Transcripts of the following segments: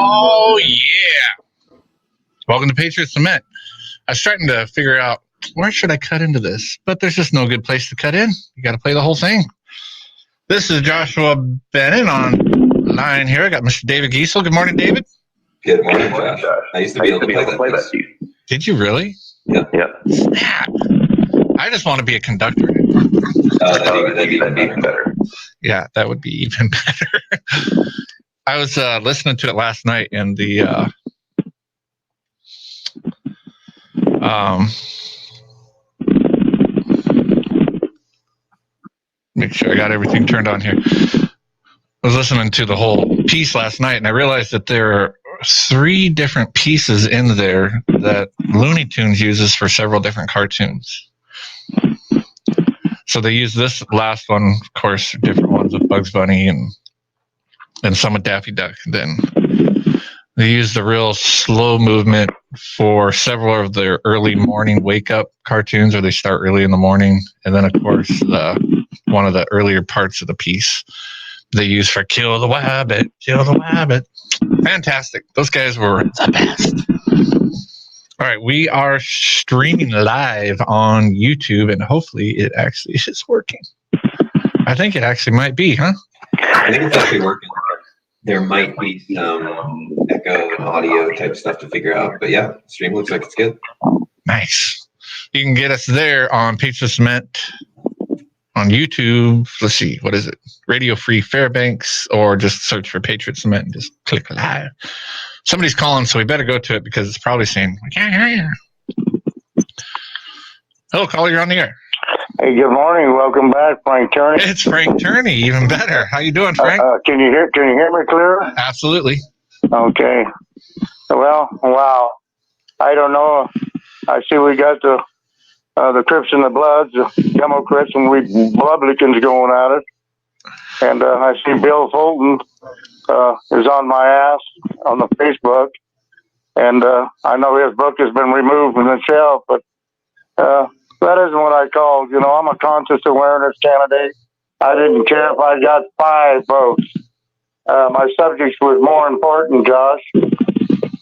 Oh, yeah. Welcome to Patriots Lament. I was starting to figure out where should I cut into this, but there's just no good place to cut in. You got to play the whole thing. This is Joshua Bennett on line here. I got Mr. David Giesel. Good morning, David. Good morning, Josh. I used to be able to play that piece. Did you really? Yeah. Snap. I just want to be a conductor. That'd be even better. Yeah, that would be even better. I was listening to it last night in the make sure I got everything turned on here. I was listening to the whole piece last night, and I realized that there are 3 different pieces in there that Looney Tunes uses for several different cartoons. So they use this last one, of course, different ones with Bugs Bunny and some with Daffy Duck. Then they use the real slow movement for several of their early morning wake-up cartoons where they start early in the morning. And then, of course, one of the earlier parts of the piece they use for Kill the Wabbit, Kill the Wabbit. Fantastic. Those guys were the best. All right, we are streaming live on YouTube, and hopefully it actually is working. I think it actually might be, huh? I think it's actually working. There might be some echo and audio type stuff to figure out, but yeah, stream looks like it's good. Nice. You can get us there on Patriots Lament on YouTube. Let's see, what is it? Radio Free Fairbanks, or just search for Patriots Lament and just click live. Somebody's calling, so we better go to it because it's probably saying, "We can't hear you." Hello, caller, you're on the air. Hey, good morning. Welcome back, Frank Turney. It's Frank Turney. Even better. How you doing, Frank? Can you hear me clear? Absolutely. Okay. Well, wow. I don't know. I see we got the the Crips and the Bloods, the Democrats, and we Republicans going at it. And I see Bill Fulton is on my ass on the Facebook, and I know his book has been removed from the shelf, but that isn't what I called. I'm a conscious awareness candidate. I didn't care if I got 5 votes. My subject was more important, Josh.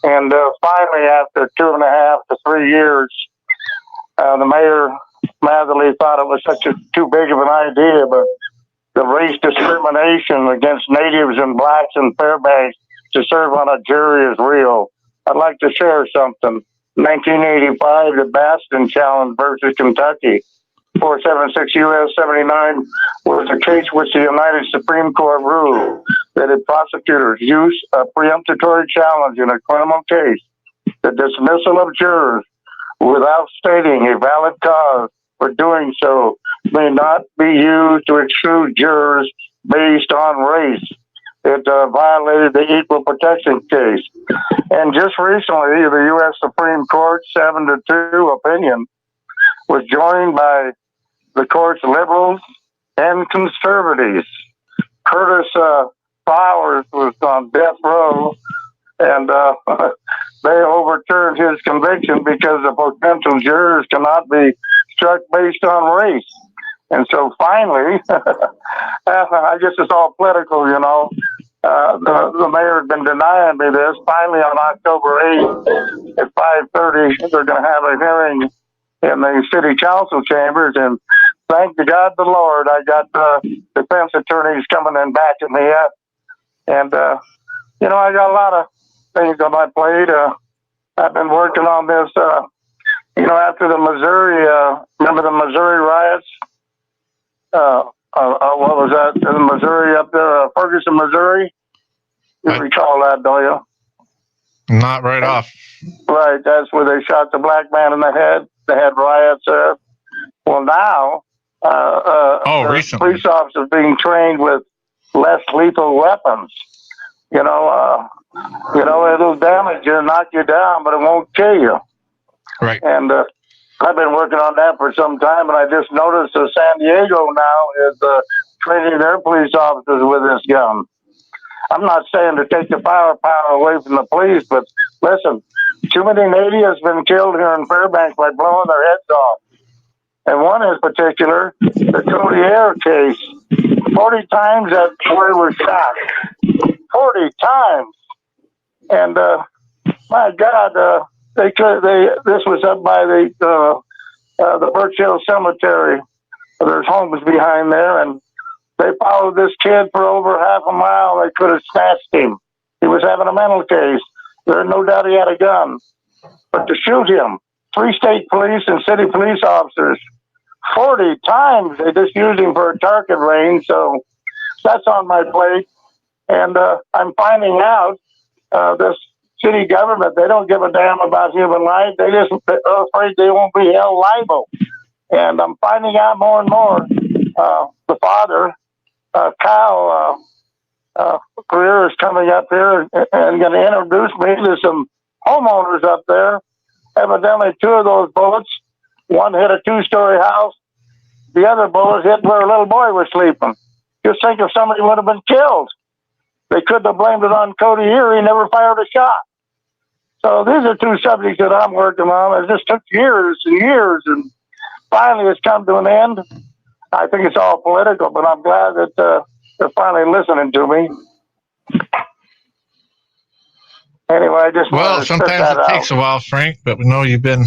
And finally, after 2.5 to 3 years, the mayor Matherly thought it was too big of an idea, but the race discrimination against natives and blacks in Fairbanks to serve on a jury is real. I'd like to share something. 1985, the Baston Challenge versus Kentucky. 476 U.S. 79 was a case which the United Supreme Court ruled that if prosecutors use a preemptory challenge in a criminal case, the dismissal of jurors without stating a valid cause for doing so may not be used to exclude jurors based on race. It violated the equal protection case. And just recently, the U.S. Supreme Court 7-2 opinion was joined by the court's liberals and conservatives. Curtis Flowers was on death row, and they overturned his conviction because the potential jurors cannot be struck based on race. And so finally, I guess it's all political, the mayor had been denying me this. Finally, on October 8th at 5:30, they're going to have a hearing in the city council chambers, and thank God the Lord, I got defense attorneys coming in backing me up. And, I got a lot of things on my plate. I've been working on this, after the Missouri, remember the Missouri riots? What was that? In Missouri up there, Ferguson, Missouri? You recall that, don't you? Not right off. Right, that's where they shot the black man in the head. They had riots there. Well, now, recently, police officers being trained with less lethal weapons. It'll damage you, knock you down, but it won't kill you. Right. And I've been working on that for some time, and I just noticed that San Diego now is training their police officers with this gun. I'm not saying to take the firepower away from the police, but listen, too many natives have been killed here in Fairbanks by blowing their heads off. And one in particular, the Cody Air case, 40 times that boy was shot. 40 times. And my God, this was up by the Birch Hill Cemetery. There's homes behind there, and they followed this kid for over half a mile. They could have snatched him. He was having a mental case. There's no doubt he had a gun. But to shoot him, 3 state police and city police officers, 40 times, they just used him for a target range. So that's on my plate. And I'm finding out this city government, they don't give a damn about human life. They're afraid they won't be held liable. And I'm finding out more and more. The father, Kyle Career, is coming up here and going to introduce me to some homeowners up there. Evidently, 2 of those bullets, one hit a 2-story house. The other bullet hit where a little boy was sleeping. Just think if somebody would have been killed. They couldn't have blamed it on Cody here. He never fired a shot. So these are 2 subjects that I'm working on. It just took years and years, and finally it's come to an end. I think it's all political, but I'm glad that they're finally listening to me. Anyway, I just wanted to sometimes that it takes out. a while, Frank, but we know you've been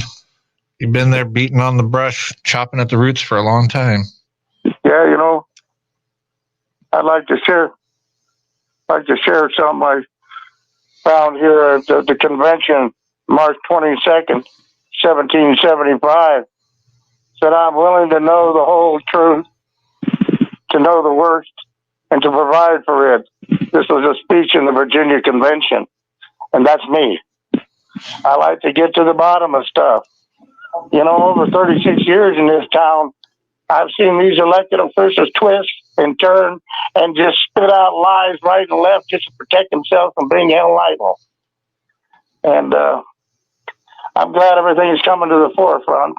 there beating on the brush, chopping at the roots for a long time. Yeah, I'd like to share something I found here at the convention, March 22nd, 1775. Said, I'm willing to know the whole truth, to know the worst, and to provide for it. This was a speech in the Virginia Convention, and that's me. I like to get to the bottom of stuff. Over 36 years in this town, I've seen these elected officials twist and turn and just spit out lies right and left just to protect themselves from being held liable. And I'm glad everything is coming to the forefront.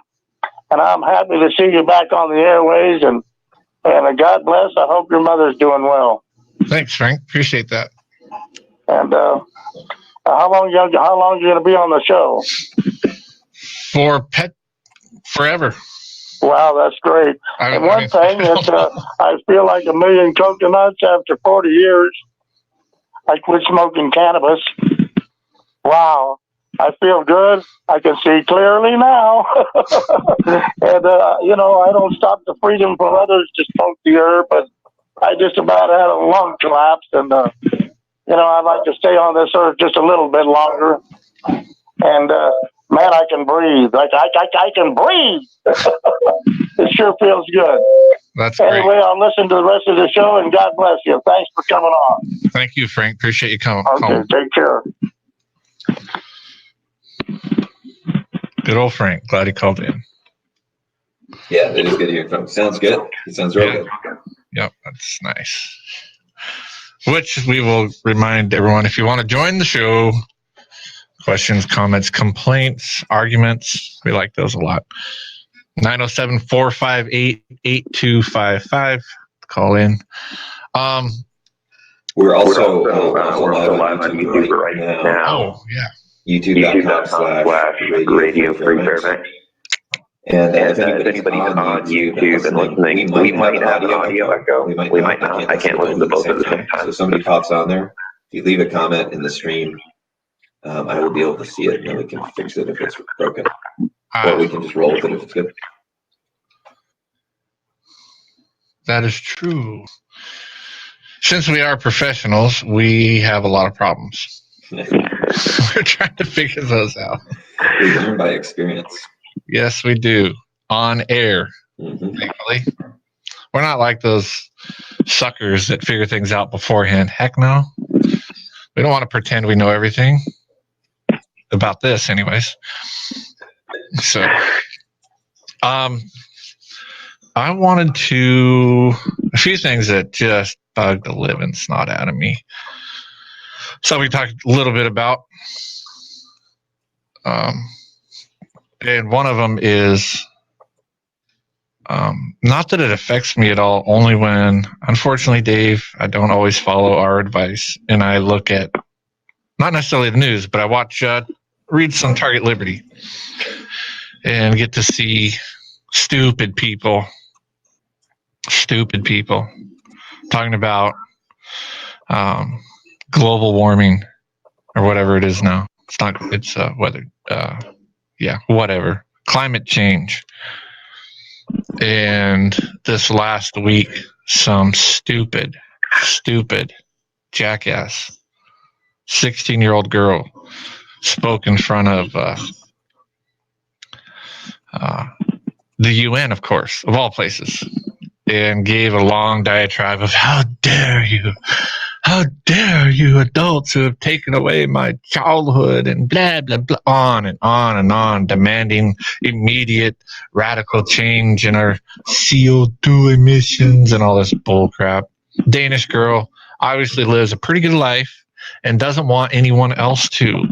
and I'm happy to see you back on the airways. And God bless. I hope your mother's doing well. Thanks, Frank. Appreciate that. And how long you going to be on the show? Forever. Wow, that's great. And one thing that I feel like a million coconuts after 40 years. I quit smoking cannabis. Wow, I feel good. I can see clearly now. And, I don't stop the freedom for others to smoke the herb, but I just about had a lung collapse. And, I'd like to stay on this earth just a little bit longer. And, man, I can breathe. I can breathe. It sure feels good. That's great. Anyway, I'll listen to the rest of the show, and God bless you. Thanks for coming on. Thank you, Frank. Appreciate you coming. Okay, take care. Good old Frank. Glad he called in. Yeah, it is good to hear from him. Sounds good. It sounds real good. Yep, that's nice. Which we will remind everyone, if you want to join the show, questions, comments, complaints, arguments, we like those a lot. 907-458-8255. Call in. We're also live on YouTube right now. Oh, yeah. YouTube.com/Radio Free Fairbanks. And if anybody's on YouTube and listening, we might have an audio echo. We might not. I can't listen to both at the same time. So if somebody pops on there, if you leave a comment in the stream, I will be able to see it, and then we can fix it if it's broken. Or we can just roll with it if it's good. That is true. Since we are professionals, we have a lot of problems. We're trying to figure those out. We learn by experience. Yes, we do. On air. Thankfully. We're not like those suckers that figure things out beforehand. Heck no. We don't want to pretend we know everything. About this, anyways. So, I wanted a few things that just bugged the living snot out of me. So we talked a little bit about, and one of them is, not that it affects me at all, only when, unfortunately, Dave, I don't always follow our advice, and I look at, not necessarily the news, but I read some Target Liberty, and get to see stupid people talking about global warming or whatever it is now. It's weather. Whatever. Climate change. And this last week, some stupid jackass 16-year-old girl spoke in front of the UN, of course, of all places, and gave a long diatribe of how dare you adults who have taken away my childhood, and blah, blah, blah, on and on and on, demanding immediate radical change in our CO2 emissions and all this bull crap. Danish girl obviously lives a pretty good life and doesn't want anyone else to,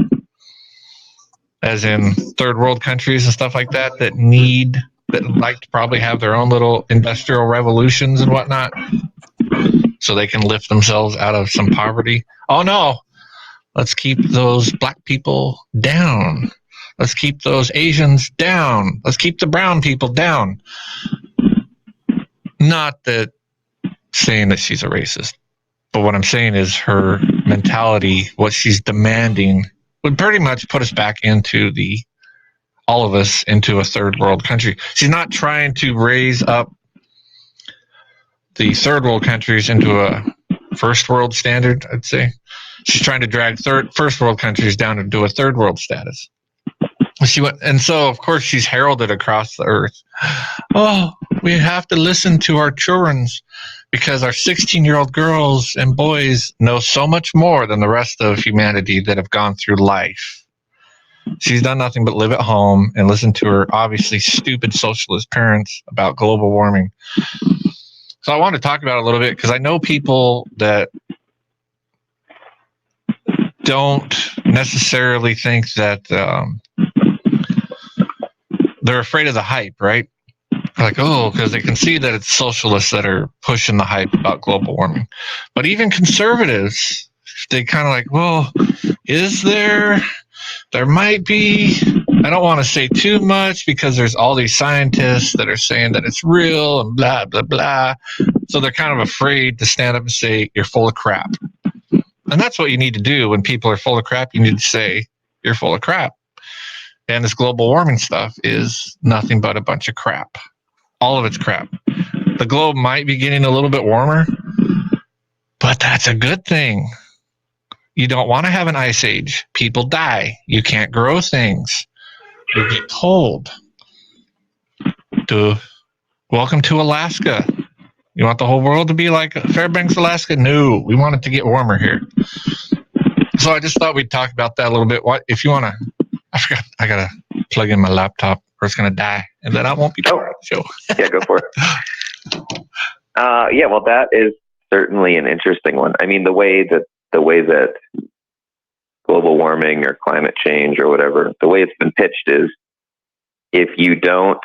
as in third world countries and stuff like that that like to probably have their own little industrial revolutions and whatnot, so they can lift themselves out of some poverty. Oh no, let's keep those black people down. Let's keep those Asians down. Let's keep the brown people down. Not that saying that she's a racist, but what I'm saying is her mentality, what she's demanding, would pretty much put us back into all of us into a third world country. She's not trying to raise up the third world countries into a first world standard, I'd say. She's trying to drag first world countries down into a third world status. And so, of course, she's heralded across the earth. Oh, we have to listen to our children because our 16-year-old girls and boys know so much more than the rest of humanity that have gone through life. She's done nothing but live at home and listen to her obviously stupid socialist parents about global warming. So I want to talk about it a little bit because I know people that don't necessarily think that they're afraid of the hype, right? Like, oh, because they can see that it's socialists that are pushing the hype about global warming. But even conservatives, they kind of like, well, is there might be, I don't want to say too much because there's all these scientists that are saying that it's real and blah, blah, blah. So they're kind of afraid to stand up and say, you're full of crap. And that's what you need to do when people are full of crap. You need to say, you're full of crap. And this global warming stuff is nothing but a bunch of crap. All of it's crap. The globe might be getting a little bit warmer, but that's a good thing. You don't want to have an ice age. People die. You can't grow things. You get cold. Welcome to Alaska. You want the whole world to be like Fairbanks, Alaska? No, we want it to get warmer here. So I just thought we'd talk about that a little bit. What if you want to? I forgot. I gotta plug in my laptop, or it's gonna die, and then I won't be part of the show. Yeah, go for it. Yeah, well, that is certainly an interesting one. I mean, the way that global warming or climate change or whatever, the way it's been pitched is, if you don't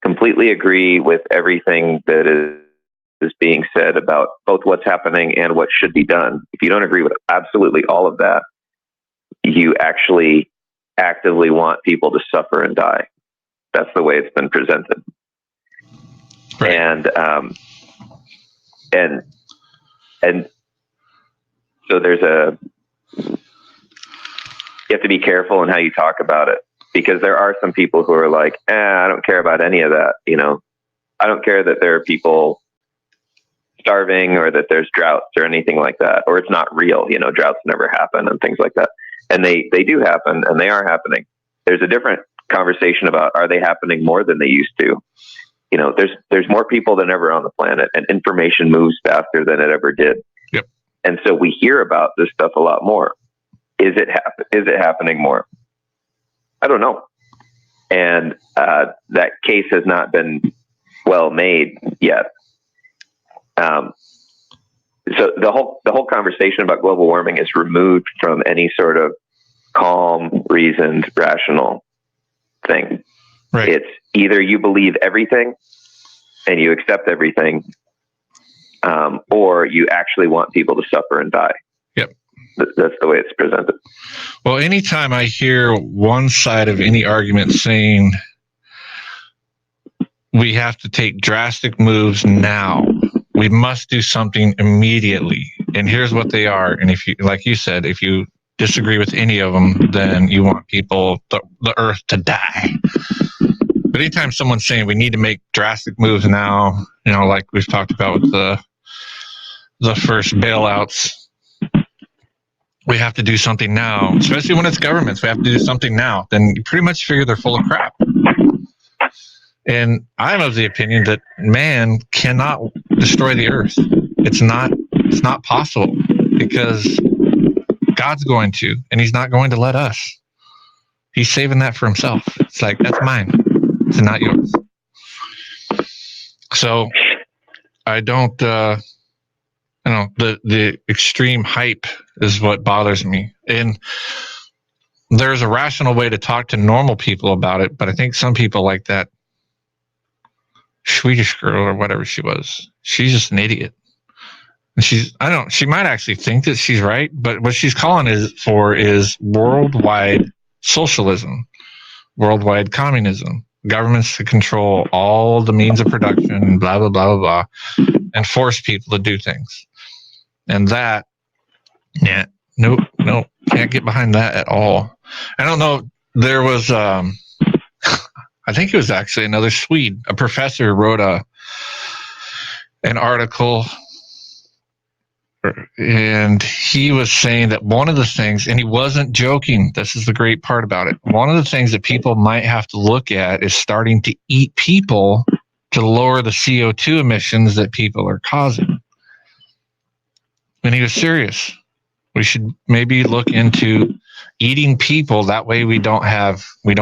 completely agree with everything that is being said about both what's happening and what should be done, if you don't agree with absolutely all of that, you actually actively want people to suffer and die. That's the way it's been presented. Right. And so you have to be careful in how you talk about it, because there are some people who are like, I don't care about any of that. I don't care that there are people starving or that there's droughts or anything like that, or it's not real. Droughts never happen and things like that. And they do happen, and they are happening. There's a different conversation about, are they happening more than they used to? There's more people than ever on the planet, and information moves faster than it ever did. Yep. And so we hear about this stuff a lot more. Is it happening more? I don't know. And that case has not been well made yet. So the whole conversation about global warming is removed from any sort of calm, reasoned, rational thing. Right. It's either you believe everything and you accept everything, or you actually want people to suffer and die. Yep. That's the way it's presented. Well, anytime I hear one side of any argument saying we have to take drastic moves now, we must do something immediately, and here's what they are. And if you, like you said, if you disagree with any of them, then you want people, the earth to die. But anytime someone's saying we need to make drastic moves now, like we've talked about with the first bailouts, we have to do something now, especially when it's governments. We have to do something now. Then you pretty much figure they're full of crap. And I'm of the opinion that man cannot destroy the earth. It's not possible, because God's going to, and he's not going to let us. He's saving that for himself. It's like, that's mine. It's not yours. So I don't, the extreme hype is what bothers me. And there's a rational way to talk to normal people about it, but I think some people like that Swedish girl or whatever she was, she's just an idiot. And she might actually think that she's right, but what she's calling is worldwide socialism, worldwide communism, governments to control all the means of production, blah, blah, blah, blah, blah, and force people to do things. And that, yeah, nope, can't get behind that at all. I don't know. There was, I think it was actually another Swede, a professor wrote an article, and he was saying that one of the things, and he wasn't joking, this is the great part about it, one of the things that people might have to look at is starting to eat people to lower the CO2 emissions that people are causing. And he was serious. We should maybe look into eating people. That way we don't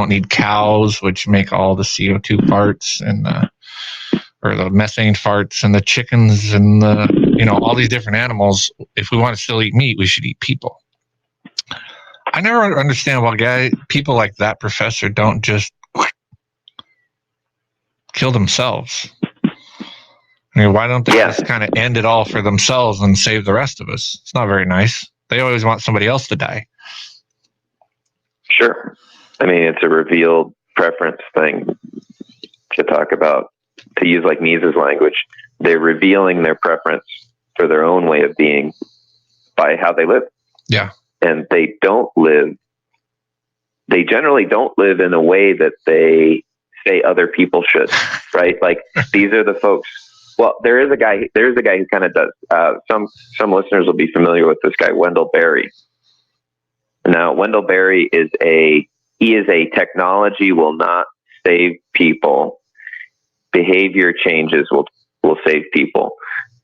need cows, which make all the CO2 farts and or the methane farts, and the chickens and all these different animals. If we want to still eat meat, we should eat people. I never understand why people like that professor don't just kill themselves. I mean, why don't they just kind of end it all for themselves and save the rest of us? It's not very nice. They always want somebody else to die. Sure. I mean, it's a revealed preference thing to talk about, to use like Mises' language. They're revealing their preference for their own way of being by how they live. Yeah. And they generally don't live in a way that they say other people should, right? Like, these are the folks. Well, there's a guy who kind of does. Some listeners will be familiar with this guy, Wendell Berry. Now, Wendell Berry is a technology will not save people. Behavior changes will save people,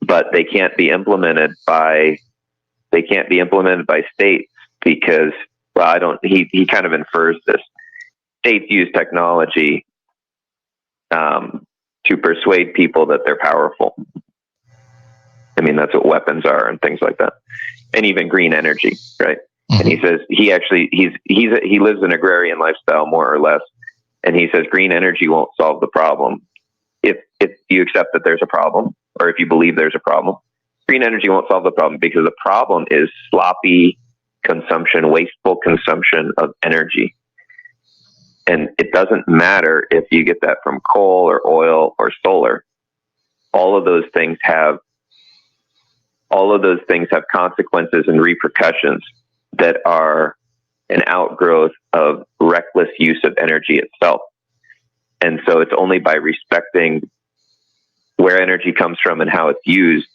but they can't be implemented by states because, well, he kind of infers this. States use technology to persuade people that they're powerful. I mean, that's what weapons are and things like that. And even green energy, right? Mm-hmm. And he says he lives an agrarian lifestyle, more or less. And he says green energy won't solve the problem. If you accept that there's a problem, or if you believe there's a problem, green energy won't solve the problem, because the problem is sloppy consumption, wasteful consumption of energy. And it doesn't matter if you get that from coal or oil or solar. All of those things have consequences and repercussions that are an outgrowth of reckless use of energy itself. And so it's only by respecting where energy comes from and how it's used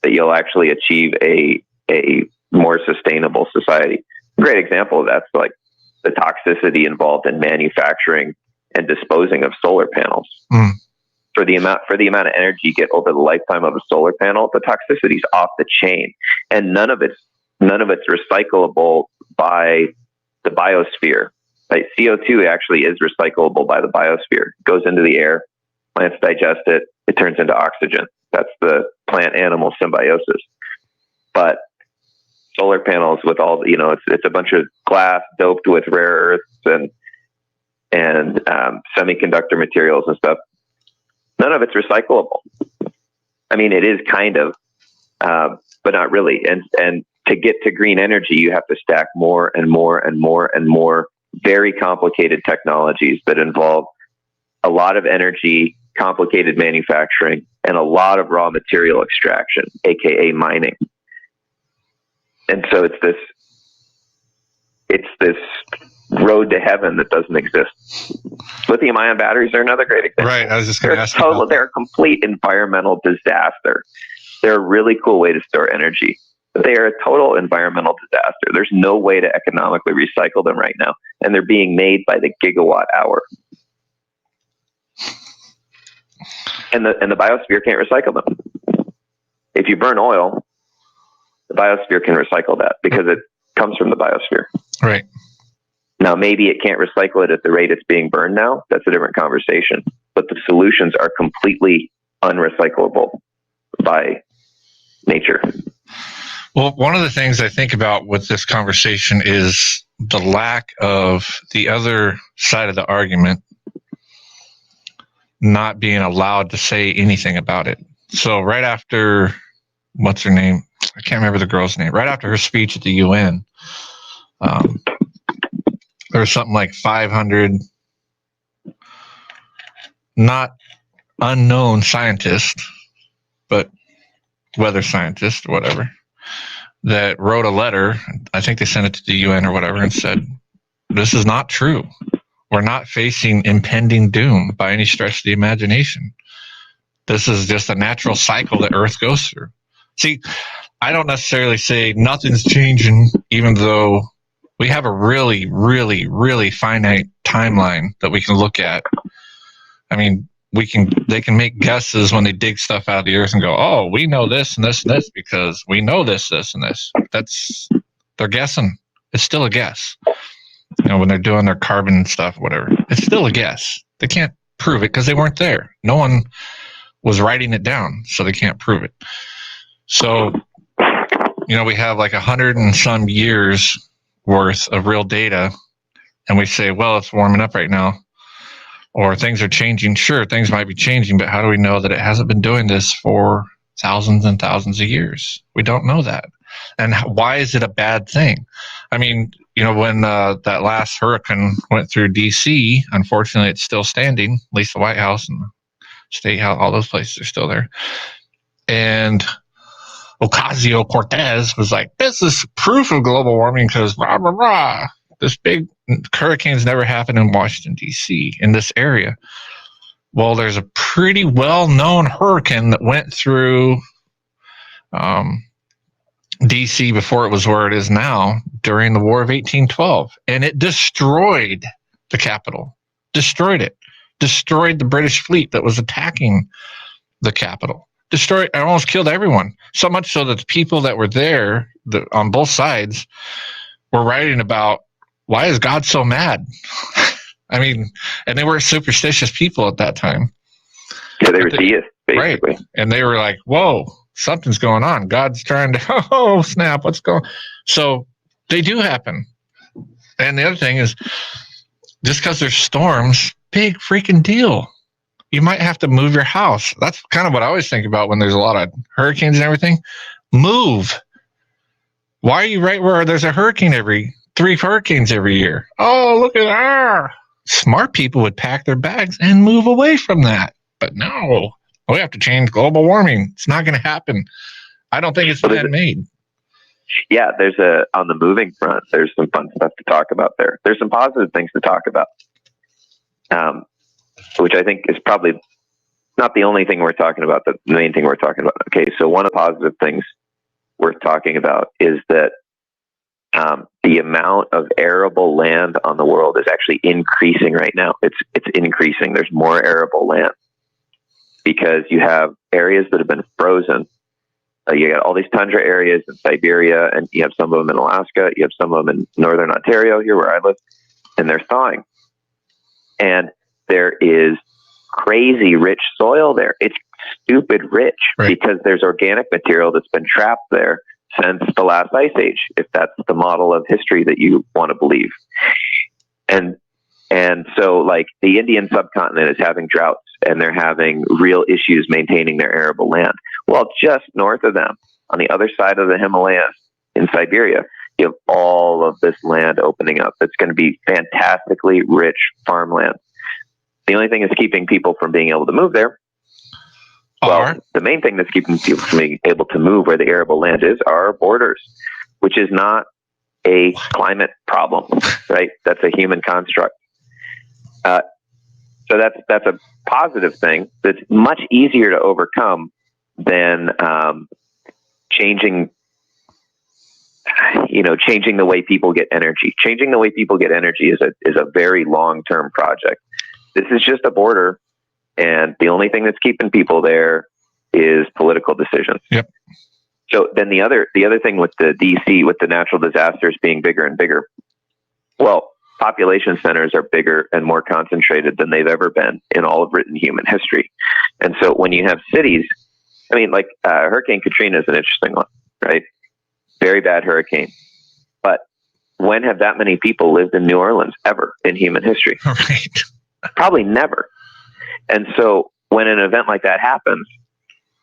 that you'll actually achieve a more sustainable society. A great example of that's like the toxicity involved in manufacturing and disposing of solar panels. Mm. For the amount of energy you get over the lifetime of a solar panel, the toxicity is off the chain, and none of it's recyclable by the biosphere. Like CO2 actually is recyclable by the biosphere. It goes into the air, plants digest it, it turns into oxygen. That's the plant-animal symbiosis. But solar panels with all, it's a bunch of glass doped with rare earths and semiconductor materials and stuff. None of it's recyclable. I mean, it is kind of, but not really. And to get to green energy, you have to stack more and more and more and more very complicated technologies that involve a lot of energy, complicated manufacturing, and a lot of raw material extraction, aka mining. And so it's this road to heaven that doesn't exist. Lithium-ion batteries are another great example. Right, I was just going to ask you about that. They're a complete environmental disaster. They're a really cool way to store energy, but they are a total environmental disaster. There's no way to economically recycle them right now, and they're being made by the gigawatt hour. And the biosphere can't recycle them. If you burn oil, the biosphere can recycle that because it comes from the biosphere. Right. Now, maybe it can't recycle it at the rate it's being burned now. That's a different conversation. But the solutions are completely unrecyclable by nature. Well, one of the things I think about with this conversation is the lack of the other side of the argument not being allowed to say anything about it. So right after, what's her name? I can't remember the girl's name. Right after her speech at the UN, there was something like 500 not unknown scientists, but weather scientists or whatever, that wrote a letter. I think they sent it to the UN or whatever and said, this is not true. We're not facing impending doom by any stretch of the imagination. This is just a natural cycle that Earth goes through. See, I don't necessarily say nothing's changing, even though we have a really, really, really finite timeline that we can look at. I mean, they can make guesses when they dig stuff out of the earth and go, oh, we know this and this and this because we know this and this. They're guessing. It's still a guess. When they're doing their carbon stuff, whatever, it's still a guess. They can't prove it because they weren't there. No one was writing it down, so they can't prove it. So, we have like 100 and some years worth of real data, and we say, well, it's warming up right now. or things are changing. Sure, things might be changing, but how do we know that it hasn't been doing this for thousands and thousands of years? We don't know that. And why is it a bad thing? I mean, when that last hurricane went through D.C., unfortunately, it's still standing. At least the White House and the State House, all those places are still there. And Ocasio-Cortez was like, this is proof of global warming because rah, rah, rah. This big hurricane's never happened in Washington, D.C., in this area. Well, there's a pretty well-known hurricane that went through D.C. before it was where it is now during the War of 1812, and it destroyed the Capitol, destroyed the British fleet that was attacking the Capitol, destroyed and almost killed everyone, so much so that the people that were there on both sides were writing about, why is God so mad? I mean, and they were superstitious people at that time. Yeah, they were deists, basically. Right. And they were like, whoa, something's going on. God's trying to, oh, snap, what's going on? So they do happen. And the other thing is, just because there's storms, big freaking deal. You might have to move your house. That's kind of what I always think about when there's a lot of hurricanes and everything. Move. Why are you right where there's a hurricane 3 hurricanes every year? Oh, look at that. Smart people would pack their bags and move away from that. But no, we have to change global warming. It's not going to happen. I don't think it's man-made. Yeah, on the moving front, there's some fun stuff to talk about there. There's some positive things to talk about, which I think is probably not the only thing we're talking about, the main thing we're talking about. Okay, so one of the positive things worth talking about is that the amount of arable land on the world is actually increasing right now. It's increasing. There's more arable land because you have areas that have been frozen. You got all these tundra areas in Siberia, and you have some of them in Alaska. You have some of them in northern Ontario, here where I live, and they're thawing. And there is crazy rich soil there. It's stupid rich, right? Because there's organic material that's been trapped there since the last ice age, if that's the model of history that you want to believe. And so, like, the Indian subcontinent is having droughts, and they're having real issues maintaining their arable land. Well, just north of them, on the other side of the Himalayas in Siberia, you have all of this land opening up. It's going to be fantastically rich farmland. The only thing that's keeping people from being able to move there, the main thing that's keeping people from being able to move where the arable land is are our borders, which is not a climate problem, right? That's a human construct. So that's a positive thing that's much easier to overcome than changing the way people get energy. Changing the way people get energy is a very long-term project. This is just a border, and the only thing that's keeping people there is political decisions. Yep. So then the other thing with the DC, with the natural disasters being bigger and bigger, well, population centers are bigger and more concentrated than they've ever been in all of written human history. And so when you have cities, I mean, like Hurricane Katrina is an interesting one, right? Very bad hurricane. But when have that many people lived in New Orleans ever in human history? Right. Probably never. And so when an event like that happens,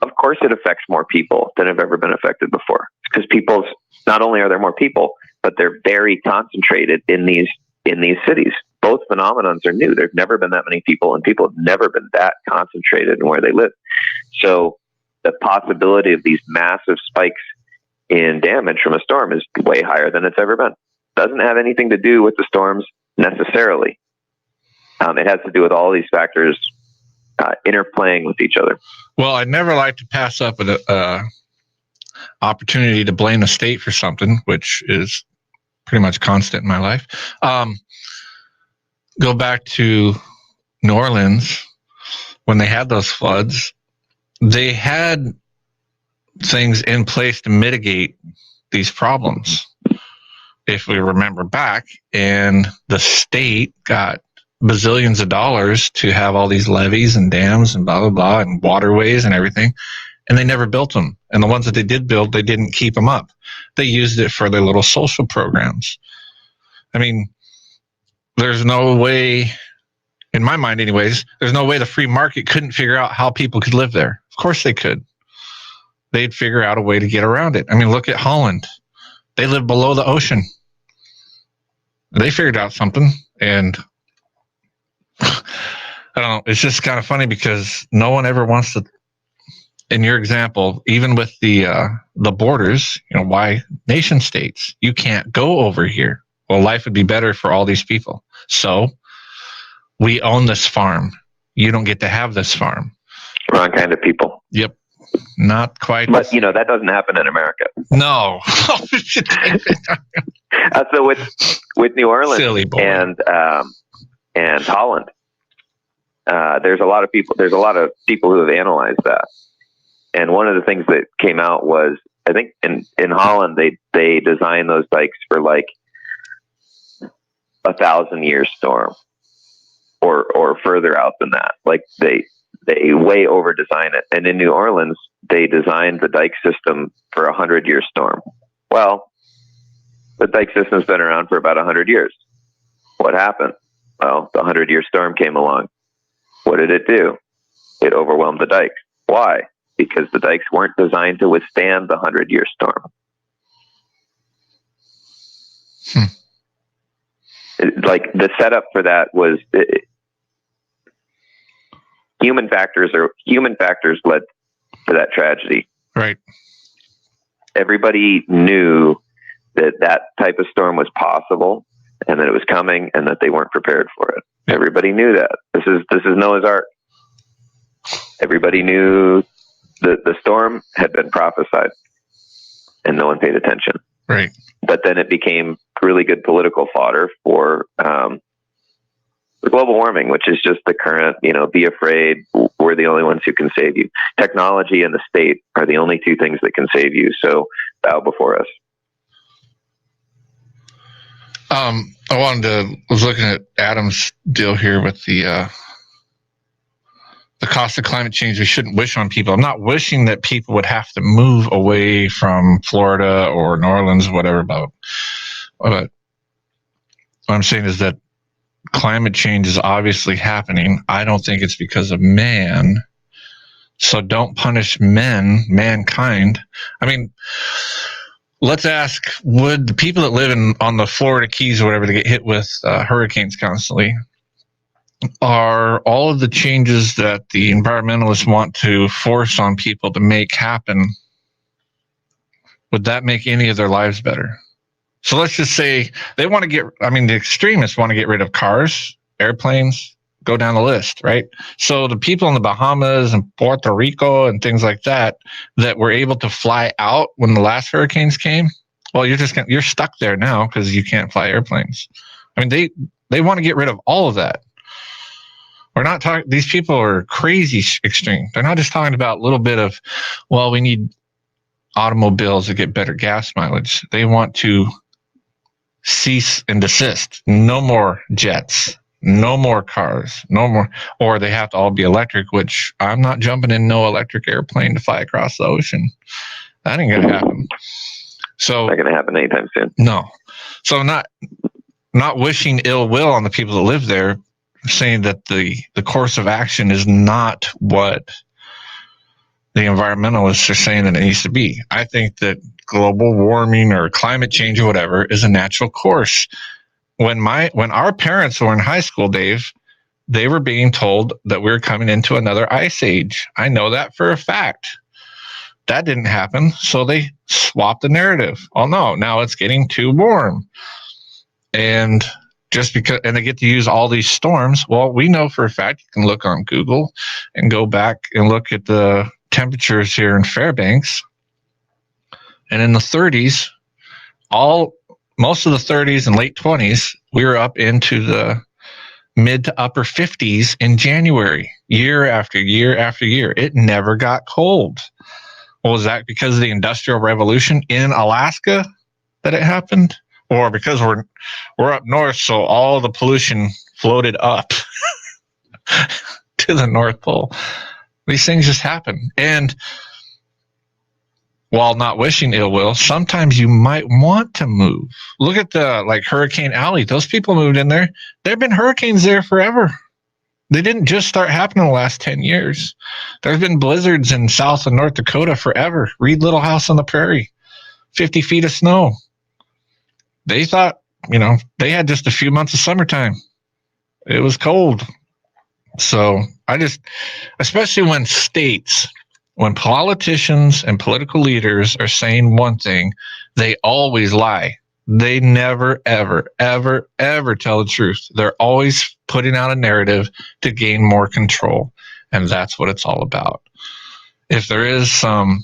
of course it affects more people than have ever been affected before. Because not only are there more people, but they're very concentrated in these cities. Both phenomenons are new. There's never been that many people, and people have never been that concentrated in where they live. So the possibility of these massive spikes in damage from a storm is way higher than it's ever been. Doesn't have anything to do with the storms necessarily. It has to do with all these factors interplaying with each other. Well, I'd never like to pass up an opportunity to blame the state for something, which is pretty much constant in my life. Go back to New Orleans when they had those floods. They had things in place to mitigate these problems, if we remember back, and the state got bazillions of dollars to have all these levees and dams and blah, blah, blah, and waterways and everything, and they never built them. And the ones that they did build, they didn't keep them up. They used it for their little social programs. I mean, there's no way In my mind, anyways, there's no way the free market couldn't figure out how people could live there. Of course they could. They'd figure out a way to get around it. I mean, look at Holland. They live below the ocean. They figured out something, and I don't know. It's just kind of funny because no one ever wants to. In your example, even with the borders, why nation states? You can't go over here. Well, life would be better for all these people. So we own this farm. You don't get to have this farm. Wrong kind of people. Yep. Not quite. But, that doesn't happen in America. No. So with New Orleans Silly boy. and Holland, there's a lot of people who have analyzed that. And one of the things that came out was, I think in Holland, they designed those dikes for like 1,000-year storm or further out than that. Like they way over design it. And in New Orleans, they designed the dike system for 100-year storm. Well, the dike system's been around for about 100 years. What happened? Well, the 100-year storm came along. What did it do? It overwhelmed the dikes. Why? Because the dikes weren't designed to withstand the 100-year storm. Like the setup for that was human factors led to that tragedy. Right. Everybody knew that type of storm was possible and that it was coming and that they weren't prepared for it. Everybody knew that. This is Noah's Ark. Everybody knew the storm had been prophesied and no one paid attention. Right. But then it became really good political fodder for the global warming, which is just the current, be afraid. We're the only ones who can save you. Technology and the state are the only two things that can save you. So bow before us. I was looking at Adam's deal here with the cost of climate change we shouldn't wish on people. I'm not wishing that people would have to move away from Florida or New Orleans, whatever. But what I'm saying is that climate change is obviously happening. I don't think it's because of man. So don't punish mankind. I mean, let's ask, would the people that live on the Florida Keys or whatever, that get hit with hurricanes constantly, are all of the changes that the environmentalists want to force on people to make happen, would that make any of their lives better? So let's just say the extremists want to get rid of cars, airplanes, go down the list, right? So the people in the Bahamas and Puerto Rico and things like that were able to fly out when the last hurricanes came, well, you're stuck there now because you can't fly airplanes. I mean, they want to get rid of all of that. We're not talking, these people are crazy extreme. They're not just talking about a little bit of, well, we need automobiles to get better gas mileage. They want to cease and desist. No more jets, no more cars, no more, or they have to all be electric, which I'm not jumping in no electric airplane to fly across the ocean. That ain't gonna happen. So not gonna happen anytime soon. No. So not wishing ill will on the people that live there, saying that the course of action is not what the environmentalists are saying that it needs to be. I think that global warming or climate change or whatever is a natural course. When our parents were in high school, Dave, they were being told that we were coming into another ice age. I know that for a fact. That didn't happen, so they swapped the narrative. Oh no, now it's getting too warm. And they get to use all these storms. Well, we know for a fact, you can look on Google and go back and look at the temperatures here in Fairbanks. And in the 30s, most of the 30s and late 20s, we were up into the mid to upper 50s in January, year after year after year. It never got cold. Well, was that because of the Industrial Revolution in Alaska that it happened? Or because we're up north, so all the pollution floated up to the North Pole? These things just happen. And while not wishing ill will, sometimes you might want to move. Look at Hurricane Alley. Those people moved in there. There have been hurricanes there forever. They didn't just start happening in the last 10 years. There's been blizzards in South and North Dakota forever. Read Little House on the Prairie, 50 feet of snow. They thought, they had just a few months of summertime. It was cold. So especially when politicians and political leaders are saying one thing, they always lie. They never, ever, ever, ever tell the truth. They're always putting out a narrative to gain more control. And that's what it's all about. If there is some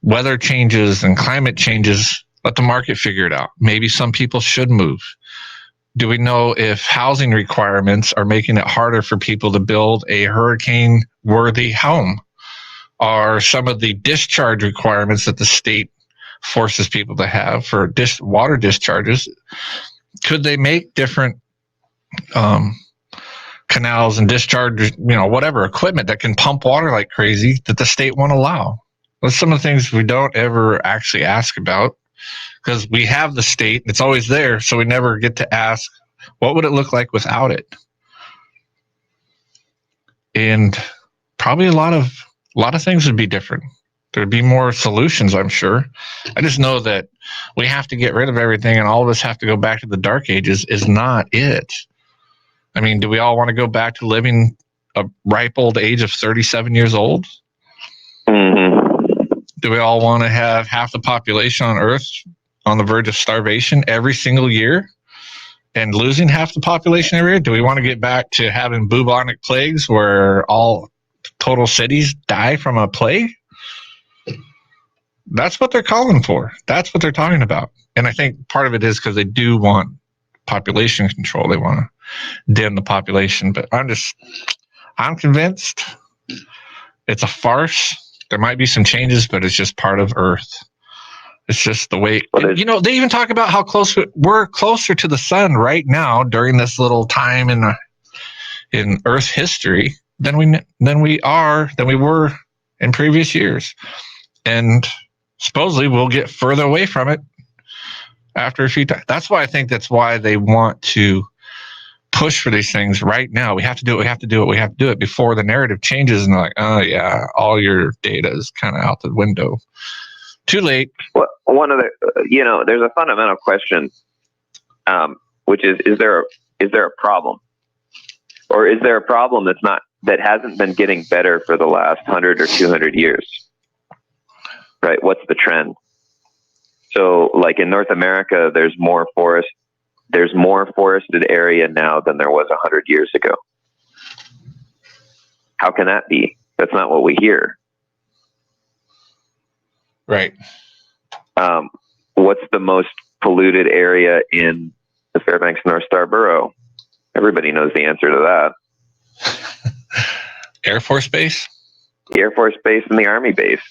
weather changes and climate changes, let the market figure it out. Maybe some people should move. Do we know if housing requirements are making it harder for people to build a hurricane-worthy home? Are some of the discharge requirements that the state forces people to have for water discharges, could they make different canals and discharge, whatever equipment that can pump water like crazy that the state won't allow? That's some of the things we don't ever actually ask about, because we have the state, it's always there, so we never get to ask, what would it look like without it? And probably a lot of things would be different. There'd be more solutions, I'm sure. I just know that we have to get rid of everything and all of us have to go back to the dark ages is not it. I mean, do we all want to go back to living a ripe old age of 37 years old? Mm-hmm. Do we all want to have half the population on Earth on the verge of starvation every single year and losing half the population every year? Do we want to get back to having bubonic plagues where all total cities die from a plague? That's what they're calling for. That's what they're talking about. And I think part of it is because they do want population control. They want to dim the population. But I'm convinced it's a farce. There might be some changes, but it's just part of Earth. It's just the way, they even talk about how we're closer to the sun right now during this little time in Earth history than we were in previous years. And supposedly we'll get further away from it after a few times. That's why I think that's why they want to push for these things right now. We have to do it before the narrative changes and they're like, oh yeah, all your data is kind of out the window. Too late. Well, one of the, there's a fundamental question, which is there a problem, or is there a problem that hasn't been getting better for the last 100 or 200 years? Right. What's the trend? So like in North America, there's more forested area now than there was 100 years ago. How can that be? That's not what we hear. Right. What's the most polluted area in the Fairbanks North Star Borough? Everybody knows the answer to that. Air Force Base? The Air Force Base and the Army base.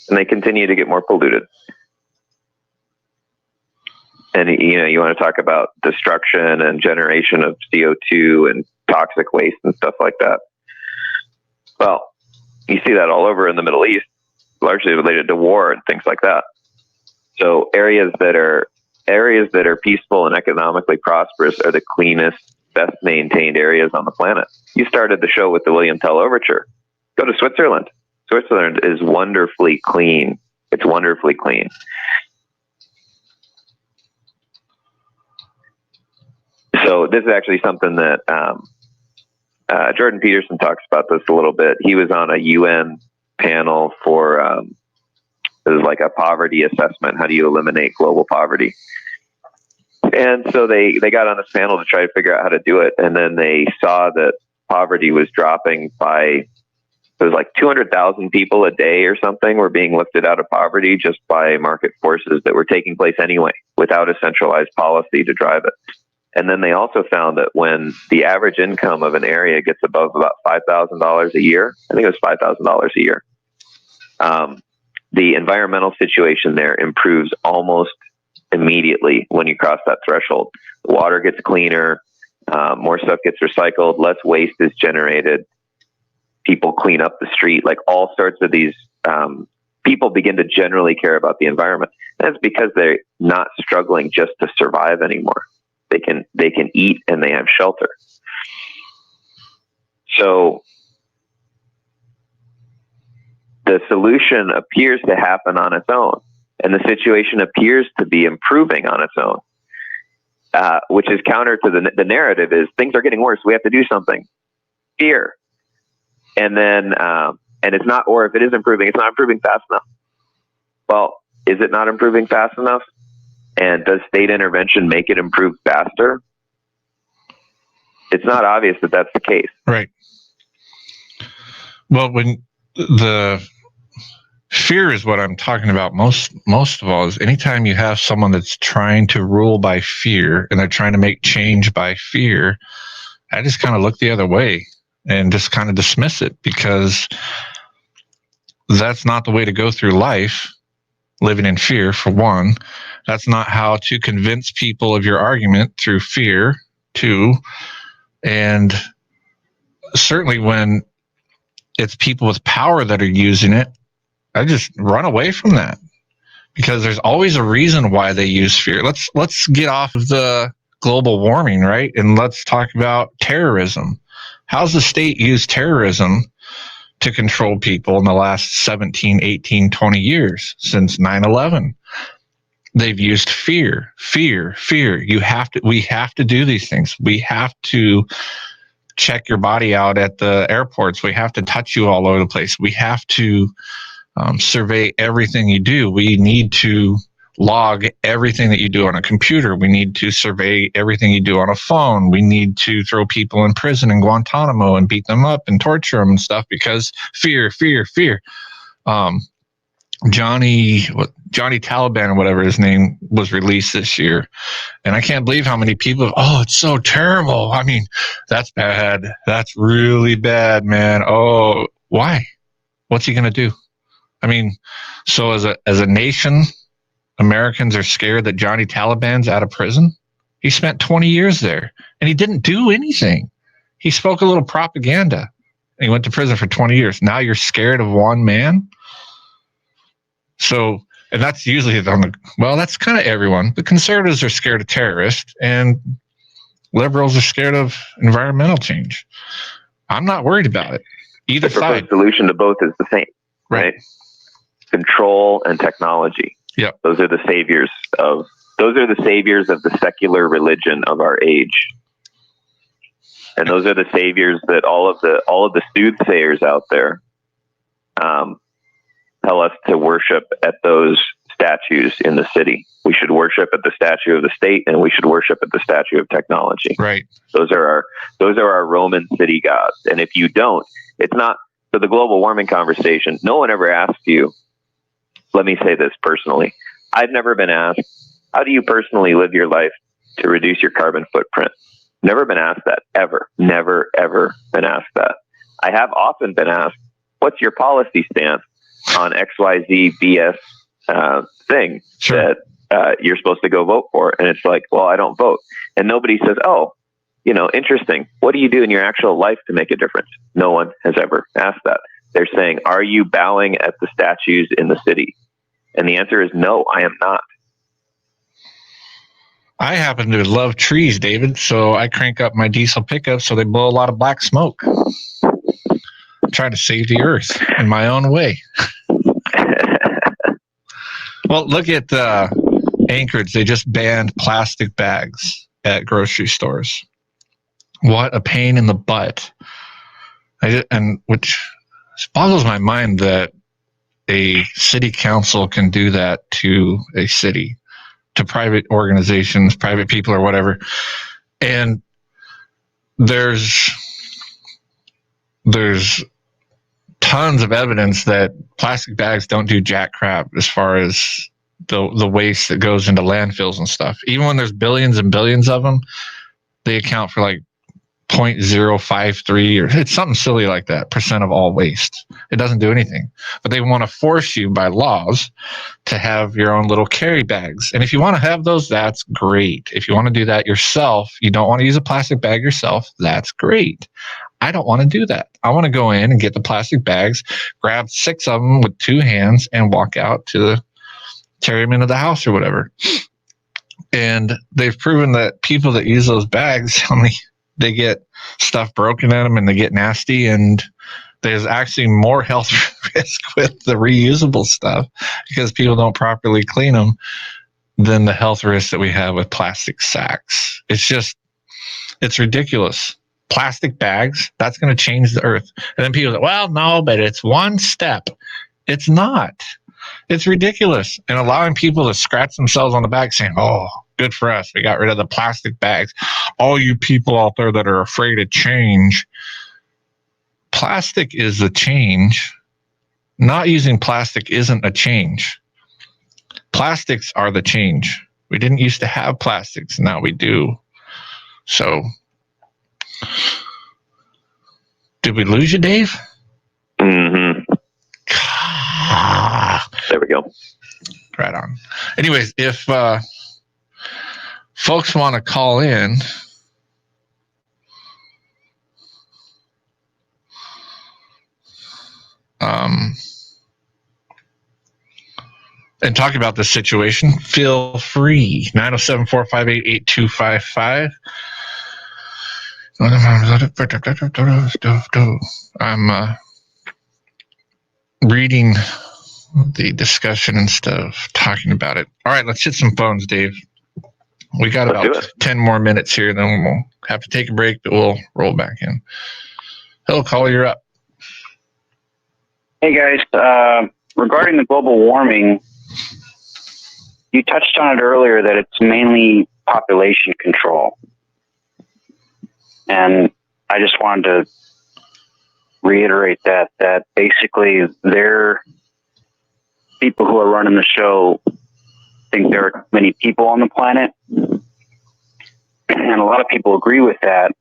And they continue to get more polluted. And, you want to talk about destruction and generation of CO2 and toxic waste and stuff like that. Well, you see that all over in the Middle East, largely related to war and things like that. So areas that are peaceful and economically prosperous are the cleanest, best maintained areas on the planet. You started the show with the William Tell Overture. Go to Switzerland. Switzerland is wonderfully clean. It's wonderfully clean. So this is actually something that Jordan Peterson talks about this a little bit. He was on a UN panel for it was like a poverty assessment. How do you eliminate global poverty? And so they got on this panel to try to figure out how to do it. And then they saw that poverty was dropping by, it was like 200,000 people a day or something were being lifted out of poverty just by market forces that were taking place anyway, without a centralized policy to drive it. And then they also found that when the average income of an area gets above about $5,000 a year, I think it was $5,000 a year, the environmental situation there improves almost immediately when you cross that threshold. The water gets cleaner, more stuff gets recycled, less waste is generated. People clean up the street, like all sorts of these people begin to generally care about the environment. And that's because they're not struggling just to survive anymore. They can eat and they have shelter. So the solution appears to happen on its own, and the situation appears to be improving on its own, which is counter to the narrative is things are getting worse. We have to do something. Fear. And then, and it's not, or if it is improving, it's not improving fast enough. Well, is it not improving fast enough? And does state intervention make it improve faster? It's not obvious that that's the case. Right. Well, when the fear is what I'm talking about most of all, is anytime you have someone that's trying to rule by fear and they're trying to make change by fear, I just kind of look the other way and just kind of dismiss it, because that's not the way to go through life, living in fear, for one. That's not how to convince people of your argument, through fear, too. And certainly when it's people with power that are using it, I just run away from that, because there's always a reason why they use fear. Let's get off of the global warming, right? And let's talk about terrorism. How's the state used terrorism to control people in the last 17, 18, 20 years since 9/11? They've used fear. We have to do these things. We have to check your body out at the airports. We have to touch you all over the place. We have to survey everything you do. We need to log everything that you do on a computer. We need to survey everything you do on a phone. We need to throw people in prison in Guantanamo and beat them up and torture them and stuff, because fear. Johnny Taliban, or whatever his name, was released this year, and I can't believe how many people, oh, it's so terrible. I mean, that's bad. That's really bad, man. Oh, why? What's he going to do? I mean, so as a nation, Americans are scared that Johnny Taliban's out of prison. He spent 20 years there, and he didn't do anything. He spoke a little propaganda, and he went to prison for 20 years. Now you're scared of one man? So, and that's usually that's kind of everyone. The conservatives are scared of terrorists, and liberals are scared of environmental change. I'm not worried about it. Either side. The solution to both is the same, right? Control and technology. Yep. Those are the saviors of the secular religion of our age. And those are the saviors that all of the soothsayers out there tell us to worship at those statues in the city. We should worship at the statue of the state, and we should worship at the statue of technology. Right. Those are our Roman city gods. And if you don't, it's not. So the global warming conversation, no one ever asked you. Let me say this personally. I've never been asked, how do you personally live your life to reduce your carbon footprint? Never been asked that, ever. Never, ever been asked that. I have often been asked, what's your policy stance on XYZ BS thing Sure. that you're supposed to go vote for? And it's like, well, I don't vote. And nobody says, oh, interesting. What do you do in your actual life to make a difference? No one has ever asked that. They're saying, are you bowing at the statues in the city? And the answer is no, I am not. I happen to love trees, David, so I crank up my diesel pickup so they blow a lot of black smoke. I'm trying to save the earth in my own way. Well, look at Anchorage. They just banned plastic bags at grocery stores. What a pain in the butt. Which boggles my mind that a city council can do that to a city, to private organizations, private people, or whatever. And there's tons of evidence that plastic bags don't do jack crap as far as the waste that goes into landfills and stuff. Even when there's billions and billions of them, they account for like 0.053 or it's something silly like that percent of all waste. It doesn't do anything, but they want to force you by laws to have your own little carry bags. And if you want to have those, that's great. If you want to do that yourself, you don't want to use a plastic bag yourself, that's great. I don't want to do that. I want to go in and get the plastic bags, grab 6 of them with 2 hands and walk out to carry them into the house or whatever. And they've proven that people that use those bags, how many they get stuff broken in them and they get nasty, and there's actually more health risk with the reusable stuff because people don't properly clean them than the health risk that we have with plastic sacks. It's ridiculous. Plastic bags, that's going to change the earth. And then people say, well, no, but it's one step. It's not. It's ridiculous. And allowing people to scratch themselves on the back saying, oh, good for us. We got rid of the plastic bags. All you people out there that are afraid of change, plastic is a change. Not using plastic isn't a change. Plastics are the change. We didn't used to have plastics. Now we do. So, did we lose you, Dave? Mm-hmm. There we go. Right on. Anyways, if folks want to call in, and talk about this situation, feel free. 907-458-8255. I'm reading the discussion and stuff, talking about it. All right, let's hit some phones, Dave. We got about 10 more minutes here, then we'll have to take a break, but we'll roll back in. Hello, caller, you're up. Hey, guys. Regarding the global warming, you touched on it earlier that it's mainly population control. And I just wanted to reiterate that basically they're people who are running the show think there are many people on the planet. And a lot of people agree with that.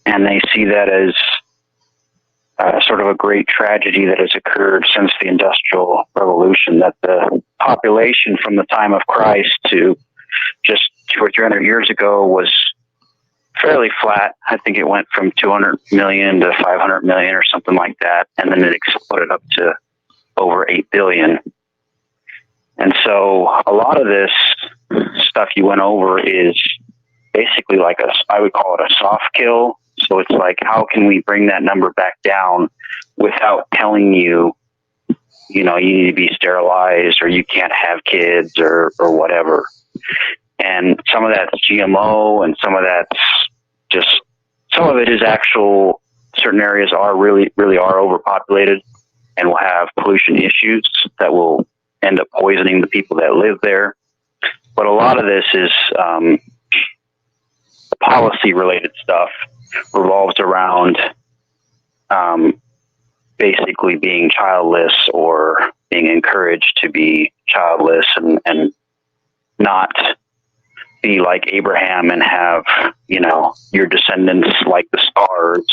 And they see that as sort of a great tragedy that has occurred since the Industrial Revolution, that the population from the time of Christ to just 200 or 300 years ago was fairly flat. I think it went from 200 million to 500 million or something like that. And then it exploded up to over 8 billion. And so a lot of this stuff you went over is basically like I would call it a soft kill. So it's like, how can we bring that number back down without telling you, you need to be sterilized or you can't have kids or whatever. And some of that's GMO and some of it is actual, certain areas are really are overpopulated and will have pollution issues that will end up poisoning the people that live there. But a lot of this is policy related stuff revolves around basically being childless or being encouraged to be childless and not be like Abraham and have, your descendants like the stars.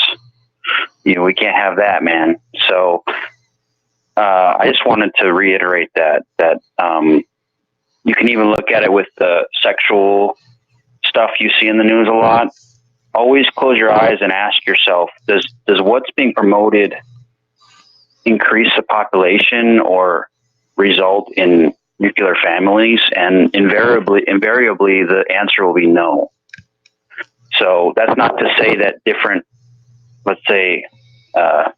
We can't have that, man. So I just wanted to reiterate that you can even look at it with the sexual stuff you see in the news a lot. Always close your eyes and ask yourself, does what's being promoted increase the population or result in nuclear families? And invariably the answer will be no. So that's not to say that different, let's say, that,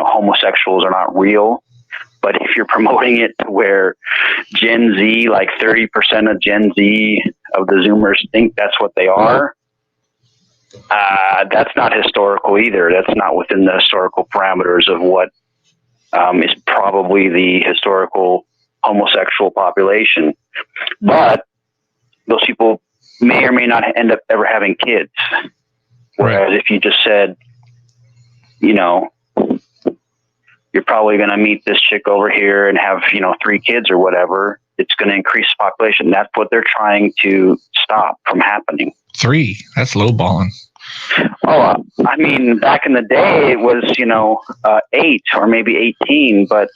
homosexuals are not real. But if you're promoting it to where Gen Z, like 30% of Gen Z of the Zoomers think that's what they are, that's not historical either. That's not within the historical parameters of what is probably the historical homosexual population. But those people may or may not end up ever having kids. Whereas if you just said, you're probably going to meet this chick over here and have, 3 kids or whatever, it's going to increase the population. That's what they're trying to stop from happening. 3, that's lowballing. Oh, back in the day it was, 8 or maybe 18, but,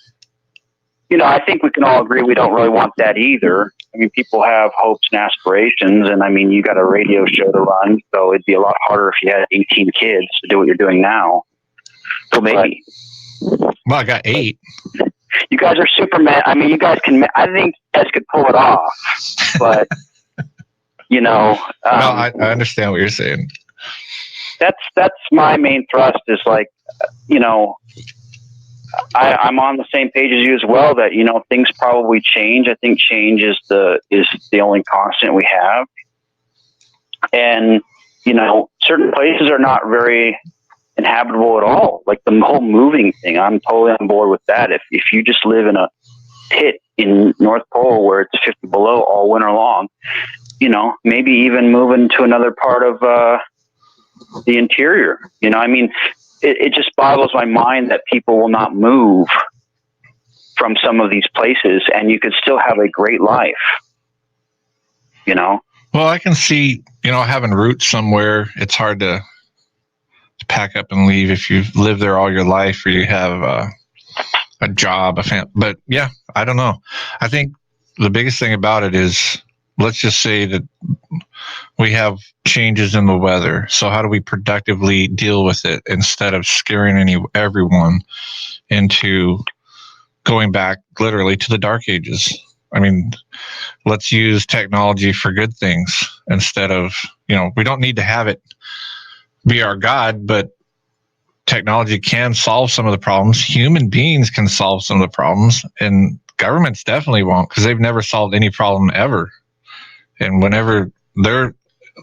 I think we can all agree we don't really want that either. People have hopes and aspirations, and you got a radio show to run, so it'd be a lot harder if you had 18 kids to do what you're doing now. So maybe. Well, I got 8. You guys are Superman. You guys can. I think you guys could pull it off, but Well, I understand what you're saying. That's my main thrust is like, I'm on the same page as you as well, that, things probably change. I think change is the only constant we have. And, certain places are not very inhabitable at all. Like the whole moving thing, I'm totally on board with that. If you just live in a pit in North Pole where it's 50 below all winter long, maybe even moving to another part of the interior. It just boggles my mind that people will not move from some of these places, and you could still have a great life. Well, I can see, having roots somewhere. It's hard to pack up and leave if you've lived there all your life, or you have a job, a family. But yeah, I don't know. I think the biggest thing about it is, let's just say that we have changes in the weather. So how do we productively deal with it instead of scaring everyone into going back literally to the dark ages? I mean, let's use technology for good things instead of, we don't need to have it be our God, but technology can solve some of the problems. Human beings can solve some of the problems, and governments definitely won't, because they've never solved any problem ever. And whenever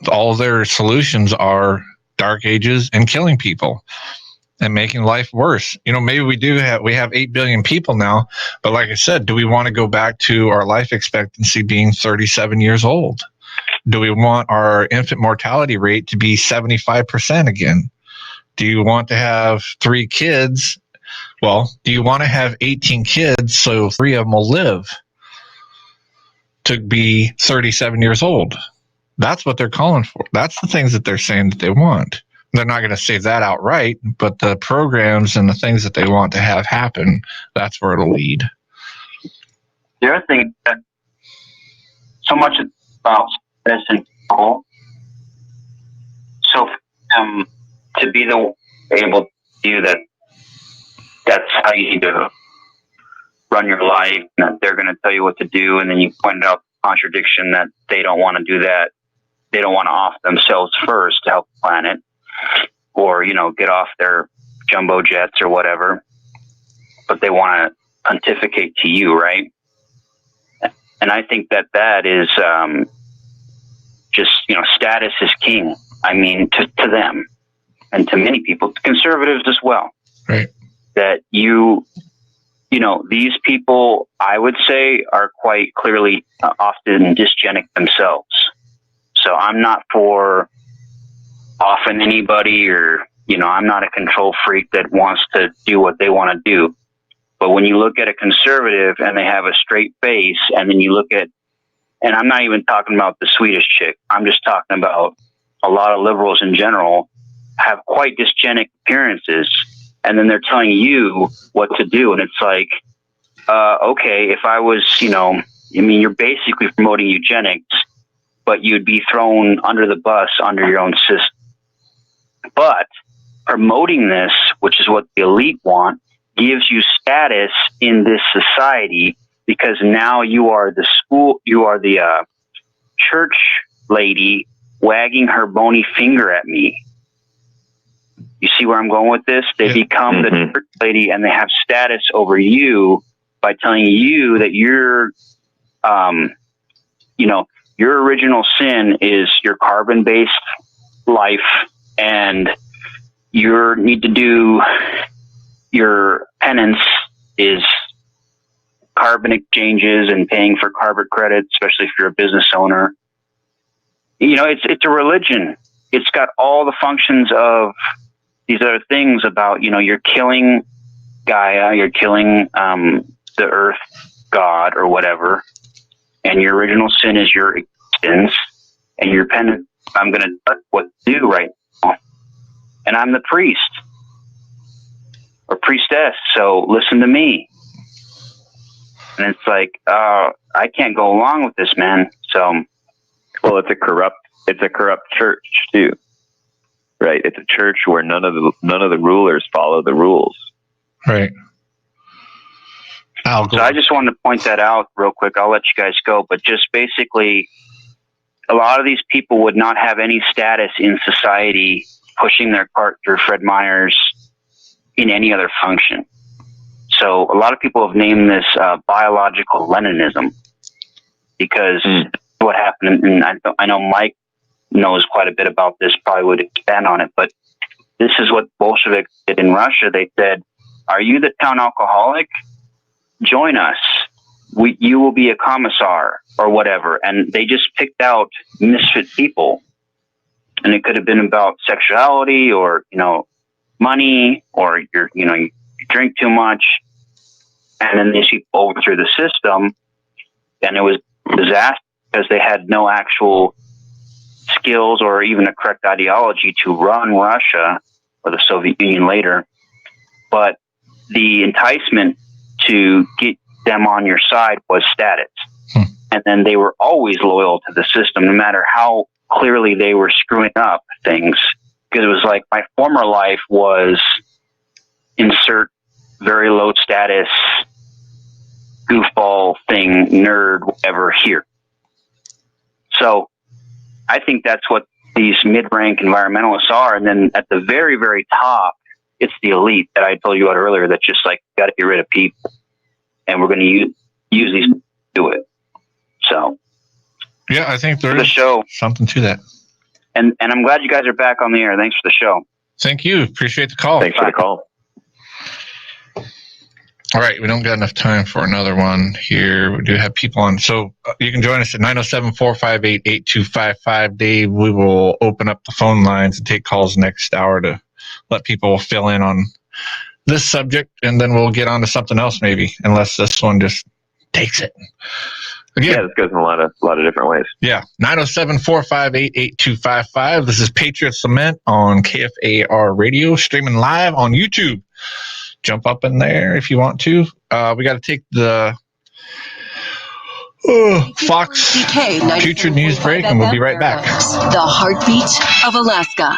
all their solutions are dark ages and killing people and making life worse. Maybe we have 8 billion people now, but like I said, do we want to go back to our life expectancy being 37 years old? Do we want our infant mortality rate to be 75% again? Do you want to have 3 kids? Well, do you want to have 18 kids so 3 of them will live to be 37 years old? That's what they're calling for. That's the things that they're saying that they want. They're not going to say that outright, but the programs and the things that they want to have happen, that's where it'll lead. The other thing that so much about this and people, so to be able to do that, that's how you need to run your life, and that they're going to tell you what to do, and then you pointed out the contradiction that they don't want to do that. They don't want to off themselves first to help the planet, or, get off their jumbo jets or whatever, but they want to pontificate to you, right? And I think that is just, status is king. I mean, to them and to many people, conservatives as well. Right. That these people, I would say, are quite clearly often dysgenic themselves. So I'm not for offing anybody, or, I'm not a control freak that wants to do what they want to do. But when you look at a conservative and they have a straight face, and then you look at, and I'm not even talking about the Swedish chick, I'm just talking about a lot of liberals in general have quite dysgenic appearances, and then they're telling you what to do. And it's like, okay, if I was, you're basically promoting eugenics, but you'd be thrown under the bus under your own system. But promoting this, which is what the elite want, gives you status in this society, because now you are the church lady wagging her bony finger at me. You see where I'm going with this? They become the church lady, and they have status over you by telling you that you're, your original sin is your carbon-based life, and you need to do your penance is carbon exchanges and paying for carbon credits, especially if you're a business owner. It's a religion. It's got all the functions of these other things about, you're killing Gaia, you're killing the earth god or whatever, and your original sin is your existence, and your penance, I'm going to tell you what to do right now. And I'm the priest or priestess, so listen to me. And it's like, I can't go along with this, man. So, well, it's a corrupt church too, right? It's a church where none of the rulers follow the rules, right? So I just wanted to point that out real quick. I'll let you guys go, but just basically, a lot of these people would not have any status in society pushing their cart through Fred Meyer's in any other function. So a lot of people have named this biological Leninism, because what happened, and I know Mike knows quite a bit about this, probably would expand on it, but this is what Bolsheviks did in Russia. They said, are you the town alcoholic? Join us. You will be a commissar or whatever. And they just picked out misfit people. And it could have been about sexuality or, money, or you drink too much. And then these people overthrew the system, and it was disaster because they had no actual skills or even a correct ideology to run Russia or the Soviet Union later. But the enticement to get them on your side was status. And then they were always loyal to the system, no matter how clearly they were screwing up things. Because it was like, my former life was insert very low status, goofball thing, nerd, whatever here. So I think that's what these mid-rank environmentalists are. And then at the very, very top, it's the elite that I told you about earlier, that's just like, got to get rid of people. And we're going to use these to do it. So, yeah, I think there is something to that. And I'm glad you guys are back on the air. Thanks for the show. Thank you. Appreciate the call. Thanks for the call. All right, we don't got enough time for another one here. We do have people on. So you can join us at 907-458-8255. Dave, we will open up the phone lines and take calls next hour to let people fill in on this subject, and then we'll get on to something else maybe, unless this one just takes it. Again, yeah, this goes in a lot of different ways. Yeah, 907-458-8255. This is Patriots Lament on KFAR Radio, streaming live on YouTube. Jump up in there if you want to. We got to take the Fox Future News break, and we'll be right back. The heartbeat of Alaska.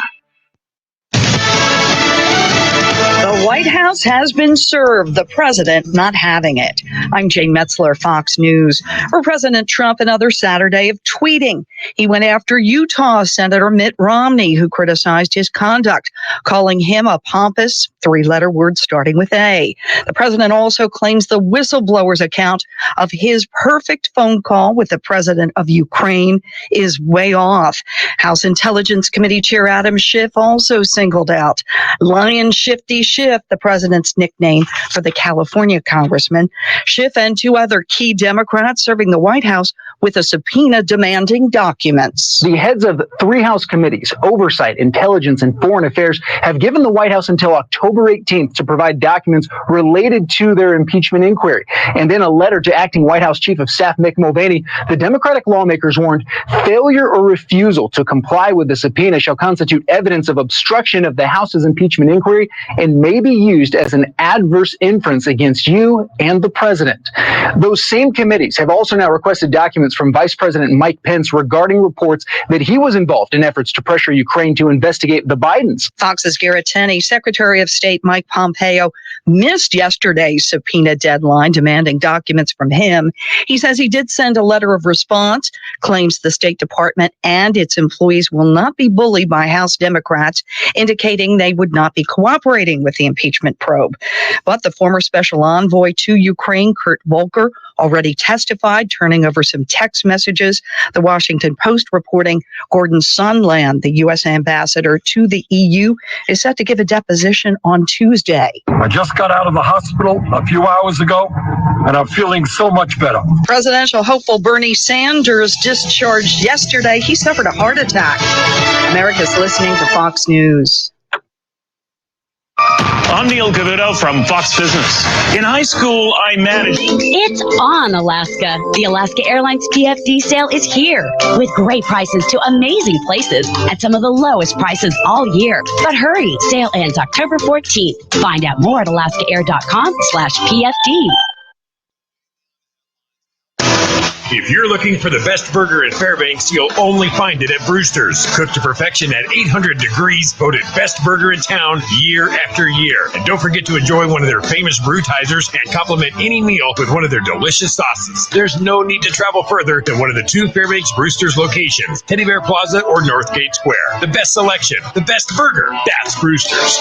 The White House has been served, the president not having it. I'm Jane Metzler, Fox News. For President Trump, another Saturday of tweeting. He went after Utah Senator Mitt Romney, who criticized his conduct, calling him a pompous three-letter word starting with A. The president also claims the whistleblower's account of his perfect phone call with the president of Ukraine is way off. House Intelligence Committee Chair Adam Schiff also singled out Lion Shifty Schiff, the president's nickname for the California congressman. Schiff and two other key Democrats serving the White House with a subpoena demanding documents. The heads of three House committees, Oversight, Intelligence, and Foreign Affairs, have given the White House until October 18th to provide documents related to their impeachment inquiry. And in a letter to acting White House Chief of Staff Mick Mulvaney, the Democratic lawmakers warned failure or refusal to comply with the subpoena shall constitute evidence of obstruction of the House's impeachment inquiry and may be used as an adverse inference against you and the president. Those same committees have also now requested documents from Vice President Mike Pence regarding reports that he was involved in efforts to pressure Ukraine to investigate the Bidens. Fox's Garrett Tenney, Secretary of State Mike Pompeo, missed yesterday's subpoena deadline demanding documents from him. He says he did send a letter of response, claims the State Department and its employees will not be bullied by House Democrats, indicating they would not be cooperating with the impeachment probe. But the former special envoy to Ukraine, Kurt Volker, already testified, turning over some text messages. The Washington Post reporting Gordon Sondland, the U.S. ambassador to the EU, is set to give a deposition on Tuesday. I just got out of the hospital a few hours ago, and I'm feeling so much better. Presidential hopeful Bernie Sanders discharged yesterday. He suffered a heart attack. America's listening to Fox News. I'm Neil Cavuto from Fox Business. In high school, I managed. It's on, Alaska. The Alaska Airlines PFD sale is here with great prices to amazing places at some of the lowest prices all year. But hurry, sale ends October 14th. Find out more at alaskaair.com/PFD. If you're looking for the best burger in Fairbanks, you'll only find it at Brewster's. Cooked to perfection at 800 degrees, voted best burger in town year after year. And don't forget to enjoy one of their famous brewtizers and complement any meal with one of their delicious sauces. There's no need to travel further than one of the 2 Fairbanks Brewster's locations, Teddy Bear Plaza or Northgate Square. The best selection, the best burger, that's Brewster's.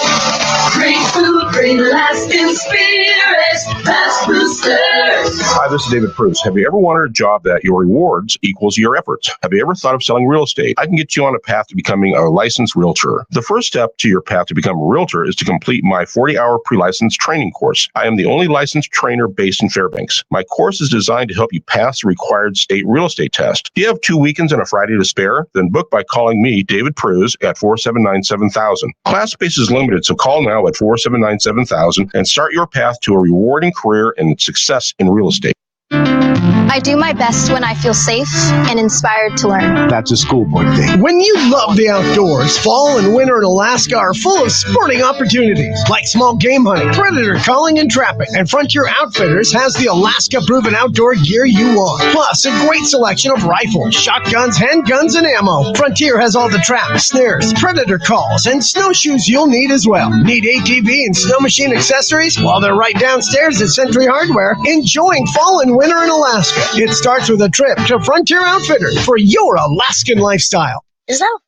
Great food, great Alaskan spirit. That's Brewster's. Hi, this is David Pruse. Have you ever wanted a job that your rewards equals your efforts? Have you ever thought of selling real estate? I can get you on a path to becoming a licensed realtor. The first step to your path to become a realtor is to complete my 40-hour pre-license training course. I am the only licensed trainer based in Fairbanks. My course is designed to help you pass the required state real estate test. Do you have 2 weekends and a Friday to spare? Then book by calling me, David Pruse, at 479-7000. Class space is limited, so call now at 479-7000 and start your path to a rewarding career and success in real estate. I do my best when I feel safe and inspired to learn. That's a schoolboy thing. When you love the outdoors, fall and winter in Alaska are full of sporting opportunities, like small game hunting, predator calling and trapping. And Frontier Outfitters has the Alaska-proven outdoor gear you want. Plus, a great selection of rifles, shotguns, handguns, and ammo. Frontier has all the traps, snares, predator calls, and snowshoes you'll need as well. Need ATV and snow machine accessories? Well, they're right downstairs at Century Hardware, enjoying fall and winter in Alaska. It starts with a trip to Frontier Outfitters for your Alaskan lifestyle. Is that?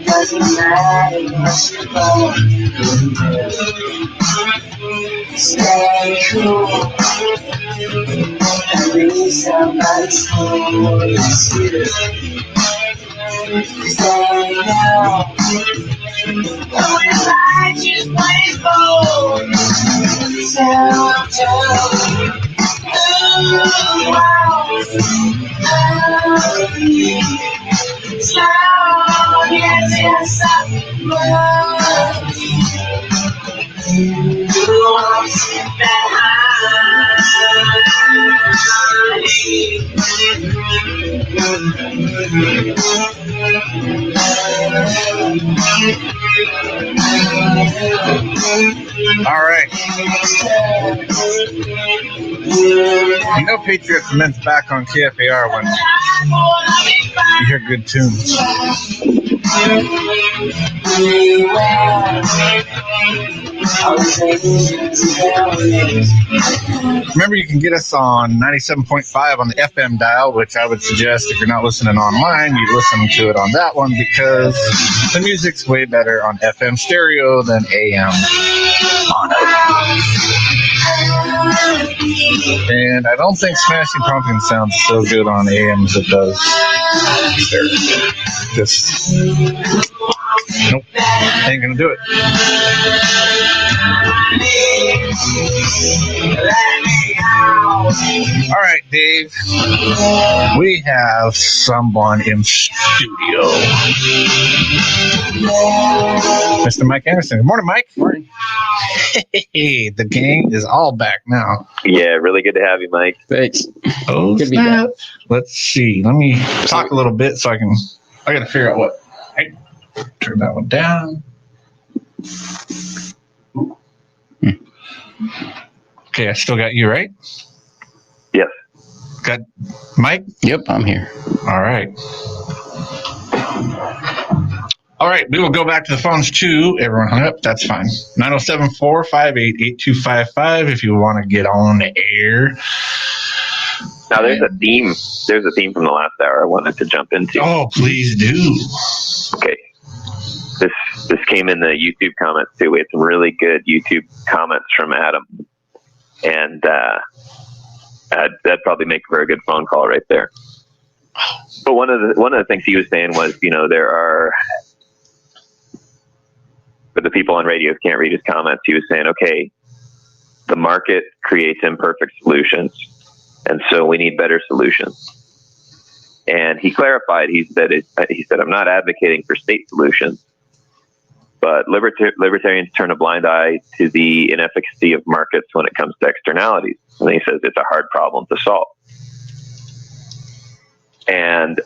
Doesn't matter what you go. Stay cool. And read somebody's home. Stay now. Don't invite you to play phone. Yes, I love you. All right. You know Patriots Lament's back on KFAR when you hear good tunes. Remember, you can get us on 97.5 on the FM dial, which I would suggest if you're not listening online, you listen to it on that one because the music's way better on FM stereo than AM mono. And I don't think Smashing Pumpkins sounds so good on AM as it does stereo. Just nope, ain't gonna do it. All right, Dave. We have someone in studio. Mr. Mike Anderson. Good morning, Mike. Morning. Hey, the gang is all back now. Yeah, really good to have you, Mike. Thanks. Oh, good snap. Let's see. Let me talk a little bit so I gotta figure out what. Hey, turn that one down. Okay, I still got you, right? Yes. Got Mike? Yep, I'm here. All right. All right, we will go back to the phones too. Everyone hung up. That's fine. 907-458-8255 if you want to get on the air. Now there's a theme. There's a theme from the last hour I wanted to jump into. Oh, please do. Okay. This came in the YouTube comments too. We had some really good YouTube comments from Adam, and that'd probably make for a good phone call right there. But one of the things he was saying was, there are, but the people on radios can't read his comments. He was saying, okay, the market creates imperfect solutions, and so we need better solutions. And he clarified. He said, I'm not advocating for state solutions, but libertarians turn a blind eye to the inefficacy of markets when it comes to externalities. And he says it's a hard problem to solve. And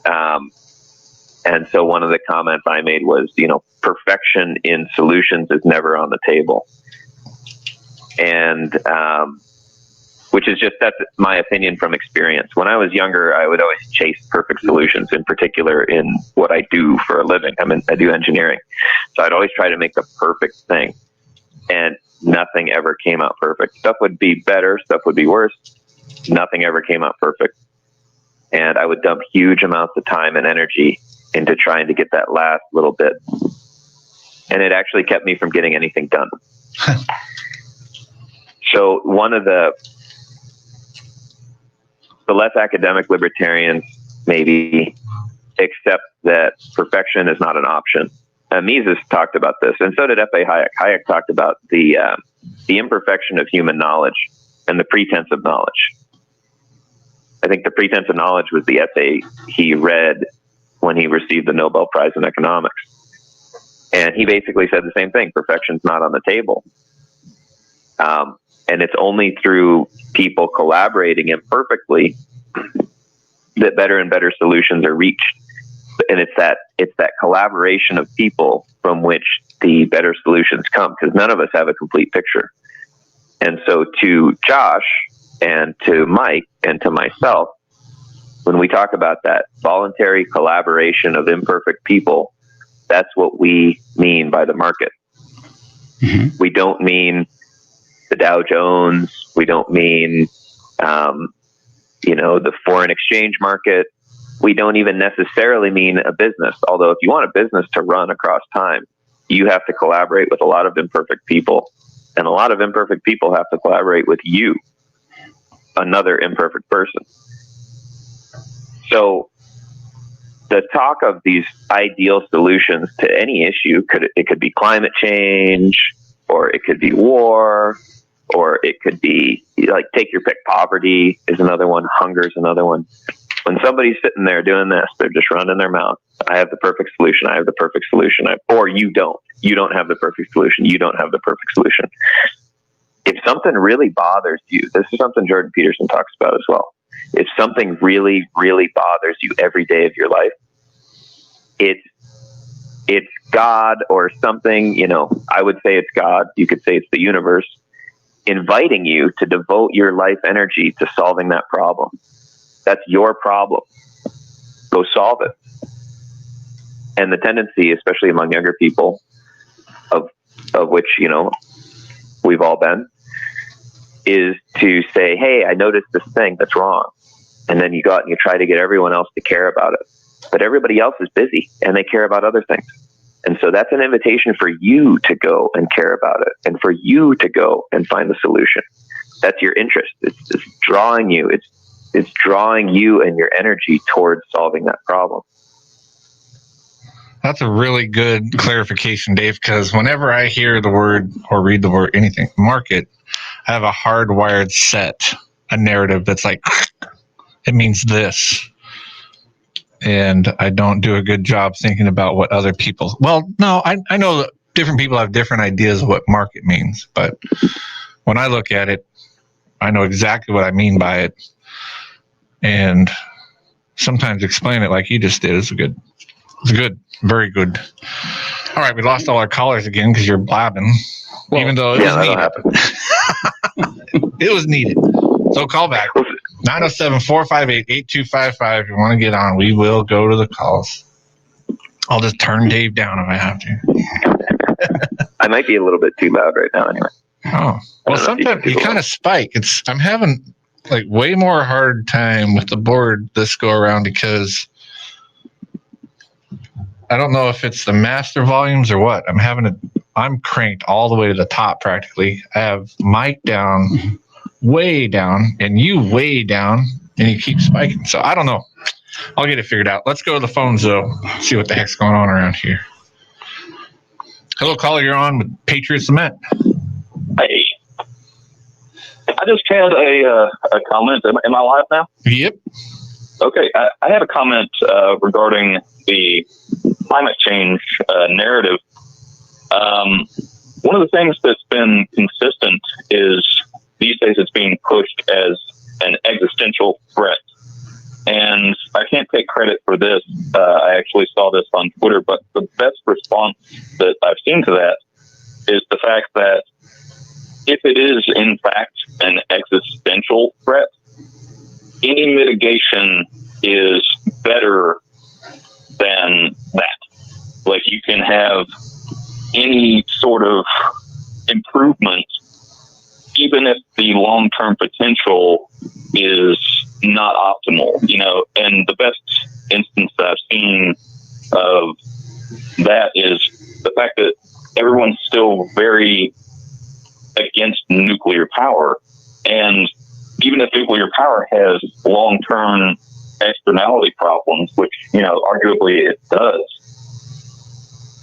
so one of the comments I made was, perfection in solutions is never on the table. And which is that's my opinion from experience. When I was younger, I would always chase perfect solutions, in particular in what I do for a living. I do engineering. So I'd always try to make the perfect thing, and nothing ever came out perfect. Stuff would be better, stuff would be worse. Nothing ever came out perfect. And I would dump huge amounts of time and energy into trying to get that last little bit. And it actually kept me from getting anything done. So one of the less academic libertarians maybe accept that perfection is not an option. Mises talked about this, and so did F.A. Hayek. Hayek talked about the imperfection of human knowledge and the pretense of knowledge. I think the pretense of knowledge was the essay he read when he received the Nobel Prize in economics. And he basically said the same thing. Perfection's not on the table. And it's only through people collaborating imperfectly that better and better solutions are reached. And it's that collaboration of people from which the better solutions come, because none of us have a complete picture. And so to Josh and to Mike and to myself, when we talk about that voluntary collaboration of imperfect people, that's what we mean by the market. Mm-hmm. We don't mean the Dow Jones. We don't mean, the foreign exchange market. We don't even necessarily mean a business. Although if you want a business to run across time, you have to collaborate with a lot of imperfect people. And a lot of imperfect people have to collaborate with you, another imperfect person. So the talk of these ideal solutions to any issue could be climate change, or it could be war, or it could be, like, take your pick. Poverty is another one. Hunger is another one. When somebody's sitting there doing this, they're just running their mouth. I have the perfect solution. I have the perfect solution. Or you don't. You don't have the perfect solution. You don't have the perfect solution. If something really bothers you, this is something Jordan Peterson talks about as well. If something really, really bothers you every day of your life, it's God or something, I would say it's God. You could say it's the universe inviting you to devote your life energy to solving that problem. That's your problem. Go solve it. And the tendency, especially among younger people, of which, we've all been, is to say, hey, I noticed this thing that's wrong. And then you go out and you try to get everyone else to care about it. But everybody else is busy and they care about other things. And so that's an invitation for you to go and care about it, and for you to go and find the solution. That's your interest. It's drawing you. It's drawing you and your energy towards solving that problem. That's a really good clarification, Dave, because whenever I hear the word or read the word anything, market, I have a hardwired set, a narrative that's like, it means this. And I don't do a good job thinking about what other people... Well, no, I know that different people have different ideas of what market means, but when I look at it, I know exactly what I mean by it. And sometimes explain it like you just did is good. It's good. Very good. All right, we lost all our callers again because you're blabbing. Well, even though it was needed. It was needed. So call back. 907-458-8255 if you want to get on. We will go to the calls. I'll just turn Dave down if I have to. I might be a little bit too loud right now anyway. Oh. Well, sometimes you kind of spike. I'm having like way more hard time with the board this go around because I don't know if it's the master volumes or what. I'm cranked all the way to the top practically. I have Mike down, way down, and you way down, and you keep spiking. So I don't know. I'll get it figured out. Let's go to the phones though. See what the heck's going on around here. Hello, caller. You're on with Patriots Lament. Hey, I just had a comment. Am I live now? Yep. Okay, I had a comment regarding the climate change narrative. One of the things that's been consistent is these days it's being pushed as an existential threat. And I can't take credit for this. I actually saw this on Twitter, but the best response that I've seen to that is the fact that if it is in fact an existential threat, any mitigation is better than that. Like, you can have any sort of improvement, even if the long-term potential is not optimal, and the best instance that I've seen of that is the fact that everyone's still very against nuclear power. And even if nuclear power has long-term externality problems, which, arguably it does,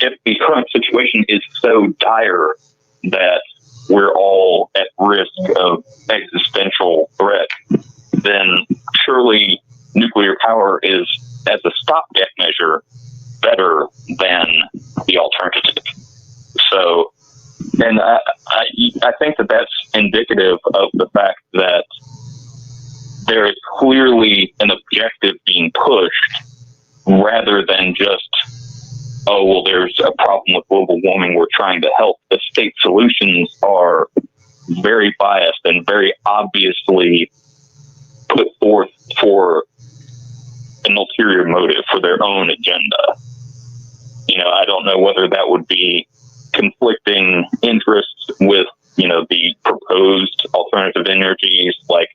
if the current situation is so dire that we're all at risk of existential threat, then surely nuclear power is, as a stopgap measure, better than the alternative. So, and I think that that's indicative of the fact that there is clearly an objective being pushed rather than just, oh, well, there's a problem with global warming, we're trying to help. The state solutions are very biased and very obviously put forth for an ulterior motive, for their own agenda. I don't know whether that would be conflicting interests with, the proposed alternative energies like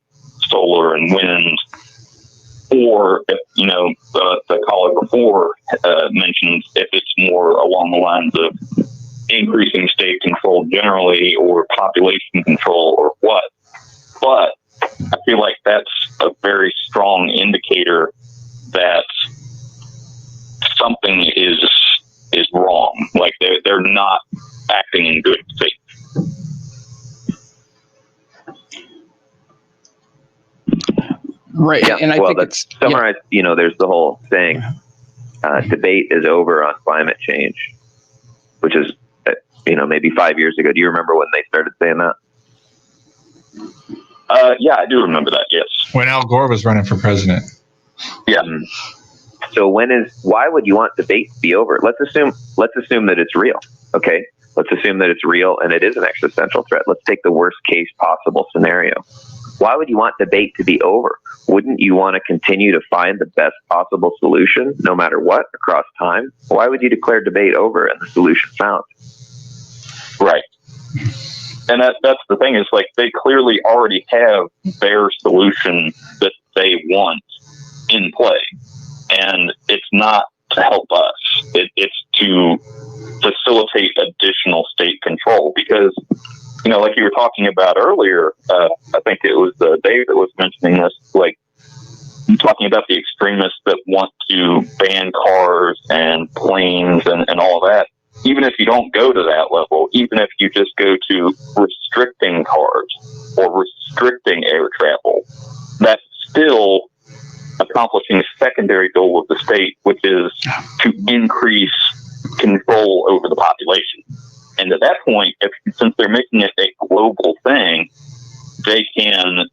solar and wind, or if, the caller before mentioned if it's more along the lines of increasing state control generally or population control or what. But I feel like that's a very strong indicator that something is wrong. Like they're not acting in good faith. Right. Yeah, And I think that's summarized. There's the whole saying, debate is over on climate change, which is, maybe 5 years ago. Do you remember when they started saying that? Yeah, I do remember that. Yes. When Al Gore was running for president. Yeah. So why would you want debate to be over? Let's assume that it's real. Okay. Let's assume that it's real and it is an existential threat. Let's take the worst case possible scenario. Why would you want debate to be over? Wouldn't you want to continue to find the best possible solution no matter what across time? Why would you declare debate over and the solution found? Right. And that's the thing, is like they clearly already have their solution that they want in play. And it's not to help us. It's to facilitate additional state control because, like you were talking about earlier, I think it was Dave that was mentioning this, like talking about the extremists that want to ban cars and planes and all of that. Even if you don't go to that level, even if you just go to restricting cars or restricting air travel, that's still accomplishing a secondary goal of the state, which is to increase control over the population. And at that point, since they're making it a global thing, they can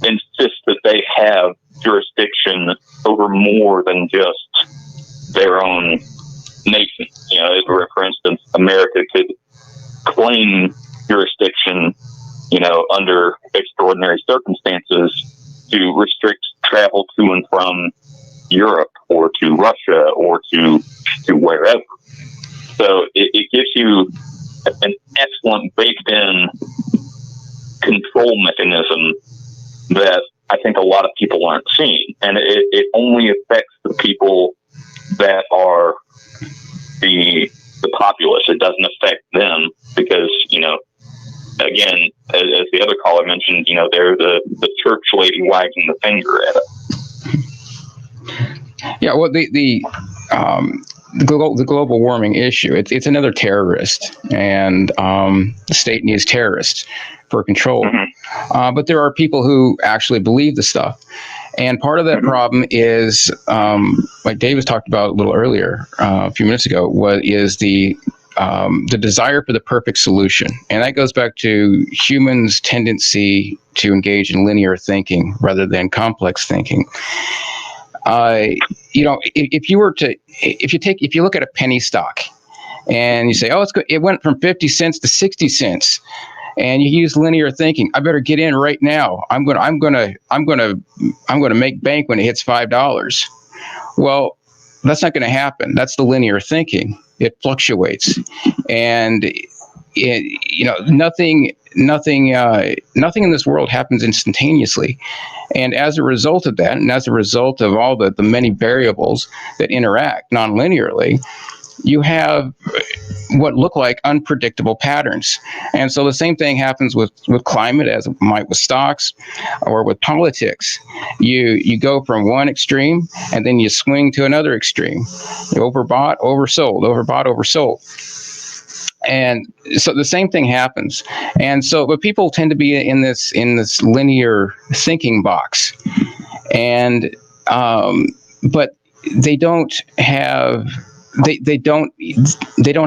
insist that they have jurisdiction over more than just their own nation. For instance, America could claim jurisdiction, under extraordinary circumstances to restrict travel to and from Europe or to Russia or to wherever. So it gives you an excellent baked-in control mechanism that I think a lot of people aren't seeing. And it only affects the people that are the populace. It doesn't affect them because, again, as the other caller mentioned, they're the church lady wagging the finger at it. Yeah, well, the global warming issue, it's another terrorist, and the state needs terrorists for control. But there are people who actually believe the stuff. And part of that problem is, like Dave was talked about a little earlier, a few minutes ago, is the desire for the perfect solution. And that goes back to humans' tendency to engage in linear thinking rather than complex thinking. If you look at a penny stock and you say, oh, it went from 50 cents to 60 cents. And you use linear thinking. I better get in right now. I'm gonna make bank when it hits $5. Well, that's not going to happen. That's the linear thinking. It fluctuates, and nothing in this world happens instantaneously. And as a result of that, and as a result of all the many variables that interact non-linearly, you have what look like unpredictable patterns. And so the same thing happens with climate as it might with stocks or with politics. You go from one extreme and then you swing to another extreme. Overbought, oversold, overbought, oversold. And so the same thing happens. And so, but people tend to be in this linear thinking box. And, but they don't have, they don't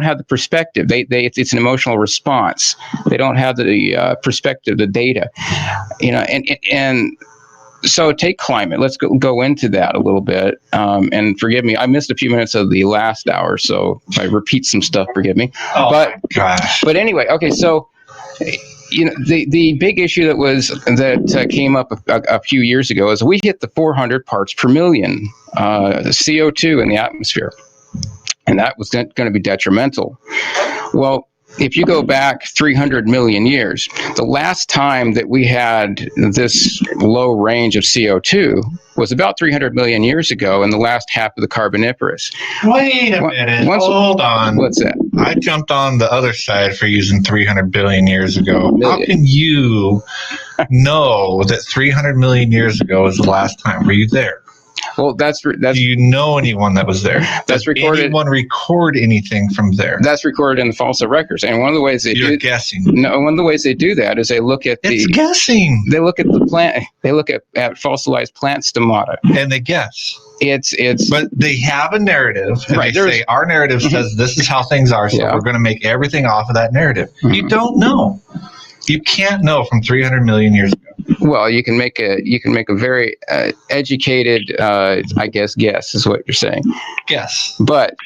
have the perspective. It's an emotional response. They don't have the perspective, the data, and so take climate. Let's go into that a little bit. And forgive me, I missed a few minutes of the last hour, so if I repeat some stuff, forgive me. Oh my gosh. But anyway, okay, so the big issue that came up a few years ago is we hit the 400 parts per million CO2 in the atmosphere. And that was going to be detrimental. Well, if you go back 300 million years, the last time that we had this low range of CO2 was about 300 million years ago in the last half of the Carboniferous. Wait a minute. Hold on. What's that? I jumped on the other side for using 300 billion years ago. How can you know that 300 million years ago was the last time? Were you there? Well, that's. Do you know anyone that was there? That's recorded. Did anyone record anything from there? That's recorded in the fossil records. And one of the ways You're guessing. No, one of the ways they do that is they look at It's guessing. They look at the plant. They look at fossilized plant stomata, and they guess. It's. But they have a narrative, and right, they say our narrative says this is how things are, so we're going to make everything off of that narrative. You don't know. You can't know from 300 million years ago. Well, you can make a very educated, I guess is what you're saying. Yes. But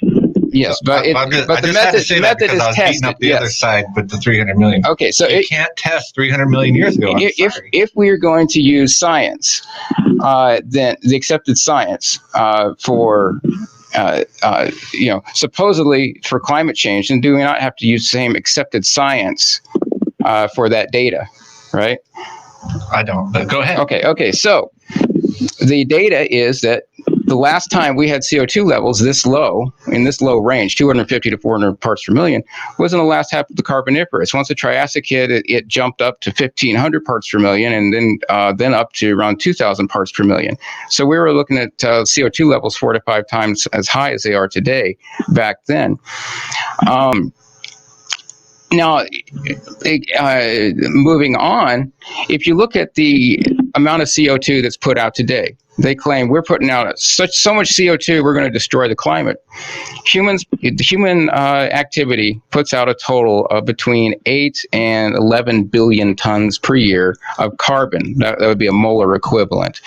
yes, but the method is tested. Up the other side with the 300 million. Okay, so you can't test 300 million years ago. If we are going to use science, then the accepted science for supposedly for climate change, and do we not have to use the same accepted science for that data, right? I don't, but go ahead. Okay. So the data is that the last time we had CO2 levels this low, in this low range, 250 to 400 parts per million, was in the last half of the Carboniferous. Once the Triassic hit, it jumped up to 1,500 parts per million, and then up to around 2,000 parts per million. So we were looking at CO2 levels 4 to 5 times as high as they are today back then. Now, moving on, if you look at the amount of CO2 that's put out today, they claim we're putting out so much CO2 we're going to destroy the climate. Human activity puts out a total of between 8 and 11 billion tons per year of carbon. That would be a molar equivalent.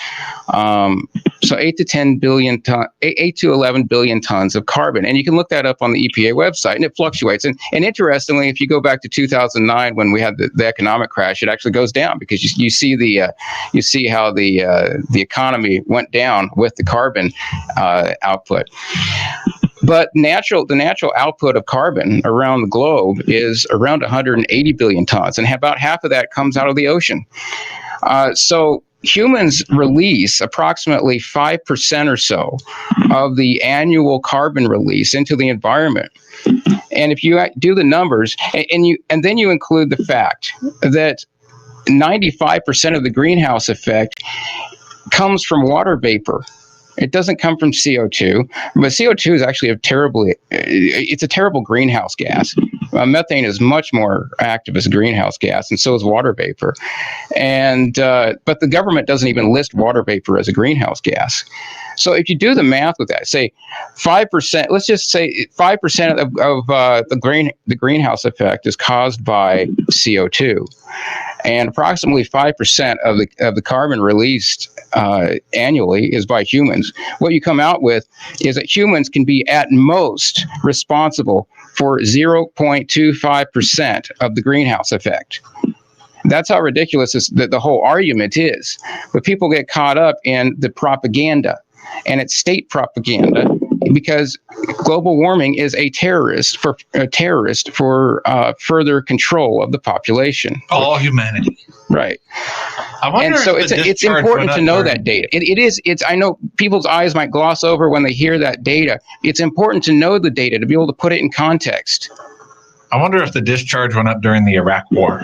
So 8 to 11 billion tons of carbon. And you can look that up on the EPA website, and it fluctuates. And interestingly, if you go back to 2009 when we had the economic crash, it actually goes down because you see how the economy went down with the carbon output. But the natural output of carbon around the globe is around 180 billion tons, and about half of that comes out of the ocean. So humans release approximately 5% or so of the annual carbon release into the environment. And if you do the numbers, and then you include the fact that 95% of the greenhouse effect comes from water vapor. It doesn't come from CO2, but CO2 is actually it's a terrible greenhouse gas. Methane is much more active as a greenhouse gas, and so is water vapor. And but the government doesn't even list water vapor as a greenhouse gas. So if you do the math with that, say 5%, let's just say 5% of the greenhouse effect is caused by CO2, and approximately 5% of the carbon released annually is by humans. What you come out with is that humans can be at most responsible for 0.25% of the greenhouse effect. That's how ridiculous the whole argument is. But people get caught up in the propaganda, and it's state propaganda, because global warming is a terrorist for further control of the population. All humanity. Right. I wonder and so if it's important to know that data. It's I know people's eyes might gloss over when they hear that data. It's important to know the data to be able to put it in context. I wonder if the discharge went up during the Iraq War.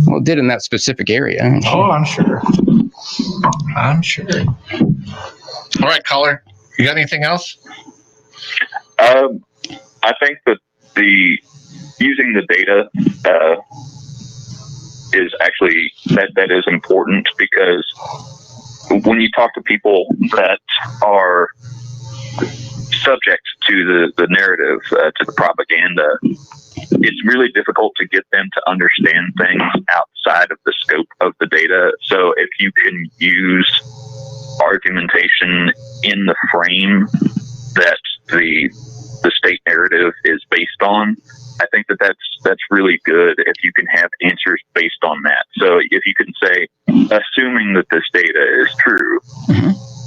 Well, it did in that specific area. Oh, I'm sure. All right, caller. You got anything else? I think that using the data is actually that is important, because when you talk to people that are subject to the narrative, to the propaganda, it's really difficult to get them to understand things outside of the scope of the data. So if you can use argumentation in the frame that the state narrative is based on, I think that's really good if you can have answers based on that. So if you can say, assuming that this data is true,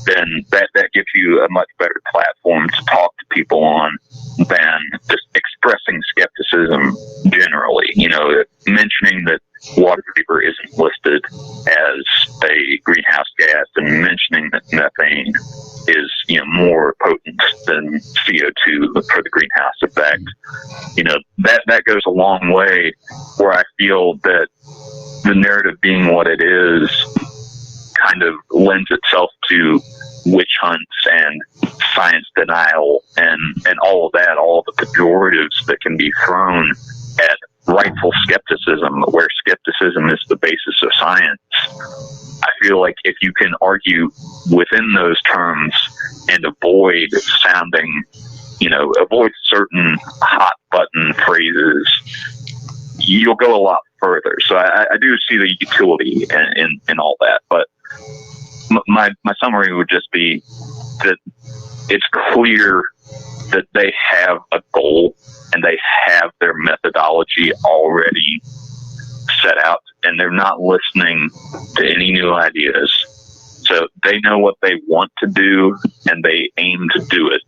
then that gives you a much better platform to talk to people on than just expressing skepticism generally. Mentioning that water vapor isn't listed as a greenhouse gas, and mentioning that methane is more potent than CO2 for the greenhouse effect. That goes a long way, where I feel that the narrative being what it is kind of lends itself to witch hunts and science denial and all of that, all the pejoratives that can be thrown at rightful skepticism, where skepticism is the basis of science. I feel like if you can argue within those terms and avoid certain hot button phrases, you'll go a lot further. So I do see the utility in all that, but my summary would just be that it's clear that they have a goal and they have their methodology already set out, and they're not listening to any new ideas. So they know what they want to do, and they aim to do it.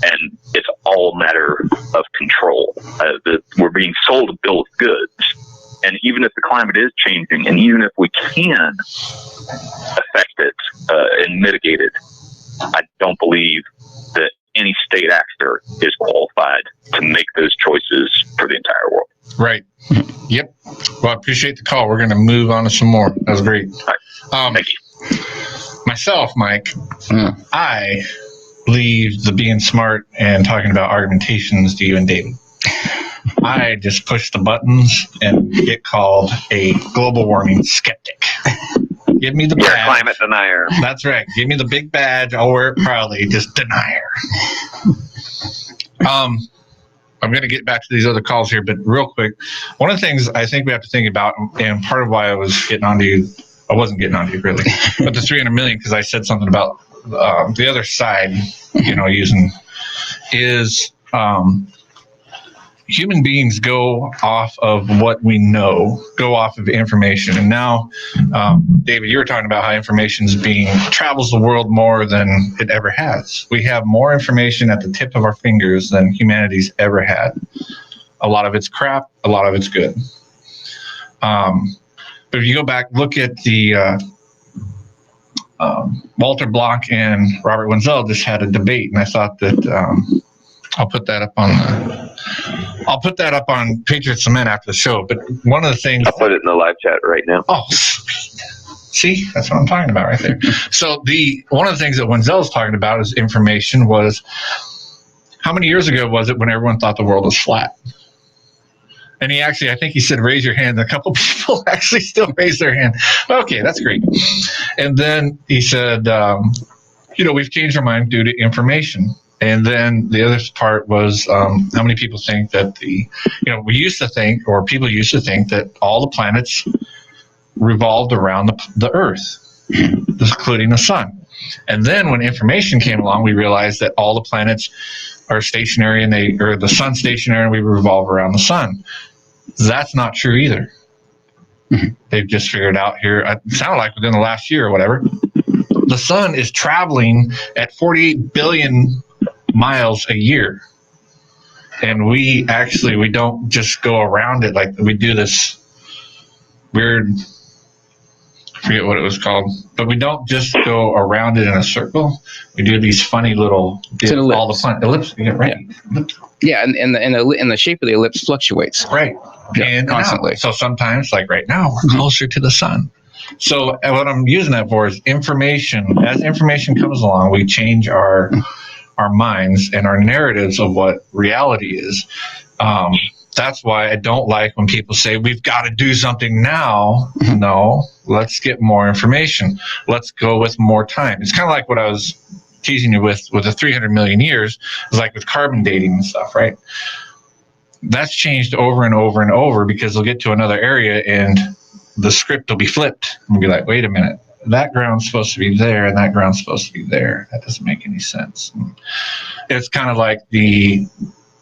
And it's all a matter of control. We're being sold a bill of goods. And even if the climate is changing, and even if we can affect it and mitigate it, I don't believe that any state actor is qualified to make those choices for the entire world. Right. Yep. Well, I appreciate the call. We're going to move on to some more. That was great. Right. Thank you. Myself, Mike, I leave the being smart and talking about argumentations to you and David. I just push the buttons and get called a global warming skeptic. Give me the badge. You're a climate denier. That's right. Give me the big badge. I'll wear it proudly. Just denier. I'm going to get back to these other calls here, but real quick, one of the things I think we have to think about, and part of why I wasn't getting onto you really, but the 300 million, because I said something about the other side, using is human beings go off of what we know, go off of information. And now, David, you were talking about how information travels the world more than it ever has. We have more information at the tip of our fingers than humanity's ever had. A lot of it's crap, a lot of it's good. But if you go back, look at the Walter Block and Robert Wenzel just had a debate, and I thought that I'll put that up on Patriots Lament after the show. But one of the things I'll put it in the live chat right now. Oh, see, that's what I'm talking about right there. So one of the things that Wenzel's talking about is information was, how many years ago was it when everyone thought the world was flat? And I think he said, raise your hand. A couple people actually still raised their hand. Okay, that's great. And then he said, we've changed our mind due to information. And then the other part was how many people think that we used to think, or people used to think, that all the planets revolved around the Earth, including the sun. And then when information came along, we realized that all the planets are stationary, or the sun's stationary, and we revolve around the sun. That's not true either. They've just figured out here, it sounded like within the last year or whatever, the sun is traveling at 48 billion miles a year. And we don't just go around it like we do this weird, I forget what it was called, but we don't just go around it in a circle. We do these funny little all the fun ellipse. Yeah, right. Yeah, and the shape of the ellipse fluctuates. Right. Yeah, and constantly. So sometimes, like right now, we're closer to the sun. So what I'm using that for is information. As information comes along, we change our minds and our narratives of what reality is. That's why I don't like when people say, we've got to do something now. No, let's get more information. Let's go with more time. It's kind of like what I was teasing you with the 300 million years. It's like with carbon dating and stuff, right? That's changed over and over and over, because they'll get to another area and the script will be flipped. And be like, wait a minute, that ground's supposed to be there and that ground's supposed to be there. That doesn't make any sense. It's kind of like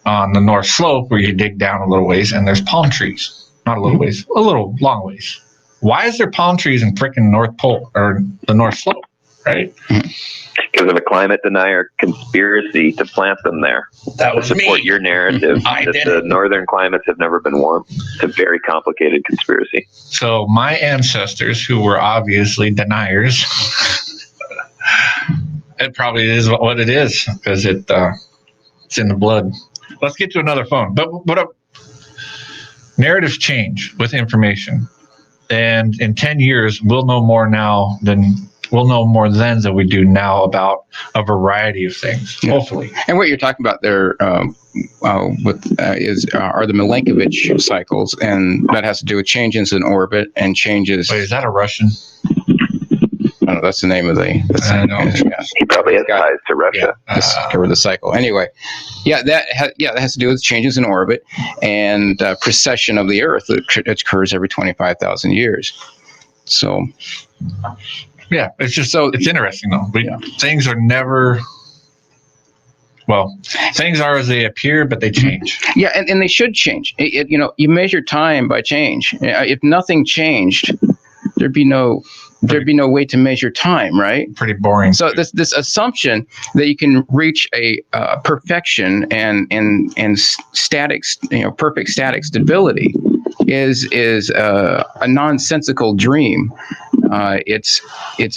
on the North Slope, where you dig down a little ways and there's palm trees. Not a little ways, a little long ways. Why is there palm trees in frickin' North Pole or the North Slope, right? Because of a climate denier conspiracy to plant them there. That was to support your narrative I that did the it. northern climates have never been warm. It's a very complicated conspiracy. So my ancestors, who were obviously deniers, it probably is what it is, because it's in the blood. Let's get to another phone. But narratives change with information, and in 10 years, we'll know more then than we do now about a variety of things. Yeah. Hopefully. And what you're talking about there are the Milankovitch cycles, and that has to do with changes in orbit and changes. Wait, is that a Russian? I don't know, that's the name of the. I know. Yeah. He probably has ties to Russia. Yeah, discover the cycle. Anyway, that has to do with changes in orbit and precession of the Earth that occurs every 25,000 years. So. Yeah, it's just it's interesting though. Things are never. Well, things are as they appear, but they change. Yeah, and they should change. You measure time by change. If nothing changed, there'd be no way to measure time, right? Pretty boring. So this assumption that you can reach a perfection and static, perfect static stability is a nonsensical dream. It's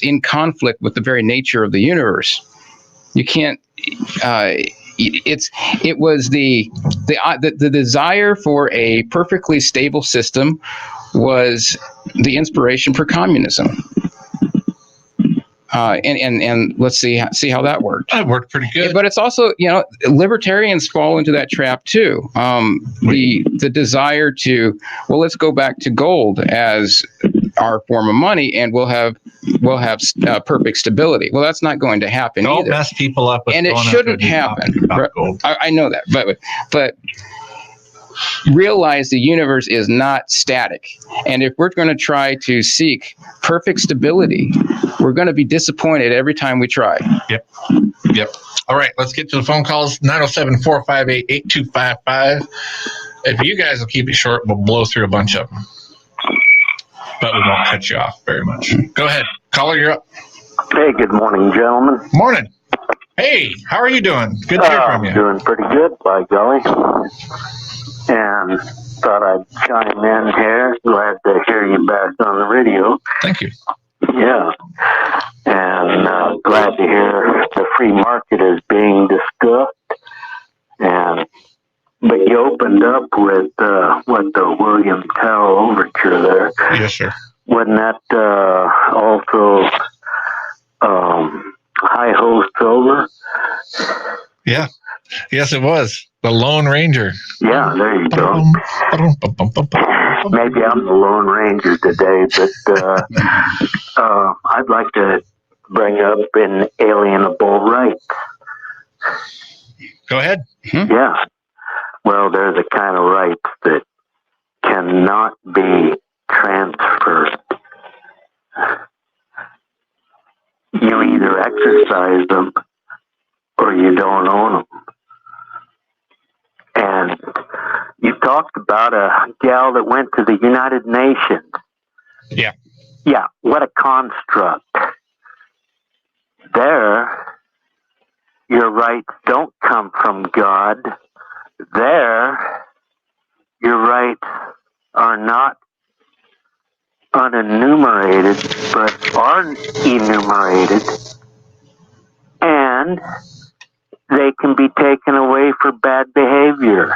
in conflict with the very nature of the universe. You can't. It was the desire for a perfectly stable system was the inspiration for communism. And let's see how that worked. That worked pretty good. But it's also, libertarians fall into that trap too. The desire to, let's go back to gold as our form of money, and we'll have perfect stability. Well, that's not going to happen. Don't either. Mess people up. And it shouldn't happen. I know that, but realize the universe is not static. And if we're going to try to seek perfect stability, we're going to be disappointed every time we try. Yep. All right, let's get to the phone calls. 907-458-8255. If you guys will keep it short, we'll blow through a bunch of them. But we won't cut you off very much. Go ahead. Caller, you're up. Hey, good morning, gentlemen. Morning. Hey, how are you doing? Good to hear from you. I'm doing pretty good, by golly. And thought I'd chime in here. Glad to hear you back on the radio. Thank you. Yeah. And glad to hear the free market is being discussed. But you opened up with the William Tell overture there. Yes, sir. Wasn't that also High Ho Silver? Yeah. Yes, it was. The Lone Ranger. Yeah, there you go. Maybe I'm the Lone Ranger today, but I'd like to bring up inalienable rights. Go ahead. Yeah. Well, they're the kind of rights that cannot be transferred. You either exercise them or you don't own them. And you talked about a gal that went to the United Nations. Yeah. Yeah, what a construct. There, your rights don't come from God. There, your rights are not unenumerated, but are enumerated. And they can be taken away for bad behavior.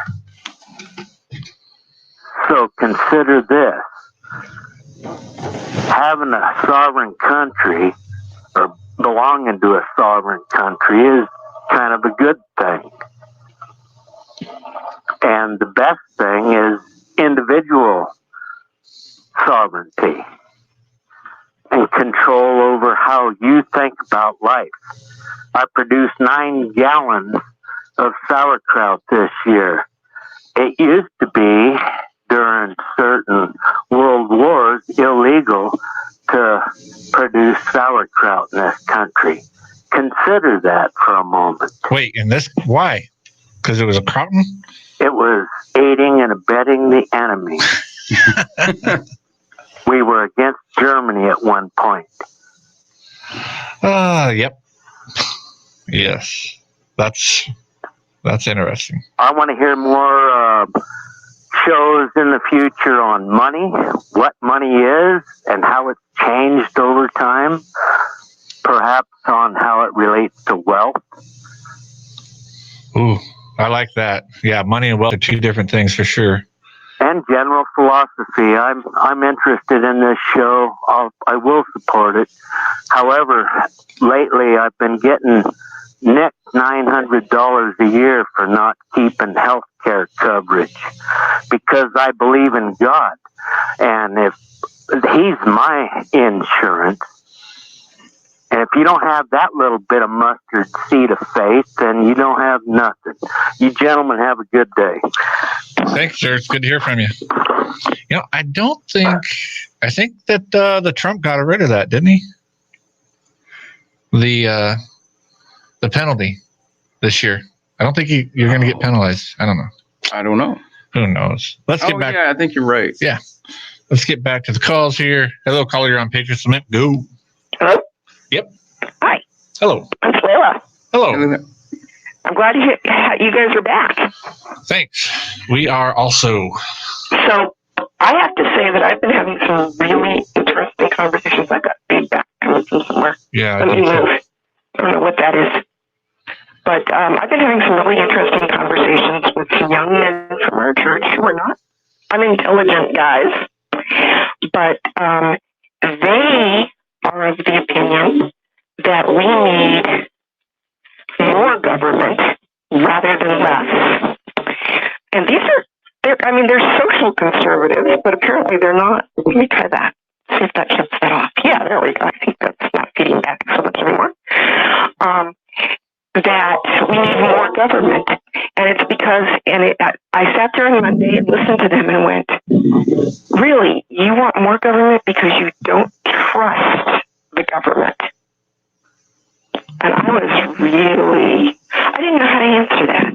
So consider this. Having a sovereign country or belonging to a sovereign country is kind of a good thing. And the best thing is individual sovereignty and control over how you think about life. I produced 9 gallons of sauerkraut this year. It used to be during certain world wars illegal to produce sauerkraut in this country. Consider that for a moment. Wait, and this, why? Because it was a Crowton? It was aiding and abetting the enemy. We were against Germany at one point. Yep. Yes. That's interesting. I want to hear more shows in the future on money, what money is, and how it's changed over time. Perhaps on how it relates to wealth. Ooh, I like that. Yeah, money and wealth are 2 different things for sure. And general philosophy. I'm interested in this show. I will support it. However, lately I've been getting nicked $900 a year for not keeping health care coverage because I believe in God. And if He's my insurance, and if you don't have that little bit of mustard seed of faith, then you don't have nothing. You gentlemen have a good day. Thanks, sir. It's good to hear from you. You know, I think that the Trump got rid of that, didn't he? The penalty this year. I don't think you're going to get penalized. I don't know. I don't know. Who knows? Let's get back. Yeah, I think you're right. Yeah. Let's get back to the calls here. Hello, caller. You're on Patriots Lament. Go. Hello? Yep. Hi. Hello. I'm Layla. Hello. I'm glad you guys are back. Thanks. We are also. So, I have to say that I've been having some really interesting conversations. I got feedback coming from somewhere. Yeah, Let me move. I don't know what that is. But I've been having some really interesting conversations with some young men from our church who are not unintelligent guys. But they are of the opinion that we need more government rather than less. And they're social conservatives, but apparently they're not. Let me try that. See if that shuts that off. Yeah, there we go. I think that's not feeding back so much anymore. That we need more government. And it's because, I sat there on Monday and listened to them and went, really, you want more government because you don't trust the government? And I didn't know how to answer that.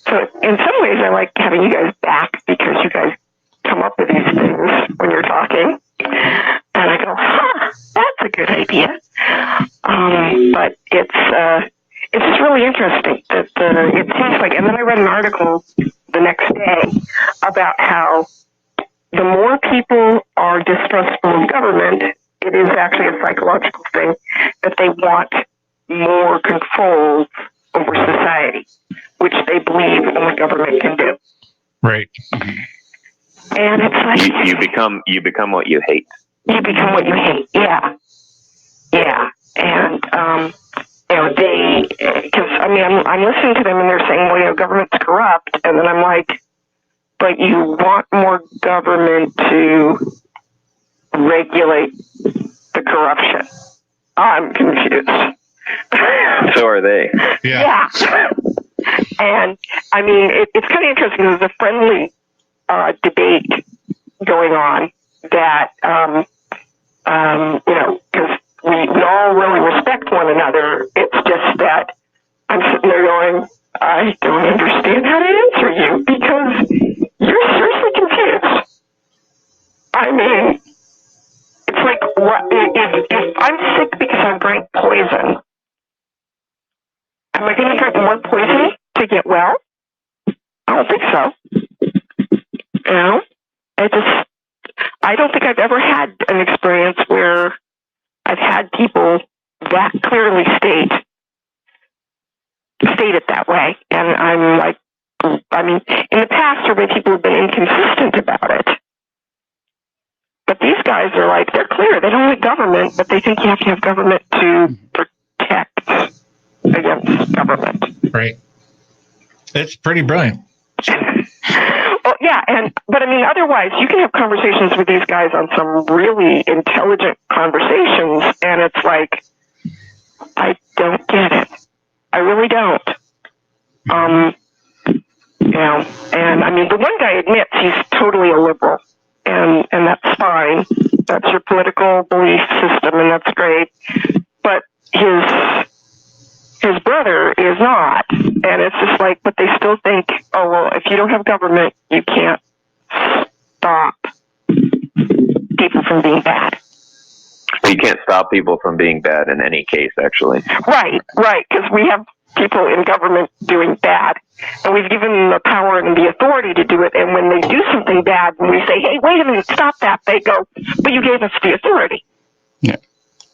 So in some ways I like having you guys back because you guys come up with these things when you're talking. And I go, that's a good idea. But it's just really interesting that it seems like, and then I read an article the next day about how actually a psychological thing, that they want more control over society, which they believe only government can do. Right. And it's like you become what you hate. You become what you hate. Yeah. And because I'm listening to them and they're saying, well, government's corrupt, and then I'm like, but you want more government to regulate the corruption. I'm confused. So are they. Yeah. And it's kind of interesting. There's a friendly debate going on that, because we all really respect one another. It's just that I'm sitting there going, I don't understand how to answer you because you're seriously confused. It's like, what if I'm sick because I drank poison? Am I going to drink more poison to get well? I don't think so. I don't think I've ever had an experience where I've had people that clearly state it that way. And I'm like, in the past, there have been people who've been inconsistent about it. But these guys are like, they're clear. They don't like government, but they think you have to have government to protect against government. Right. It's pretty brilliant. Well, yeah, but otherwise, you can have conversations with these guys on some really intelligent conversations, and it's like, I don't get it. I really don't. And the one guy admits he's totally a liberal, and that's fine. That's your political belief system, and that's great. But his brother is not, and it's just like, but they still think, oh well, if you don't have government, you can't stop people from being bad. You can't stop people from being bad in any case, actually. Right, because we have people in government doing bad, and we've given them the power and the authority to do it, and when they do something bad, and we say, hey, wait a minute, stop that, they go, but you gave us the authority. Yeah.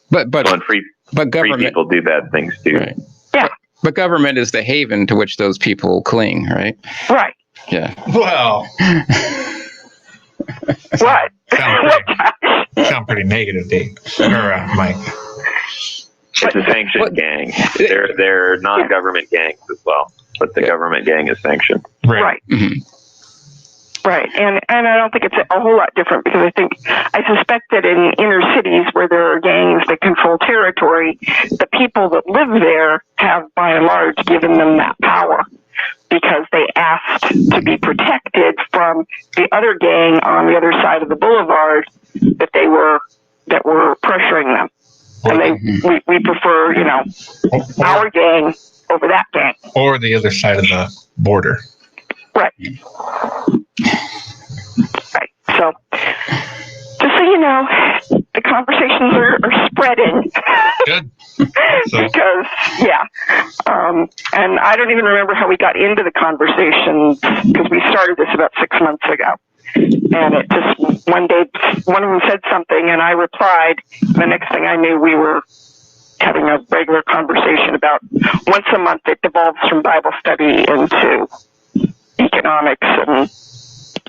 But government, free people do bad things too. Right. Yeah. But government is the haven to which those people cling, right? Right. Yeah. Well. What? Sound pretty negative, Dave. Or Mike. It's a sanctioned gang. They're non-government gangs as well, but the government gang is sanctioned. Right. Mm-hmm. Right, and I don't think it's a whole lot different because I suspect that in inner cities where there are gangs that control territory, the people that live there have by and large given them that power because they asked to be protected from the other gang on the other side of the boulevard that were pressuring them. And we prefer, our gang over that gang. Or the other side of the border. Right. Right. So, just so you know, the conversations are spreading. Good. Because, and I don't even remember how we got into the conversation because we started this about 6 months ago. And it just, one day, one of them said something and I replied. The next thing I knew, we were having a regular conversation about once a month it devolves from Bible study into economics and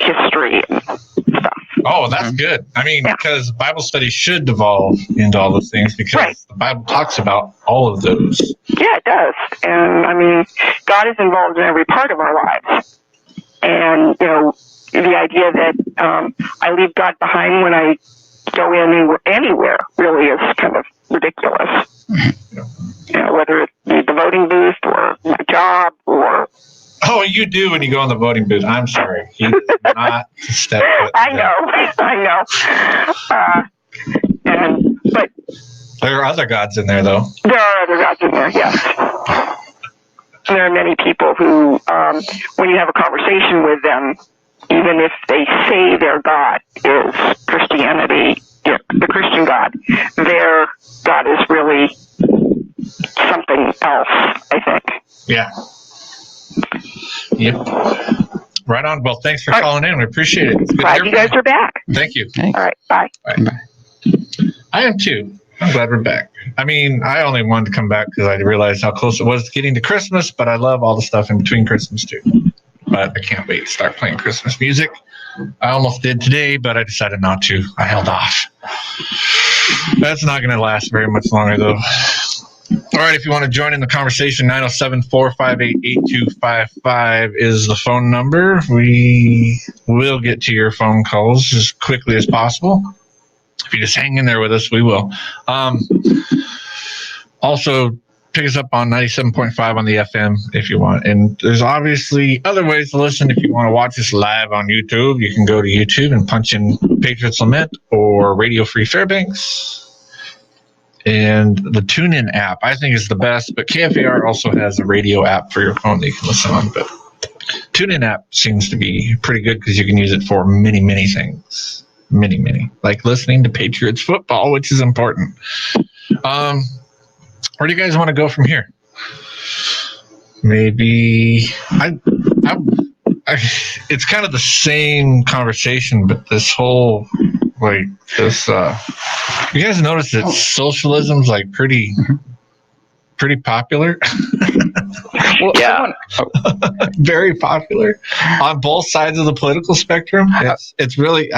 history and stuff. Oh, that's good. Because Bible study should devolve into all those things because the Bible talks about all of those. Yeah, it does. And God is involved in every part of our lives. And, the idea that I leave God behind when I go anywhere really is kind of ridiculous. Whether it be the voting booth or my job or... Oh, you do when you go in the voting booth. I'm sorry. He does not step foot. I know. But there are other gods in there, though. There are other gods in there, yes. And there are many people who, when you have a conversation with them, even if they say their God is Christianity, the Christian God, their God is really something else, I think. Yeah. Yep. Right on. Well, thanks for calling in. We appreciate it. Glad you guys are back. Thank you. All right. Bye. I am too. I'm glad we're back. I mean, I only wanted to come back because I realized how close it was to getting to Christmas, but I love all the stuff in between Christmas too. But I can't wait to start playing Christmas music. I almost did today, but I decided not to. I held off. That's not going to last very much longer, though. All right, if you want to join in the conversation, 907-458-8255 is the phone number. We will get to your phone calls as quickly as possible. If you just hang in there with us, we will. Also, pick us up on 97.5 on the FM if you want. And there's obviously other ways to listen. If you want to watch us live on YouTube, you can go to YouTube and punch in Patriots Lament or Radio Free Fairbanks. And the TuneIn app, I think, is the best. But KFAR also has a radio app for your phone that you can listen on. But TuneIn app seems to be pretty good because you can use it for many, many things. Many. Like listening to Patriots football, which is important. Where do you guys want to go from here? Maybe it's kind of the same conversation, but this whole you guys notice that socialism's like pretty popular. Well, yeah, very popular on both sides of the political spectrum. It's really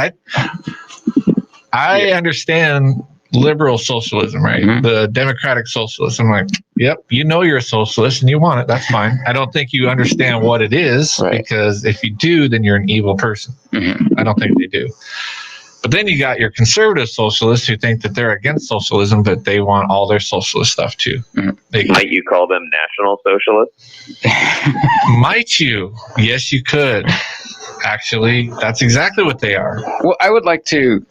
I understand liberal socialism, right? Mm-hmm. The democratic socialism. Like, yep, you're a socialist and you want it. That's fine. I don't think you understand what it is, because if you do, then you're an evil person. Mm-hmm. I don't think they do. But then you got your conservative socialists who think that they're against socialism, but they want all their socialist stuff too. Mm-hmm. Might you call them national socialists? Might you? Yes, you could. Actually, that's exactly what they are. Well, I would like to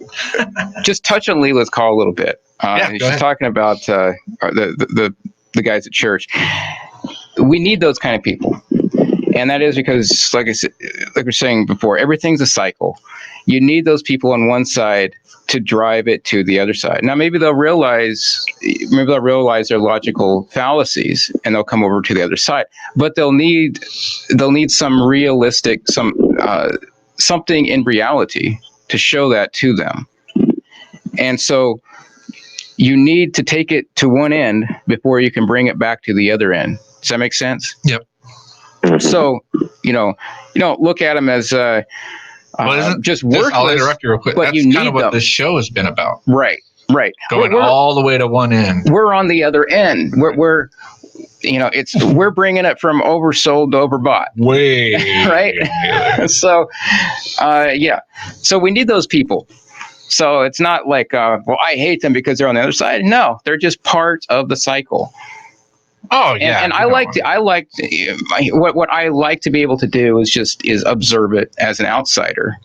just touch on Leela's call a little bit. She's talking about the guys at church. We need those kind of people, and that is because, like we were saying before, everything's a cycle. You need those people on one side to drive it to the other side. Now, maybe they'll realize their logical fallacies and they'll come over to the other side. But they'll need some realistic, something in reality to show that to them. And so you need to take it to one end before you can bring it back to the other end. Does that make sense? Yep. So, you don't look at them as just worthless. I'll interrupt you real quick. But that's kind of what this show has been about. Right. Going all the way to one end. We're on the other end. We're bringing it from oversold to overbought. Way. Right. So, So we need those people. So it's not like, I hate them because they're on the other side. No, they're just part of the cycle. Oh yeah, and what I like to be able to do is observe it as an outsider.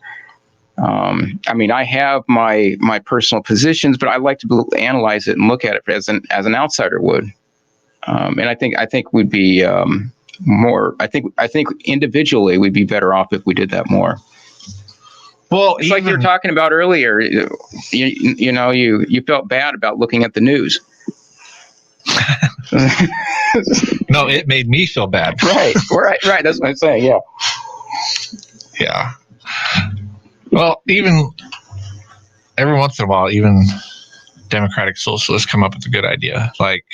I mean, I have my personal positions, but I like to analyze it and look at it as an outsider would. And I think we'd be more. I think individually we'd be better off if we did that more. Well, it's like you were talking about earlier. You felt bad about looking at the news. No, it made me feel bad. Right. That's what I'm saying. Yeah. Well, even every once in a while, even democratic socialists come up with a good idea, like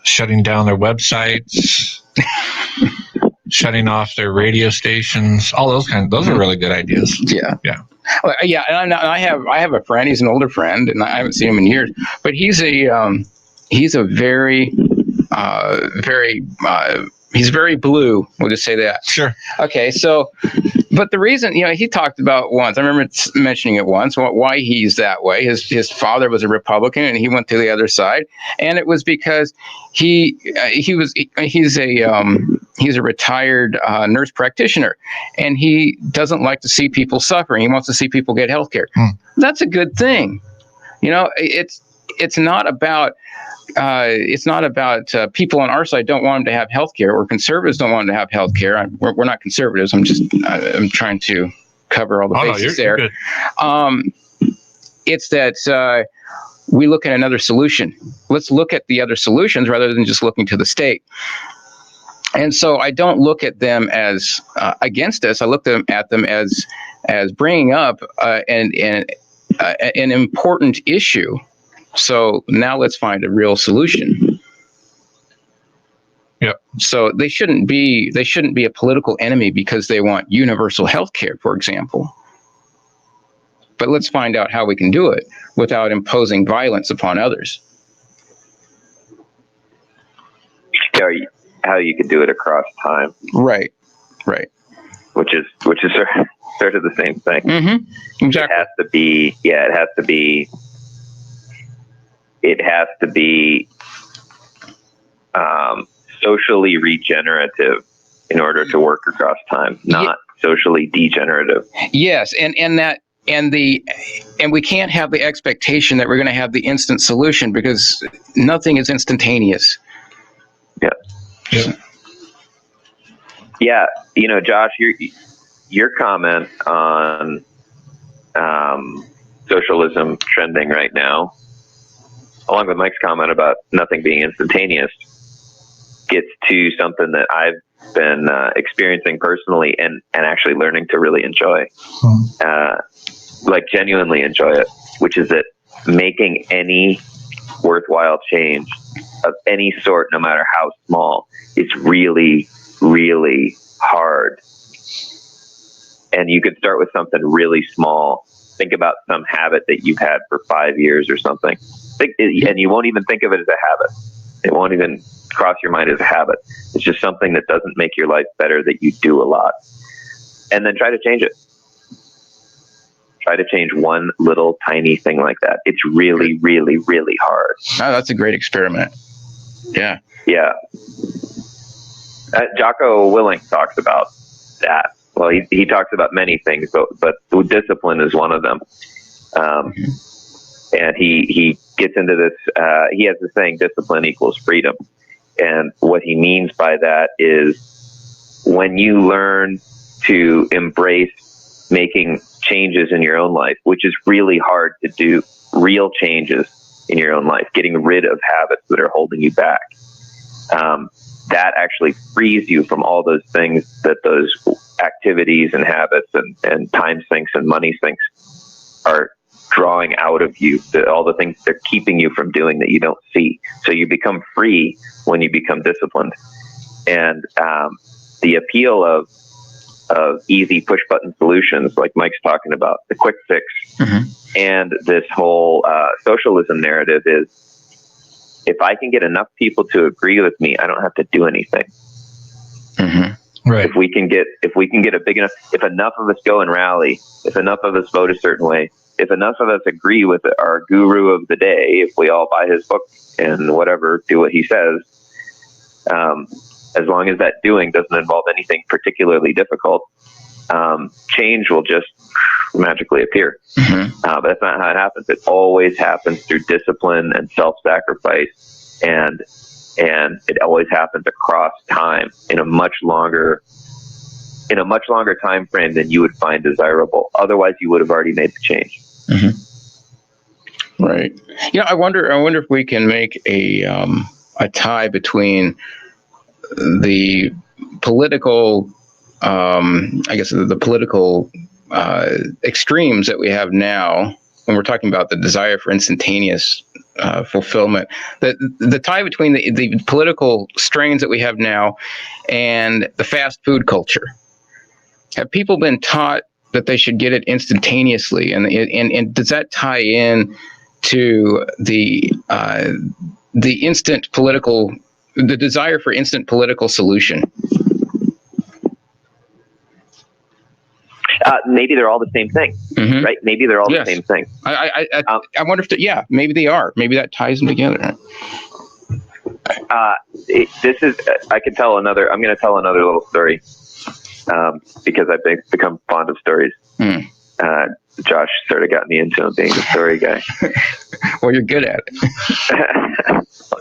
shutting down their websites, shutting off their radio stations, all those those are really good ideas. Yeah. Well, and I have a friend. He's an older friend, and I haven't seen him in years. But he's a very he's very blue. We'll just say that. Sure. Okay. So, but the reason, he talked about once. I remember mentioning it once. Why he's that way. His father was a Republican, and he went to the other side, and it was because he's a retired nurse practitioner, and he doesn't like to see people suffering. He wants to see people get health care. That's a good thing. It's not about people on our side don't want them to have health care, or conservatives don't want them to have health care. We're not conservatives. I'm trying to cover all the bases there. Good. It's that we look at another solution. Let's look at the other solutions rather than just looking to the state. And so I don't look at them as against us. I look at them as bringing up and an important issue. So now let's find a real solution. Yep. So they shouldn't be a political enemy because they want universal health care, for example. But let's find out how we can do it without imposing violence upon others. How you could do it across time. Right. Which is sort of the same thing. Mm-hmm. Exactly. It has to be socially regenerative in order to work across time, not socially degenerative. Yes, and we can't have the expectation that we're going to have the instant solution because nothing is instantaneous. Yeah. Josh, your comment on socialism trending right now, along with Mike's comment about nothing being instantaneous, gets to something that I've been experiencing personally and actually learning to really enjoy, like genuinely enjoy it, which is that making any worthwhile change of any sort, no matter how small, is really, really hard. And you could start with something really small. Think about some habit that you've had for 5 years or something. And you won't even think of it as a habit. It won't even cross your mind as a habit. It's just something that doesn't make your life better that you do a lot. And then try to change it. Try to change one little tiny thing like that. It's really, really, really hard. Oh, that's a great experiment. Yeah. Yeah. Jocko Willink talks about that. Well, he talks about many things, but discipline is one of them. And he gets into this. He has the saying, discipline equals freedom. And what he means by that is when you learn to embrace making changes in your own life, which is really hard to do, real changes in your own life, getting rid of habits that are holding you back. That actually frees you from all those things that those activities and habits and time sinks and money sinks are drawing out of you, all the things they're keeping you from doing that you don't see. So you become free when you become disciplined. And the appeal of easy push button solutions like Mike's talking about, the quick fix, and this whole socialism narrative is, if I can get enough people to agree with me, I don't have to do anything. Right. If we can get a big enough, if enough of us go and rally, if enough of us vote a certain way, if enough of us agree with our guru of the day, if we all buy his book and whatever, do what he says, as long as that doing doesn't involve anything particularly difficult, change will just magically appear. But that's not how it happens. It always happens through discipline and self-sacrifice, and it always happens across time in a much longer time frame than you would find desirable. Otherwise, you would have already made the change. Right. I wonder if we can make a tie between the political, the political extremes that we have now, when we're talking about the desire for instantaneous fulfillment, the tie between the political strains that we have now and the fast food culture. Have people been taught that they should get it instantaneously, and does that tie in to the instant political, the desire for instant political solution? Maybe they're all the same thing, right? Maybe they're all the same thing. I wonder if maybe they are. Maybe that ties them together. I'm going to tell another little story, because I've become fond of stories. Josh sort of got me into being a story guy. Well, you're good at it.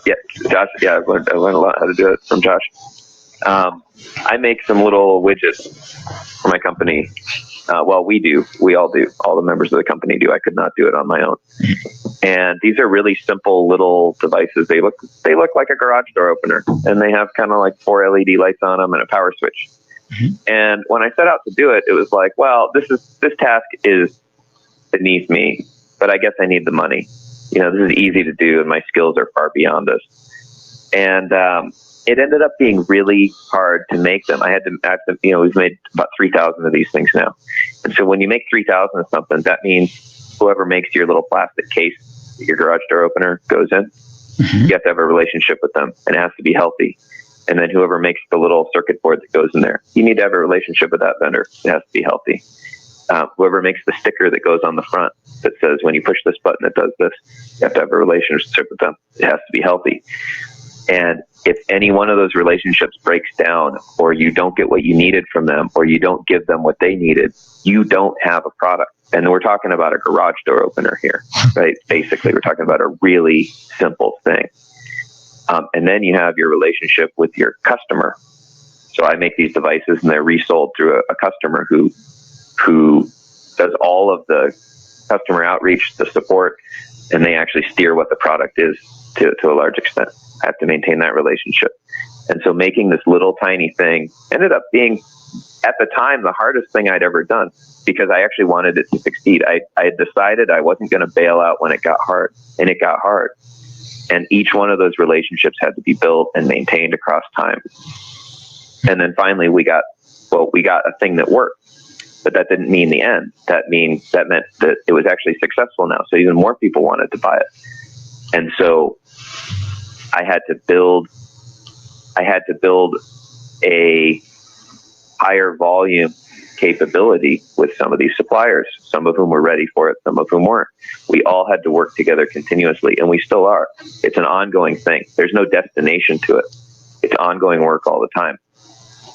Yeah, Josh. Yeah, I learned a lot how to do it from Josh. I make some little widgets for my company. Well, we do. We all do. All the members of the company do. I could not do it on my own. And these are really simple little devices. They look like a garage door opener, and they have kind of like 4 LED lights on them and a power switch. And when I set out to do it, it was like, well, this task is beneath me. but I guess I need the money. You know, this is easy to do, and my skills are far beyond this. And it ended up being really hard to make them. I had to, you know, we've made about 3,000 of these things now. And so when you make 3,000 of something, that means whoever makes your little plastic case that your garage door opener goes in, you have to have a relationship with them, and it has to be healthy. And then whoever makes the little circuit board that goes in there, you need to have a relationship with that vendor. It has to be healthy. Whoever makes the sticker that goes on the front that says, when you push this button, it does this, you have to have a relationship with them. It has to be healthy. And if any one of those relationships breaks down, or you don't get what you needed from them, or you don't give them what they needed, you don't have a product. And we're talking about a garage door opener here, right? Basically, we're talking about a really simple thing. And then you have your relationship with your customer. So I make these devices, and they're resold through a customer who does all of the customer outreach, the support, and they actually steer what the product is to a large extent. I have to maintain that relationship. And so making this little tiny thing ended up being, at the time, the hardest thing I'd ever done, because I actually wanted it to succeed. I had decided I wasn't going to bail out when it got hard, and it got hard. And each one of those relationships had to be built and maintained across time. And then finally we got a thing that worked. But that didn't mean the end. That meant that it was actually successful now. So even more people wanted to buy it. And so I had to build a higher volume capability with some of these suppliers, some of whom were ready for it, some of whom weren't. We all had to work together continuously, and we still are. It's an ongoing thing. There's no destination to it. It's ongoing work all the time.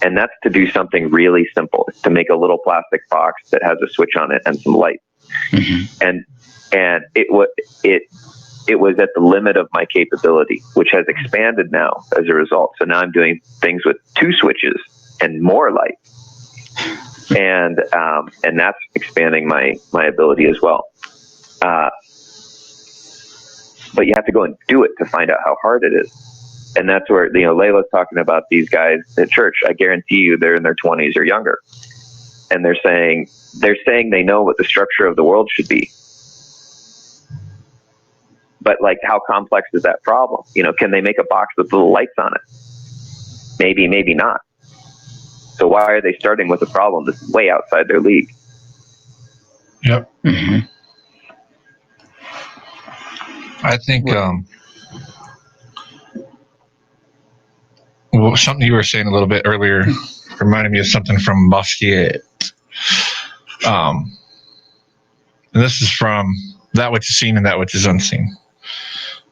And that's to do something really simple. It's to make a little plastic box that has a switch on it and some light. And it was at the limit of my capability, which has expanded now as a result. So now I'm doing things with 2 switches and more light. And that's expanding my ability as well. But you have to go and do it to find out how hard it is. And that's where, you know, Layla's talking about these guys at church. I guarantee you they're in their 20s or younger. And they're saying they know what the structure of the world should be. But like, how complex is that problem? You know, can they make a box with little lights on it? Maybe, maybe not. So why are they starting with a problem that's way outside their league? Yep. I think something you were saying a little bit earlier reminded me of something from Basquiat. And this is from That Which Is Seen and That Which Is Unseen.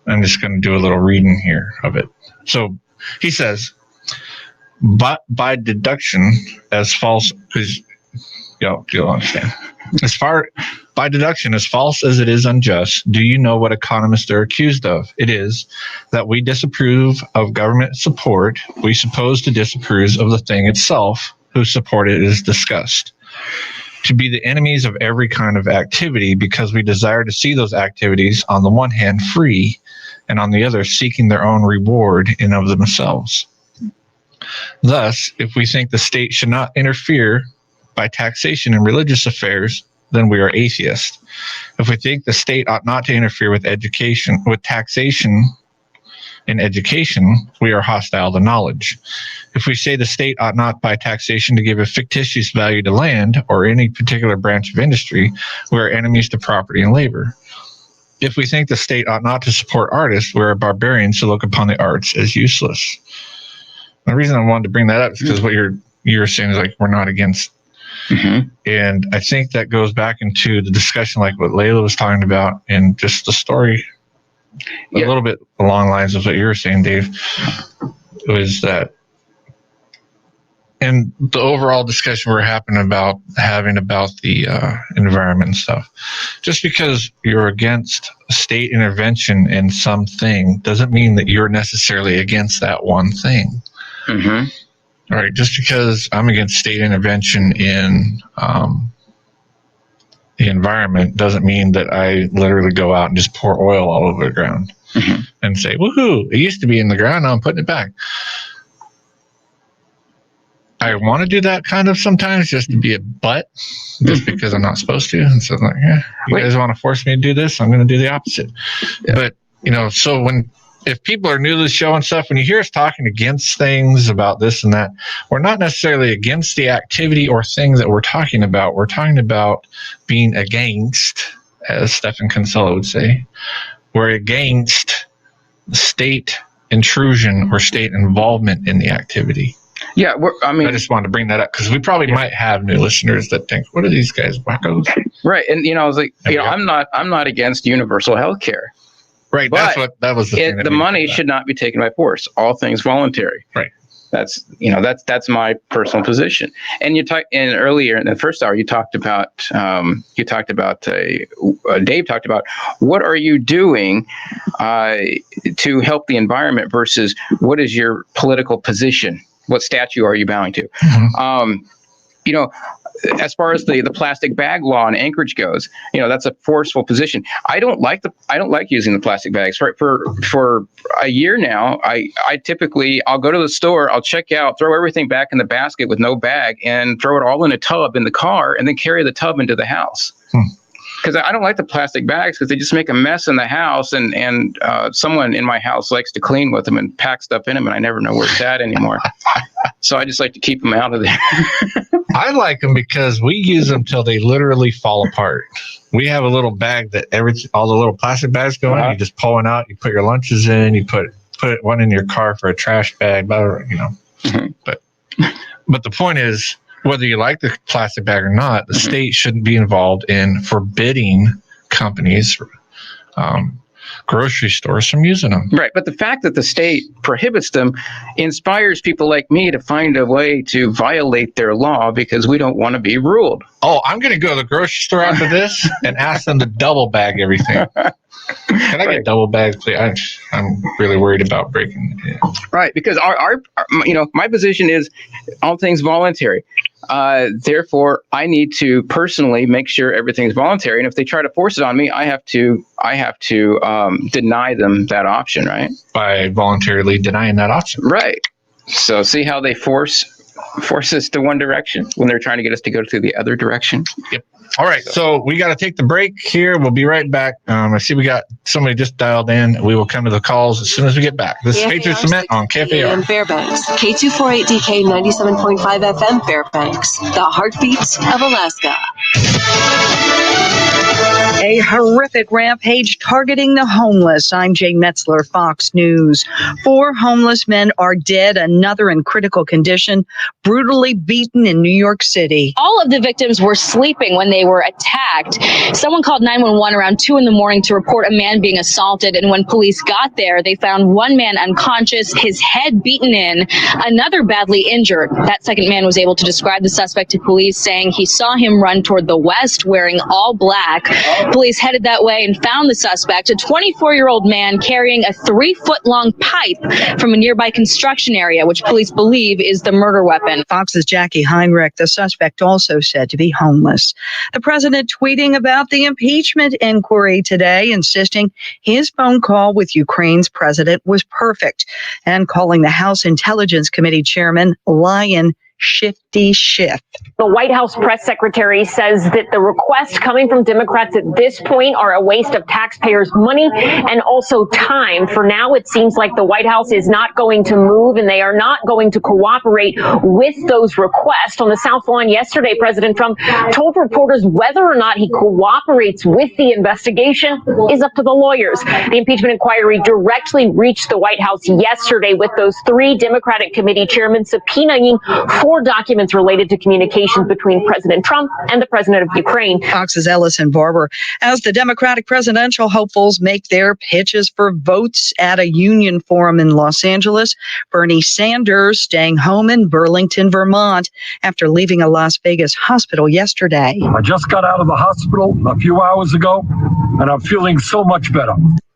I'm just going to do a little reading here of it. So he says, but by deduction, as false, because you'll understand. By deduction, as false as it is unjust, do you know what economists are accused of? It is that we disapprove of government support. We suppose to disapprove of the thing itself, whose support it is discussed. To be the enemies of every kind of activity, because we desire to see those activities, on the one hand, free, and on the other, seeking their own reward in of themselves. Thus, if we think the state should not interfere by taxation in religious affairs, then we are atheists. If we think the state ought not to interfere with taxation in education, we are hostile to knowledge. If we say the state ought not by taxation to give a fictitious value to land or any particular branch of industry, we are enemies to property and labor. If we think the state ought not to support artists, we are barbarians to look upon the arts as useless. The reason I wanted to bring that up is because what you're saying is like, we're not against. And I think that goes back into the discussion, like what Layla was talking about, and just the story a little bit along the lines of what you were saying, Dave, was that, and the overall discussion we're having about the environment and stuff. Just because you're against state intervention in something doesn't mean that you're necessarily against that one thing. All right, just because I'm against state intervention in the environment doesn't mean that I literally go out and just pour oil all over the ground and say, woohoo, it used to be in the ground, now I'm putting it back. I want to do that kind of sometimes, just to be a butt, just because I'm not supposed to. And so I'm like, yeah, you guys want to force me to do this? I'm going to do the opposite. Yeah. But, so if people are new to the show and stuff, when you hear us talking against things about this and that, we're not necessarily against the activity or things that we're talking about. We're talking about being against, as Stephen Kinsella would say, we're against state intrusion or state involvement in the activity. Yeah, I just wanted to bring that up because we probably might have new listeners that think, "What are these guys wackos?" Right, and I was like, I'm not against universal health care. Right, that was the thing. The money should not be taken by force. All things voluntary. Right. That's my personal position. And earlier in the first hour, Dave talked about what are you doing to help the environment versus what is your political position? What statue are you bowing to? Mm-hmm. As far as the plastic bag law in Anchorage goes, that's a forceful position. I don't like using the plastic bags. For a year now, I'll go to the store, I'll check out, throw everything back in the basket with no bag, and throw it all in a tub in the car, and then carry the tub into the house. Because I don't like the plastic bags because they just make a mess in the house, and someone in my house likes to clean with them and pack stuff in them, and I never know where it's at anymore. So I just like to keep them out of there. I like them because we use them till they literally fall apart. We have a little bag that all the little plastic bags go in. You just pull one out, you put your lunches in, you put one in your car for a trash bag, Mm-hmm. But the point is, whether you like the plastic bag or not, the state shouldn't be involved in forbidding companies, grocery stores from using them. Right. But the fact that the state prohibits them inspires people like me to find a way to violate their law because we don't want to be ruled. Oh, I'm going to go to the grocery store after this and ask them to double bag everything. Can I get double bags, please? I'm really worried about breaking it. Right, because our my position is all things voluntary. Therefore, I need to personally make sure everything's voluntary, and if they try to force it on me, I have to deny them that option, right? By voluntarily denying that option, right? So see how they force us to one direction when they're trying to get us to go to the other direction. Yep. All right, so we got to take the break here. We'll be right back. I see we got somebody just dialed in. We will come to the calls as soon as we get back. This is Patriots Lament on KFAR. In Fairbanks, K248DK 97.5 FM Fairbanks, the heartbeat of Alaska. A horrific rampage targeting the homeless. I'm Jane Metzler, Fox News. 4 homeless men are dead, another in critical condition, brutally beaten in New York City. All of the victims were sleeping when they were attacked. Someone called 911 around 2 a.m. to report a man being assaulted, and when police got there, they found one man unconscious, his head beaten in, another badly injured. That second man was able to describe the suspect to police, saying he saw him run toward the west wearing all black. Police headed that way and found the suspect, a 24-year-old man carrying a 3-foot-long pipe from a nearby construction area, which police believe is the murder weapon. Fox's Jackie Heinrich, the suspect also said to be homeless. The president tweeting about the impeachment inquiry today, insisting his phone call with Ukraine's president was perfect, and calling the House Intelligence Committee chairman Lion Shifty Schiff. The White House press secretary says that the requests coming from Democrats at this point are a waste of taxpayers' money and also time. For now, it seems like the White House is not going to move and they are not going to cooperate with those requests. On the South Lawn yesterday, President Trump told reporters whether or not he cooperates with the investigation is up to the lawyers. The impeachment inquiry directly reached the White House yesterday with those 3 Democratic committee chairmen subpoenaing 4 documents related to communications between President Trump and the president of Ukraine. Fox's Ellison Barber. As the Democratic presidential hopefuls make their pitches for votes at a union forum in Los Angeles, Bernie Sanders staying home in Burlington, Vermont, after leaving a Las Vegas hospital yesterday. I just got out of the hospital a few hours ago, and I'm feeling so much better.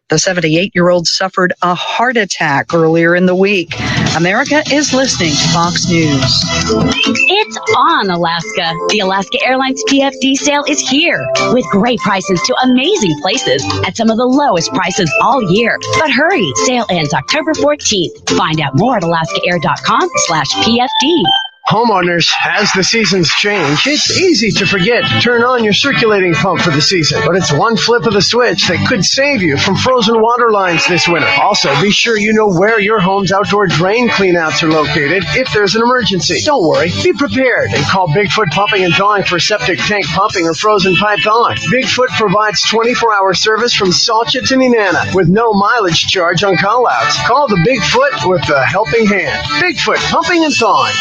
The 78-year-old suffered a heart attack earlier in the week. America is listening to Fox News. It's on, Alaska. The Alaska Airlines PFD sale is here with great prices to amazing places at some of the lowest prices all year. But hurry, sale ends October 14th. Find out more at alaskaair.com/PFD. Homeowners, as the seasons change, it's easy to forget to turn on your circulating pump for the season. But it's one flip of the switch that could save you from frozen water lines this winter. Also, be sure you know where your home's outdoor drain cleanouts are located if there's an emergency. Don't worry, be prepared and call Bigfoot Pumping and Thawing for septic tank pumping or frozen pipe thawing. Bigfoot provides 24-hour service from Salcha to Nenana with no mileage charge on call-outs. Call the Bigfoot with a helping hand. Bigfoot Pumping and Thawing.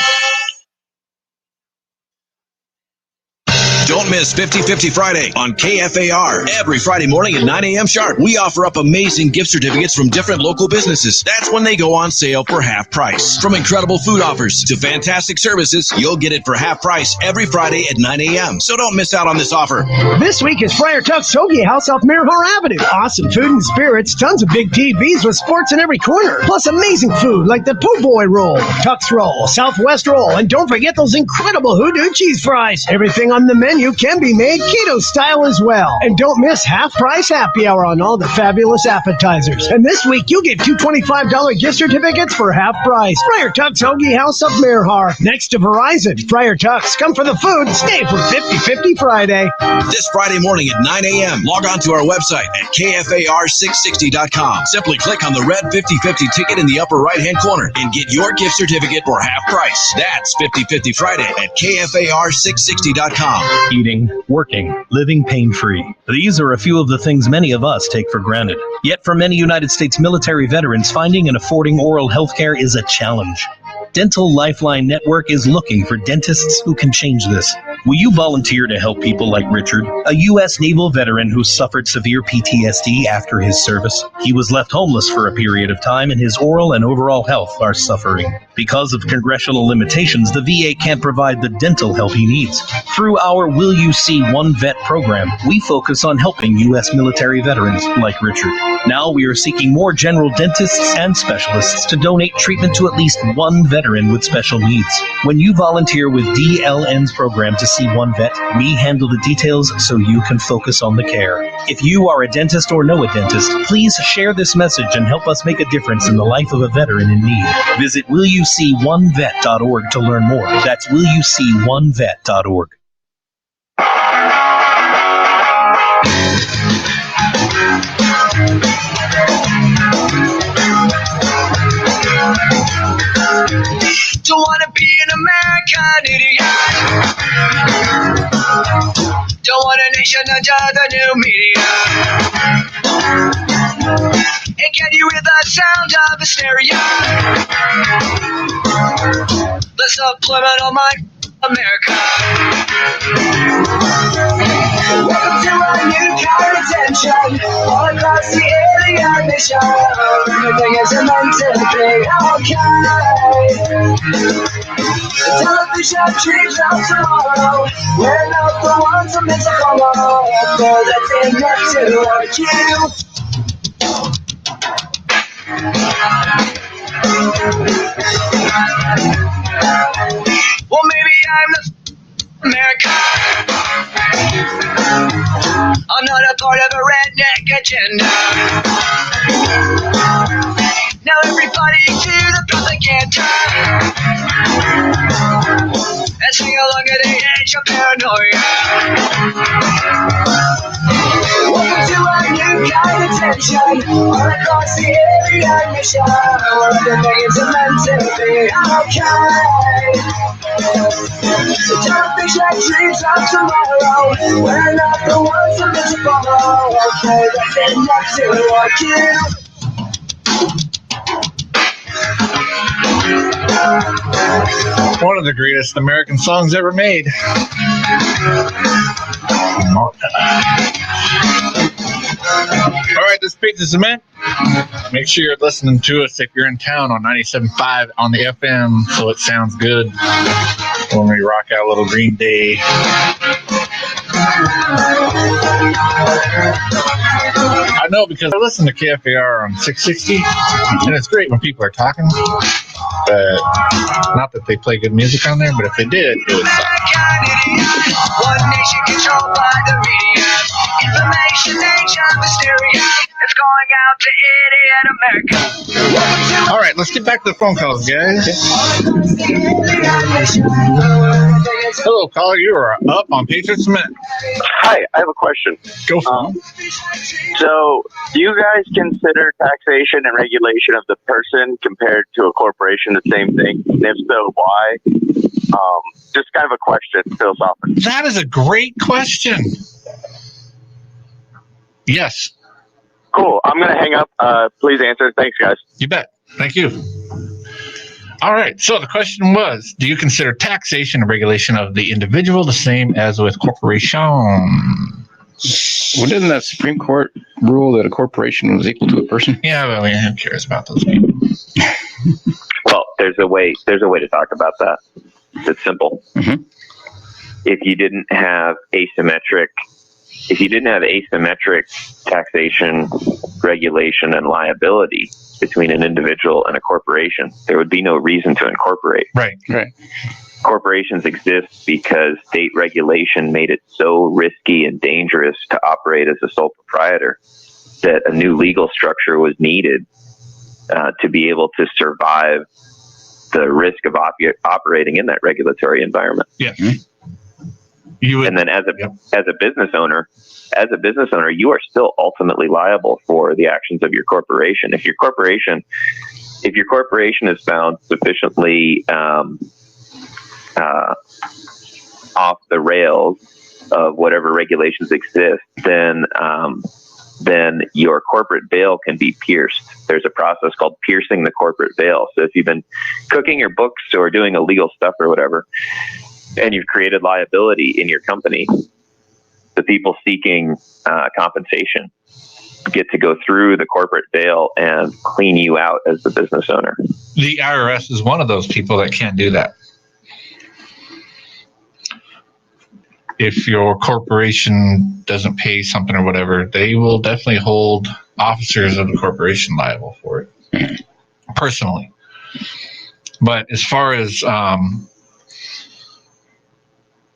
Don't miss 50-50 Friday on KFAR. Every Friday morning at 9 a.m. sharp, we offer up amazing gift certificates from different local businesses. That's when they go on sale for half price. From incredible food offers to fantastic services, you'll get it for half price every Friday at 9 a.m. So don't miss out on this offer. This week is Friar Tuck's Hoagie House off Mirahar Avenue. Awesome food and spirits, tons of big TVs with sports in every corner. Plus amazing food like the Po' Boy Roll, Tuck's Roll, Southwest Roll, and don't forget those incredible Hoodoo cheese fries. Everything on the menu can be made keto style as well. And don't miss half price happy hour on all the fabulous appetizers. And this week you'll get two $25 gift certificates for half price. Friar Tuck's Hoagie House of Mirahar. Next to Verizon. Friar Tuck's, come for the food, stay for 50-50 Friday. This Friday morning at 9 a.m., log on to our website at KFAR660.com. Simply click on the red 50-50 ticket in the upper right-hand corner and get your gift certificate for half price. That's 50-50 Friday at KFAR660.com. Eating, working, living pain-free. These are a few of the things many of us take for granted. Yet for many United States military veterans, finding and affording oral health care is a challenge. Dental Lifeline Network is looking for dentists who can change this. Will you volunteer to help people like Richard, a U.S. naval veteran who suffered severe PTSD after his service? He was left homeless for a period of time, and his oral and overall health are suffering. Because of congressional limitations, the VA can't provide the dental help he needs. Through our Will You See One Vet program, we focus on helping U.S. military veterans like Richard. Now we are seeking more general dentists and specialists to donate treatment to at least one veteran with special needs. When you volunteer with DLN's program to see one vet, we handle the details so you can focus on the care. If you are a dentist or know a dentist, please share this message and help us make a difference in the life of a veteran in need. Visit willyouseeonevet.org to learn more. That's willyouseeonevet.org. Don't wanna be an American idiot. Don't want a nation under the new media. And can you hear the sound of hysteria? The subliminal mind America. Welcome to a new kind of tension all across the alien mission. Everything is meant to be okay. The television dreams of tomorrow. We're not the ones who meant to follow. They're the thing meant to hurt you. Well, maybe I'm the America. I'm not a part of a redneck agenda. Now everybody to the propaganda and sing along at the edge of paranoia. Welcome to a new kind of tension all across the alien mission. Everything is meant to be okay. The television dreams of tomorrow. We're not the ones who miss follow. Okay, that's enough to watch you. One of the greatest American songs ever made. All right, this is Patriots Lament. Make sure you're listening to us if you're in town on 97.5 on the FM, so it sounds good when we rock out a little Green Day. I know because I listen to KFAR on 660, and it's great when people are talking, but not that they play good music on there, but if they did, it would suck. One nation controlled by the media. Information age of hysteria. It's gone out to idiot America. All right, let's get back to the phone calls, guys. Hello, caller. You are up on Patriots Lament. Hi, I have a question. Go for it. So, do you guys consider taxation and regulation of the person compared to a corporation the same thing? And if so, why? Just kind of a question, philosophically. That is a great question. Yes. Cool. I'm going to hang up. Please answer. Thanks, guys. You bet. Thank you. All right. So the question was, do you consider taxation and regulation of the individual the same as with corporation? Well, didn't that Supreme Court rule that a corporation was equal to a person? Yeah, but who cares about those people? Well, there's a way to talk about that. It's simple. Mm-hmm. If you didn't have asymmetric taxation, regulation, and liability between an individual and a corporation, there would be no reason to incorporate. Right. Corporations exist because state regulation made it so risky and dangerous to operate as a sole proprietor that a new legal structure was needed to be able to survive the risk of operating in that regulatory environment. Yeah. And then as a business owner, you are still ultimately liable for the actions of your corporation. If your corporation is found sufficiently off the rails of whatever regulations exist, then your corporate veil can be pierced. There's a process called piercing the corporate veil. So if you've been cooking your books or doing illegal stuff or whatever, and you've created liability in your company, the people seeking compensation get to go through the corporate veil and clean you out as the business owner. The IRS is one of those people that can't do that. If your corporation doesn't pay something or whatever, they will definitely hold officers of the corporation liable for it, personally. But as far as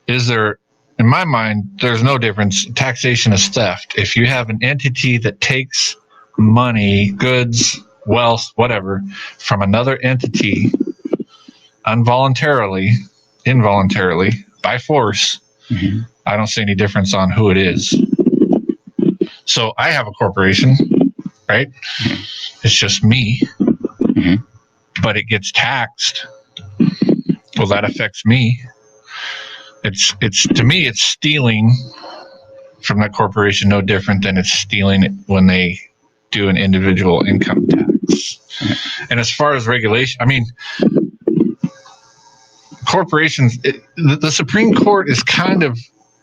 is there, in my mind, there's no difference. Taxation is theft. If you have an entity that takes money, goods, wealth, whatever, from another entity involuntarily, by force, I don't see any difference on who it is. So I have a corporation, right? It's just me, but it gets taxed. Well, that affects me. It's to me, it's stealing from that corporation, no different than it's stealing it when they do an individual income tax. And as far as regulation, I mean, corporations, the Supreme Court is kind of,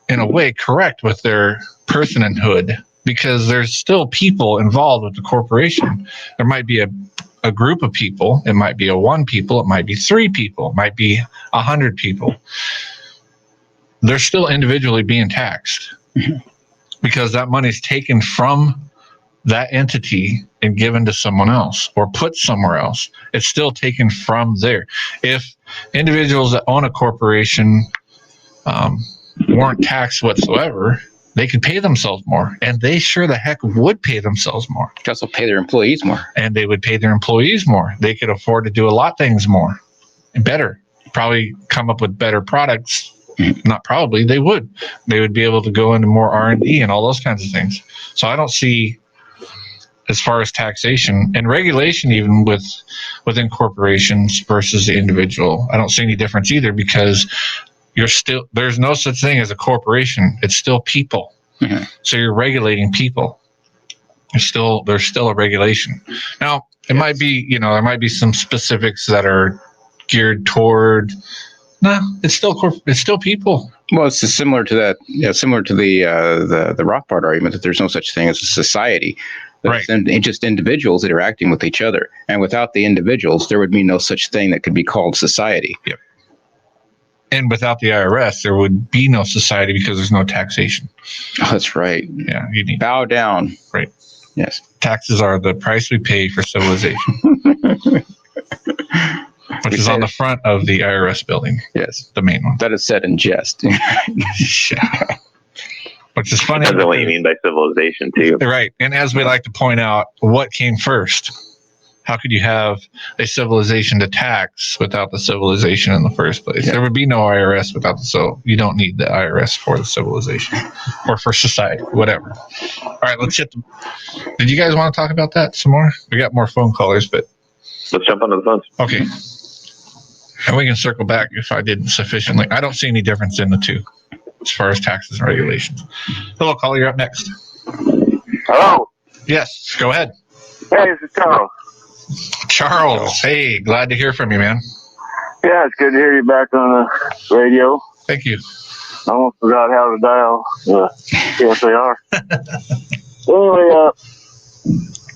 in a way, correct with their personhood, because there's still people involved with the corporation. There might be a group of people. It might be one people. It might be 3 people. It might be 100 people. They're still individually being taxed because that money is taken from that entity and given to someone else or put somewhere else. It's still taken from there. If individuals that own a corporation weren't taxed whatsoever, they could pay themselves more, and they sure the heck would pay themselves more. They also pay their employees more. And they would pay their employees more. They could afford to do a lot of things more and better, probably come up with better products. Not probably, they would be able to go into more R&D and all those kinds of things. So I don't see, as far as taxation and regulation, even within corporations versus the individual, I don't see any difference either, because there's no such thing as a corporation. It's still people. So you're regulating people. There's still a regulation. Now it might be, there might be some specifics that are geared toward. No, it's still people. Well, it's similar to that. Similar to the Rothbard argument that there's no such thing as a society. Right. And just individuals interacting with each other, and without the individuals, there would be no such thing that could be called society. Yep. And without the IRS, there would be no society because there's no taxation. Oh, that's right. Yeah, you need bow down. Right. Yes. Taxes are the price we pay for civilization. Which is on the front of the IRS building. Yes. The main one. That is said in jest. Which is funny. Depends on what you mean by civilization, too. Right. And as we like to point out, what came first? How could you have a civilization to tax without the civilization in the first place? Yeah. There would be no IRS without you don't need the IRS for the civilization or for society, whatever. All right, let's hit did you guys want to talk about that some more? We got more phone callers, but let's jump onto the phones. Okay. And we can circle back if I didn't sufficiently. I don't see any difference in the two as far as taxes and regulations. Hello, caller, you're up next. Hello. Yes, go ahead. Hey, this is Charles. Charles, hey, glad to hear from you, man. Yeah, it's good to hear you back on the radio. Thank you. I almost forgot how to dial KFAR. Anyway,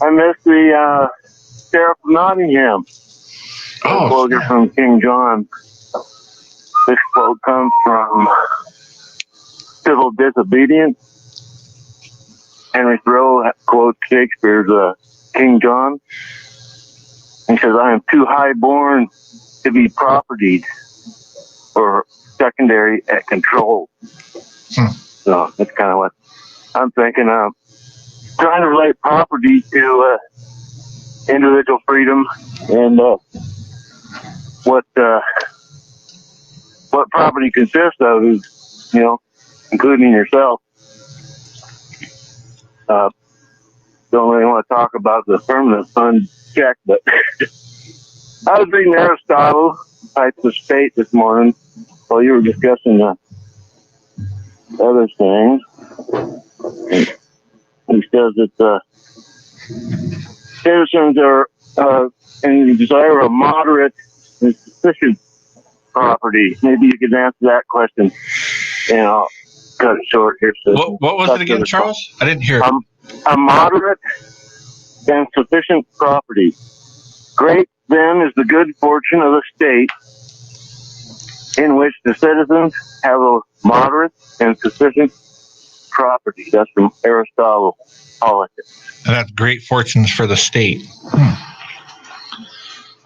I missed the Sheriff of Nottingham. Quote here from King John. This quote comes from Civil Disobedience. Henry Thoreau quotes Shakespeare's King John. He says, I am too high born to be propertied or secondary at control. So that's kind of what I'm thinking of. Trying to relate property to individual freedom and what property consists of is, including yourself. Don't really want to talk about the permanent fund check, but I was reading Aristotle, Types of State, this morning while you were discussing the other things. He says that citizens are in the desire of moderate and sufficient property. Maybe you could answer that question, and I'll cut it short here. So what was it again, Charles? I didn't hear it. A moderate and sufficient property. Great, then, is the good fortune of a state in which the citizens have a moderate and sufficient property. That's from Aristotle, Politics. And that's great fortunes for the state.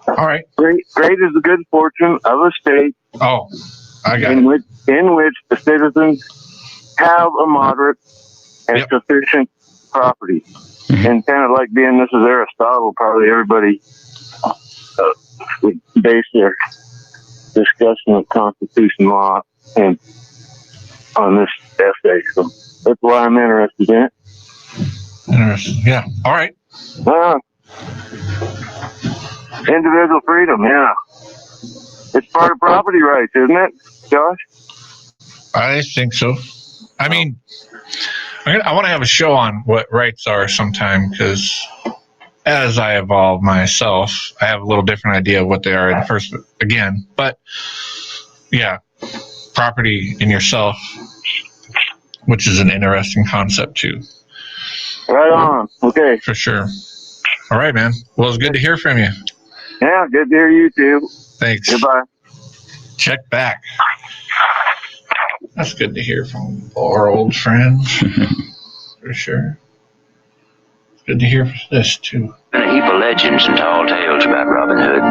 All right. Great is the good fortune of a state. Oh, I got in which the citizens have a moderate and sufficient property. And kind of like being this is Aristotle, probably everybody would base their discussion of Constitution law and on this essay. So that's why I'm interested in it. Interesting. Yeah. All right. Individual freedom, yeah. It's part of property rights, isn't it, Josh? I think so. I mean, I want to have a show on what rights are sometime because as I evolve myself, I have a little different idea of what they are at first again. But yeah, property in yourself, which is an interesting concept too. Right on. Okay. For sure. All right, man. Well, it's good to hear from you. Yeah, good to hear you too. Thanks. Goodbye. Check back. That's good to hear from our old friends. For sure. It's good to hear this too. Been a heap of legends and tall tales about Robin Hood.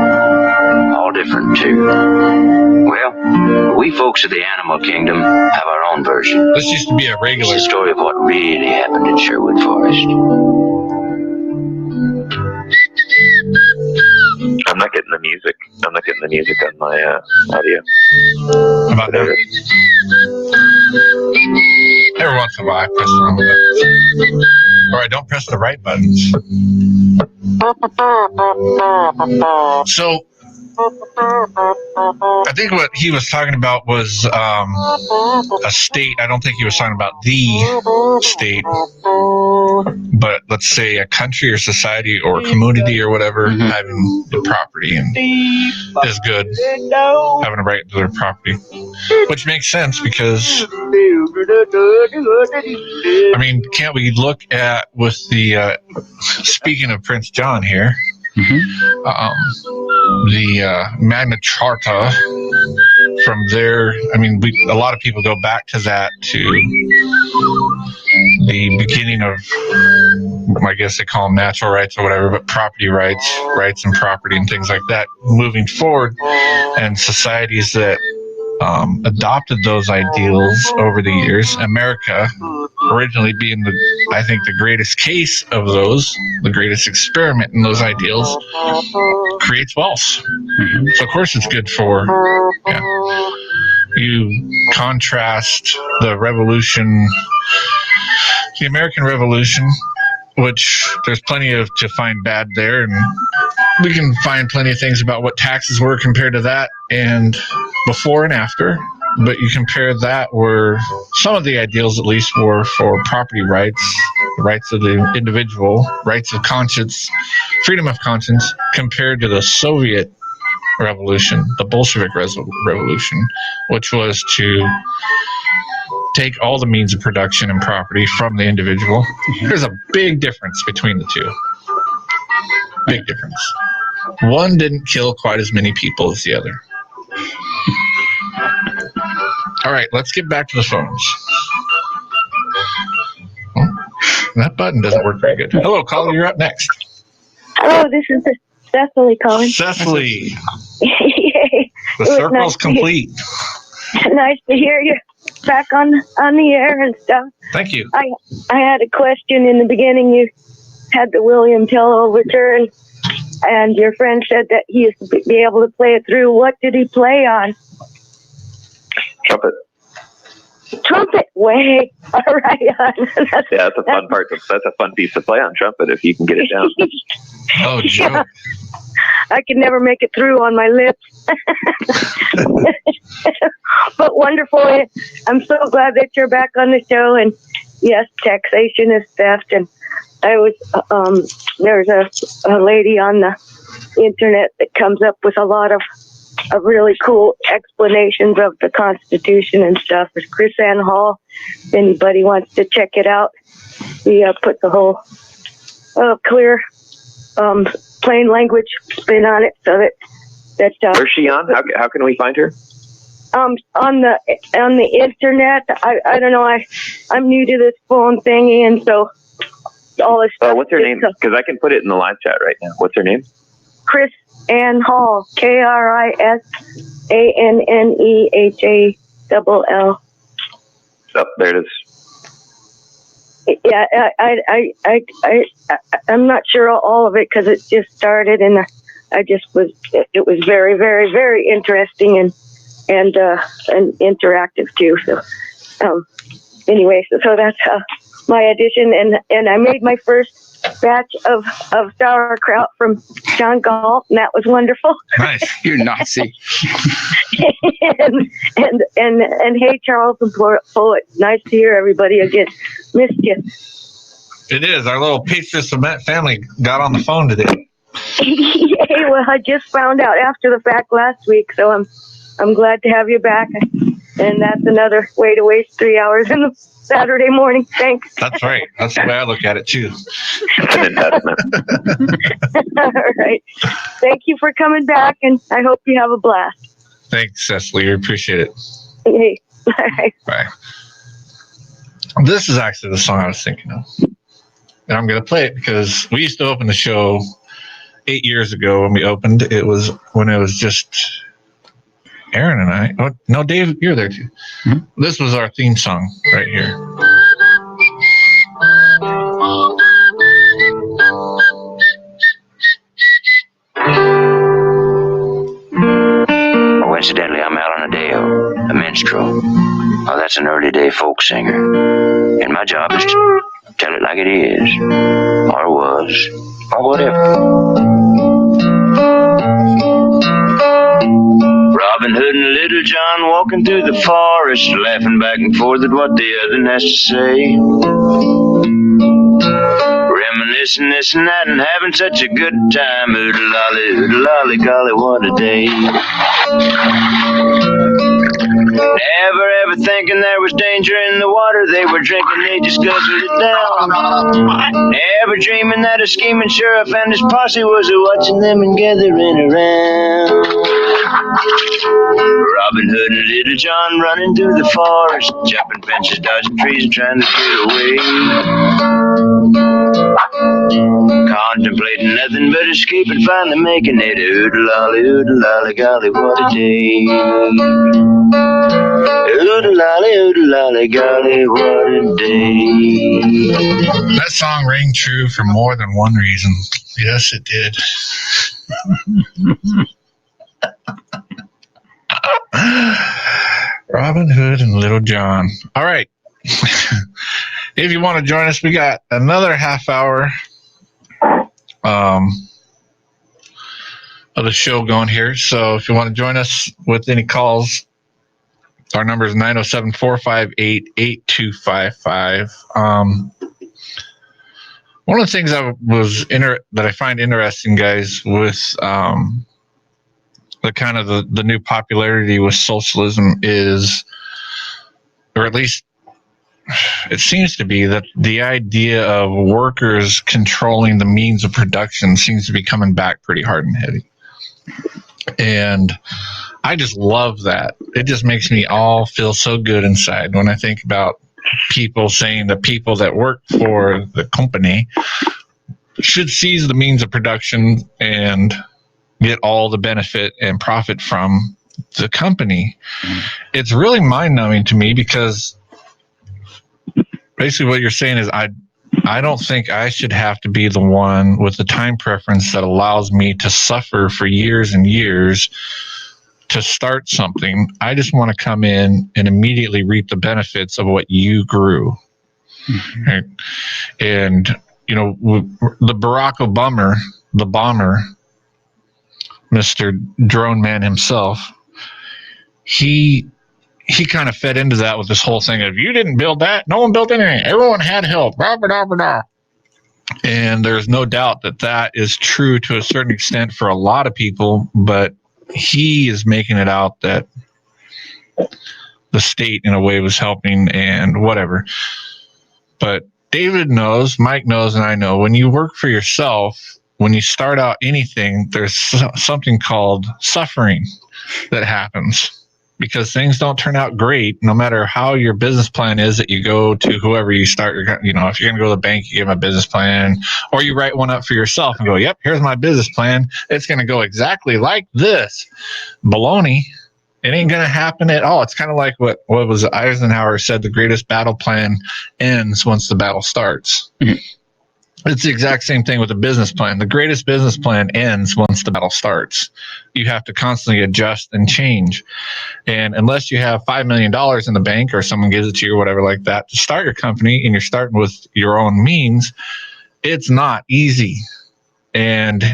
All different too. Well, we folks of the animal kingdom have our own version. This used to be a regular. It's the story of what really happened in Sherwood Forest. I'm not getting the music. I'm not getting the music on my audio. About that. Every once in a while, I press the wrong buttons. Or I don't press the right buttons. So, I think what he was talking about was a state. I don't think he was talking about the state, but let's say a country or society or community or whatever having the property and is good, having a right to their property, which makes sense because, I mean, can't we look at with the, speaking of Prince John here, the Magna Charta from there. I mean, a lot of people go back to that, to the beginning of, I guess they call them natural rights or whatever, but property rights and property and things like that moving forward, and societies that adopted those ideals over the years. America, originally being I think the greatest case of those, the greatest experiment in those ideals, creates wealth. So of course it's good for, you contrast the revolution, the American Revolution, which there's plenty to find bad there, and we can find plenty of things about what taxes were compared to that and before and after. But you compare that where some of the ideals, at least, were for property rights, the rights of the individual, rights of conscience, freedom of conscience, compared to the Soviet Revolution, the Bolshevik Revolution, which was to take all the means of production and property from the individual. There's a big difference between the two. Big difference. One didn't kill quite as many people as the other. All right, let's get back to the phones. That button doesn't work very good. Hello, caller, you're up next. Hello, this is Cecily calling. Cecily. Yay. The circle's complete. Nice to hear you back on the air and stuff. Thank you. I had a question in the beginning. You had the William Tell overture, and your friend said that he used to be able to play it through. What did he play on? Trumpet. Trumpet. Way. All right. That's a fun part. That's a fun piece to play on trumpet if you can get it down. Oh, joke. I could never make it through on my lips. But wonderful. I'm so glad that you're back on the show. And yes, taxation is theft. And there's a lady on the internet that comes up with a lot of really cool explanations of the Constitution and stuff. It's Chris Ann Hall. If anybody wants to check it out, he puts a whole clear, plain language spin on it, so that where's she on? How can we find her? On the internet. I don't know. I'm new to this phone thingy, and so all this stuff. What's her name? Because I can put it in the live chat right now. What's her name? Chris Ann Hall. KrisAnnehall. Oh, there it is. Yeah, I'm not sure all of it because it just started, and it was very, very, very interesting and interactive too. So, anyway, so that's my addition, and I made my first batch of sauerkraut from John Galt, and that was wonderful. Nice. You're Nazi. and hey, Charles and Poet, nice to hear everybody again. Missed you. It is. Our little Patriots Lament family got on the phone today. Yay, well, I just found out after the fact last week, so I'm glad to have you back. And that's another way to waste 3 hours in the Saturday morning. Thanks. That's right. That's the way I look at it, too. All right. Thank you for coming back, and I hope you have a blast. Thanks, Cecily. We appreciate it. Hey. Bye. Bye. This is actually the song I was thinking of. And I'm going to play it because we used to open the show 8 years ago when we opened. It was when it was just Aaron and I. Oh, no, Dave, you're there too. Mm-hmm. This was our theme song right here. Oh, incidentally, I'm Alan Adeo, a minstrel. Oh, that's an early day folk singer. And my job is to tell it like it is, or was, or whatever. Robin Hood and Little John walking through the forest, laughing back and forth at what the other has to say. Reminiscing this and that and having such a good time. Oodle-lolly, golly, what a day. Never ever thinking there was danger in the water they were drinking, they just guzzled it down. Never dreaming that a scheming sheriff and his posse was watching them and gathering around. Robin Hood and Little John running through the forest, jumping fences, dodging trees, and trying to get away. Contemplating nothing but escaping, finally making it. Oodle lolly, golly, what a day. Oodle lolly, golly, what a day. That song rang true for more than one reason. Yes, it did. Robin Hood and Little John. All right. If you want to join us, we got another half hour of the show going here. So if you want to join us with any calls, our number is 907-458-8255. One of the things that I find interesting, guys, with the kind of the new popularity with socialism is, or at least it seems to be, that the idea of workers controlling the means of production seems to be coming back pretty hard and heavy. And I just love that. It just makes me all feel so good inside when I think about people saying the people that work for the company should seize the means of production and get all the benefit and profit from the company. It's really mind-numbing to me, because basically what you're saying is I don't think I should have to be the one with the time preference that allows me to suffer for years and years to start something. I just want to come in and immediately reap the benefits of what you grew. Mm-hmm. Right? And, you know, the Barack Obama, the bomber, Mr. Drone Man himself, he kind of fed into that with this whole thing of, you didn't build that, no one built anything, everyone had help, blah, blah, blah, blah. And there's no doubt that that is true to a certain extent for a lot of people, but he is making it out that the state in a way was helping and whatever. But David knows, Mike knows, and I know, when you work for yourself, when you start out anything, there's something called suffering that happens, because things don't turn out great no matter how your business plan is that you go to whoever you start. You know, if you're going to go to the bank, you give them a business plan, or you write one up for yourself and go, yep, here's my business plan. It's going to go exactly like this. Baloney. It ain't going to happen at all. It's kind of like what was Eisenhower said, the greatest battle plan ends once the battle starts. Mm-hmm. It's the exact same thing with a business plan. The greatest business plan ends once the battle starts. You have to constantly adjust and change. And unless you have $5 million in the bank, or someone gives it to you or whatever like that to start your company, and you're starting with your own means, it's not easy. And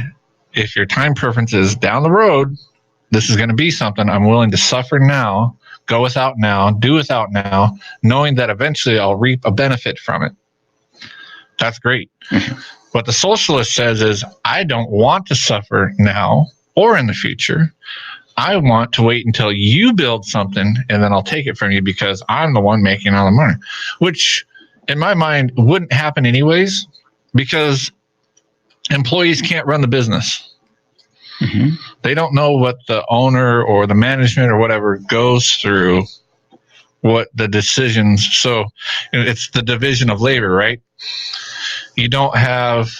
if your time preference is down the road, this is going to be something I'm willing to suffer now, go without now, do without now, knowing that eventually I'll reap a benefit from it. That's great. What the socialist says is, I don't want to suffer now or in the future. I want to wait until you build something, and then I'll take it from you, because I'm the one making all the money, which in my mind wouldn't happen anyways, because employees can't run the business. Mm-hmm. They don't know what the owner or the management or whatever goes through, what the decisions. So it's the division of labor, right? You don't have,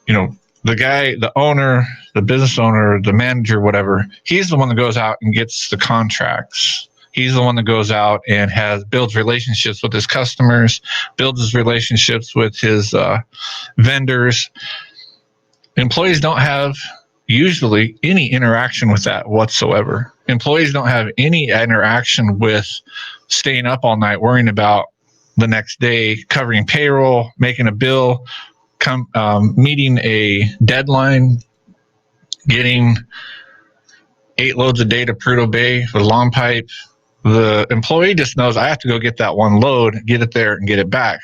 the guy, the owner, the business owner, the manager, whatever, he's the one that goes out and gets the contracts. He's the one that goes out and builds relationships with his customers, builds his relationships with his vendors. Employees don't have usually any interaction with that whatsoever. Employees don't have any interaction with staying up all night worrying about the next day, covering payroll, making a bill, meeting a deadline, getting 8 loads a day to Prudhoe Bay with long pipe. The employee just knows, I have to go get that one load, get it there, and get it back.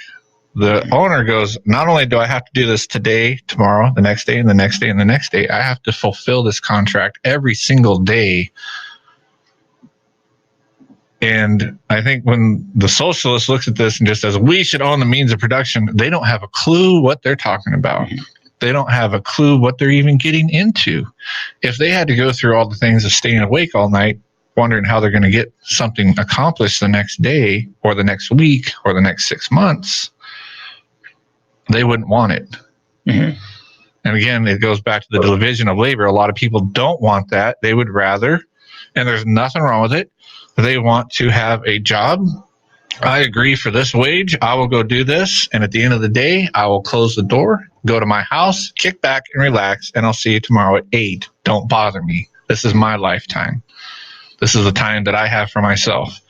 The owner goes, not only do I have to do this today, tomorrow, the next day, and the next day, and the next day, I have to fulfill this contract every single day. And I think when the socialist looks at this and just says, we should own the means of production, they don't have a clue what they're talking about. They don't have a clue what they're even getting into. If they had to go through all the things of staying awake all night, wondering how they're going to get something accomplished the next day or the next week or the next 6 months, they wouldn't want it. Mm-hmm. And again, it goes back to the division of labor. A lot of people don't want that. They would rather, and there's nothing wrong with it, they want to have a job. I agree for this wage. I will go do this. And at the end of the day, I will close the door, go to my house, kick back and relax, and I'll see you tomorrow at 8. Don't bother me. This is my lifetime. This is the time that I have for myself.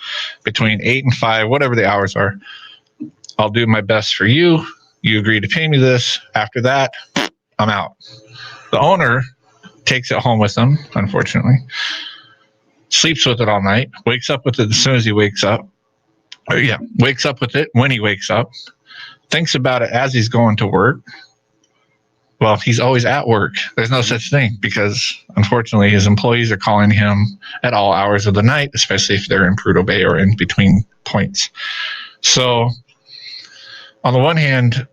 Between 8 and 5, whatever the hours are, I'll do my best for you. You agree to pay me this. After that, I'm out. The owner takes it home with them, unfortunately, sleeps with it all night, wakes up with it as soon as he wakes up. Wakes up with it when he wakes up, thinks about it as he's going to work. Well, he's always at work. There's no such thing because, unfortunately, his employees are calling him at all hours of the night, especially if they're in Prudhoe Bay or in between points. So, on the one hand,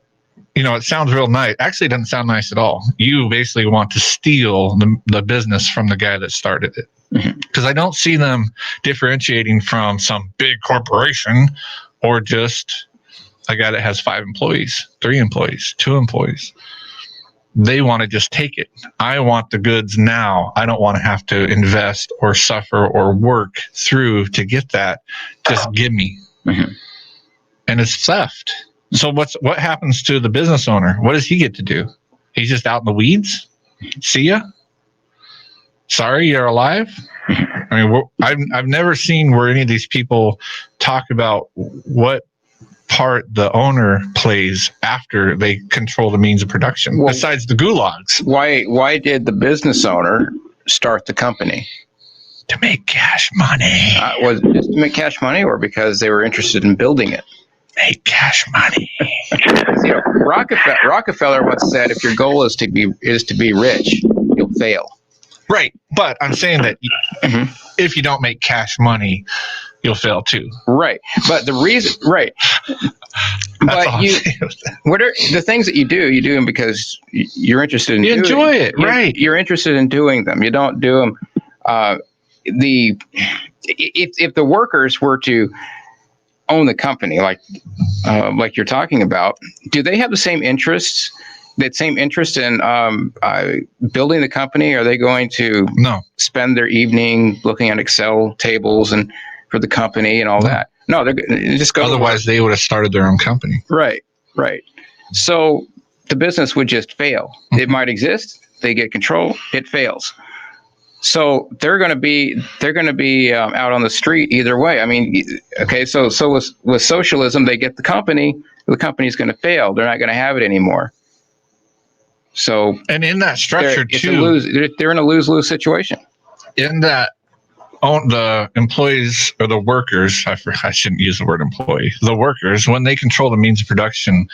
it sounds real nice. Actually, it doesn't sound nice at all. You basically want to steal the business from the guy that started it. Because I don't see them differentiating from some big corporation or just a guy that has 5 employees, 3 employees, 2 employees. They want to just take it. I want the goods now. I don't want to have to invest or suffer or work through to get that. Just give me. Mm-hmm. And it's theft. So what happens to the business owner? What does he get to do? He's just out in the weeds? See ya? Sorry, you're alive? I mean, I've never seen where any of these people talk about what part the owner plays after they control the means of production, besides the gulags. Why did the business owner start the company? To make cash money. Was it just to make cash money, or because they were interested in building it? Make cash money. Rockefeller once said, "If your goal is to be rich, you'll fail." Right, but I'm saying that if you don't make cash money, you'll fail too. Right, but the reason, right? But what are the things that you do them because you're interested in. You enjoy it, right? You're interested in doing them. You don't do them. If the workers were to own the company, like you're talking about, do they have the same interests? That same interest in building the company? Are they going to spend their evening looking at Excel tables and for the company and all that? No, they're just go. Otherwise, they would have started their own company. Right. So the business would just fail. It might exist. They get control. It fails. So they're going to be out on the street either way. I mean, okay. So with socialism, they get the company. The company's going to fail. They're not going to have it anymore. So, and in that structure too, they're in a lose-lose situation. In that, the employees or the workers, I shouldn't use the word employee, the workers, when they control the means of production,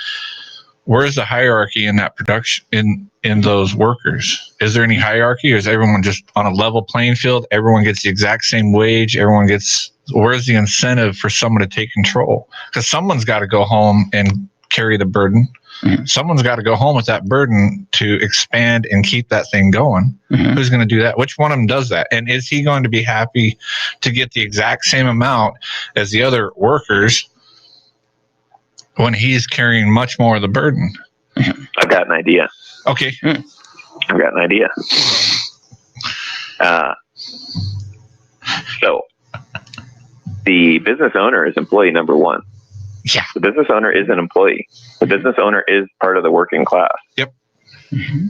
where's the hierarchy in that production, in those workers? Is there any hierarchy, or is everyone just on a level playing field? Everyone gets the exact same wage. Where's the incentive for someone to take control? Because someone's got to go home and carry the burden. Mm-hmm. Someone's got to go home with that burden to expand and keep that thing going. Mm-hmm. Who's going to do that? Which one of them does that? And is he going to be happy to get the exact same amount as the other workers when he's carrying much more of the burden? Mm-hmm. I've got an idea. Okay. I've got an idea. So the business owner is employee number 1. Yeah. The business owner is an employee. The business owner is part of the working class. Yep. Mm-hmm.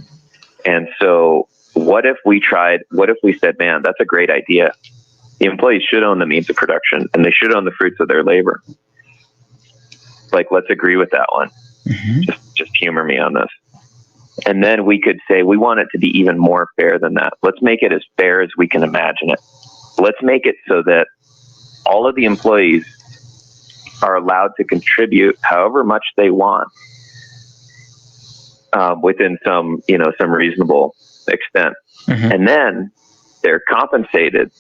And so what if we said, man, that's a great idea. The employees should own the means of production and they should own the fruits of their labor. Like, let's agree with that one. Mm-hmm. Just humor me on this. And then we could say, we want it to be even more fair than that. Let's make it as fair as we can imagine it. Let's make it so that all of the employees are allowed to contribute however much they want, within some reasonable extent. Mm-hmm. And then they're compensated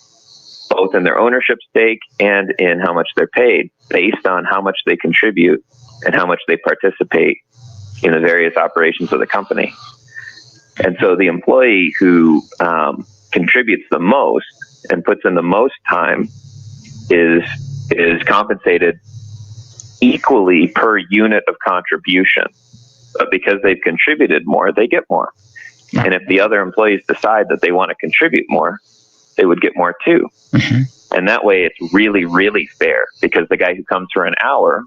both in their ownership stake and in how much they're paid based on how much they contribute and how much they participate in the various operations of the company. And so the employee who contributes the most and puts in the most time is compensated equally per unit of contribution. But because they've contributed more, they get more. And if the other employees decide that they want to contribute more, they would get more too. And that way it's really, really fair, because the guy who comes for an hour,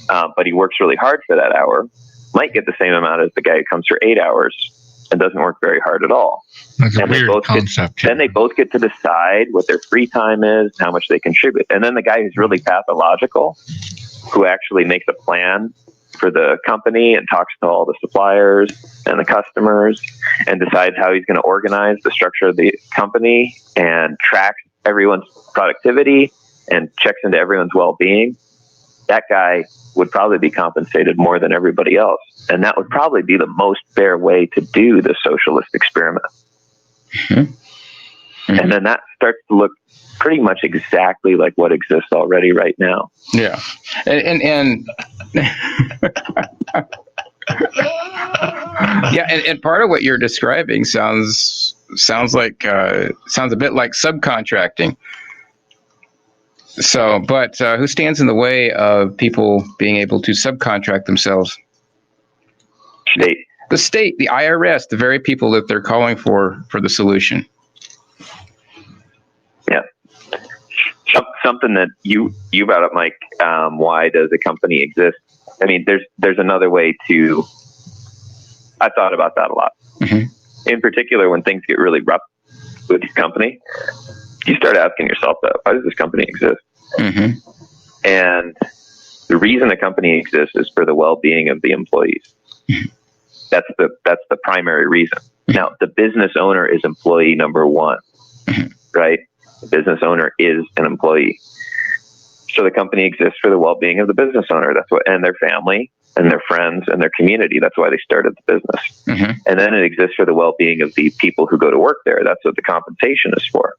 but he works really hard for that hour, might get the same amount as the guy who comes for 8 hours and doesn't work very hard at all. That's a And weird concept. then they both get to decide what their free time is, how much they contribute. And then the guy who's really pathological, who actually makes a plan for the company and talks to all the suppliers and the customers and decides how he's going to organize the structure of the company and tracks everyone's productivity and checks into everyone's well-being, that guy would probably be compensated more than everybody else. And that would probably be the most fair way to do the socialist experiment. And then that starts to look pretty much exactly like what exists already right now. Yeah. And yeah, and part of what you're describing sounds a bit like subcontracting. So, but who stands in the way of people being able to subcontract themselves? The state, the IRS, the very people that they're calling for the solution. Yeah. Something that you brought up, Mike. Why does a company exist? I mean, there's another way to. I thought about that a lot. In particular, when things get really rough with your company, you start asking yourself, why does this company exist? And the reason a company exists is for the well-being of the employees. That's the primary reason. Now, the business owner is employee number one, right? The business owner is an employee. So the company exists for the well-being of the business owner. And their family and their friends and their community. That's why they started the business. And then it exists for the well-being of the people who go to work there. That's what the compensation is for.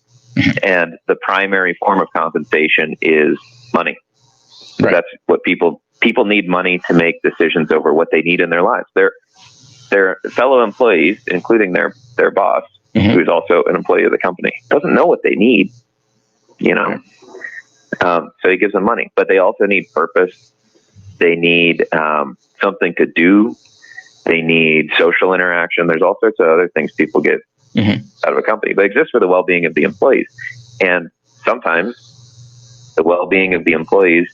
And the primary form of compensation is money. Right. That's what people need money to make decisions over what they need in their lives. Their fellow employees, including their boss, who's also an employee of the company, doesn't know what they need, so he gives them money. But they also need purpose. They need something to do. They need social interaction. There's all sorts of other things people get out of a company, but exists for the well-being of the employees. And sometimes the well-being of the employees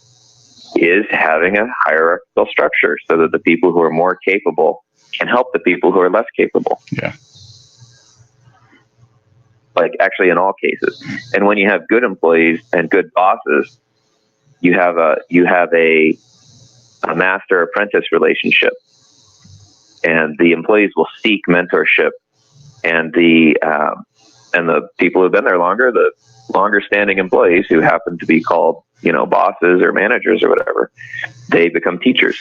is having a hierarchical structure so that the people who are more capable can help the people who are less capable. Yeah. Like actually in all cases. And when you have good employees and good bosses, you have a master-apprentice relationship. And the employees will seek mentorship, and the people who've been there longer, the longer-standing employees who happen to be called, bosses or managers or whatever, they become teachers.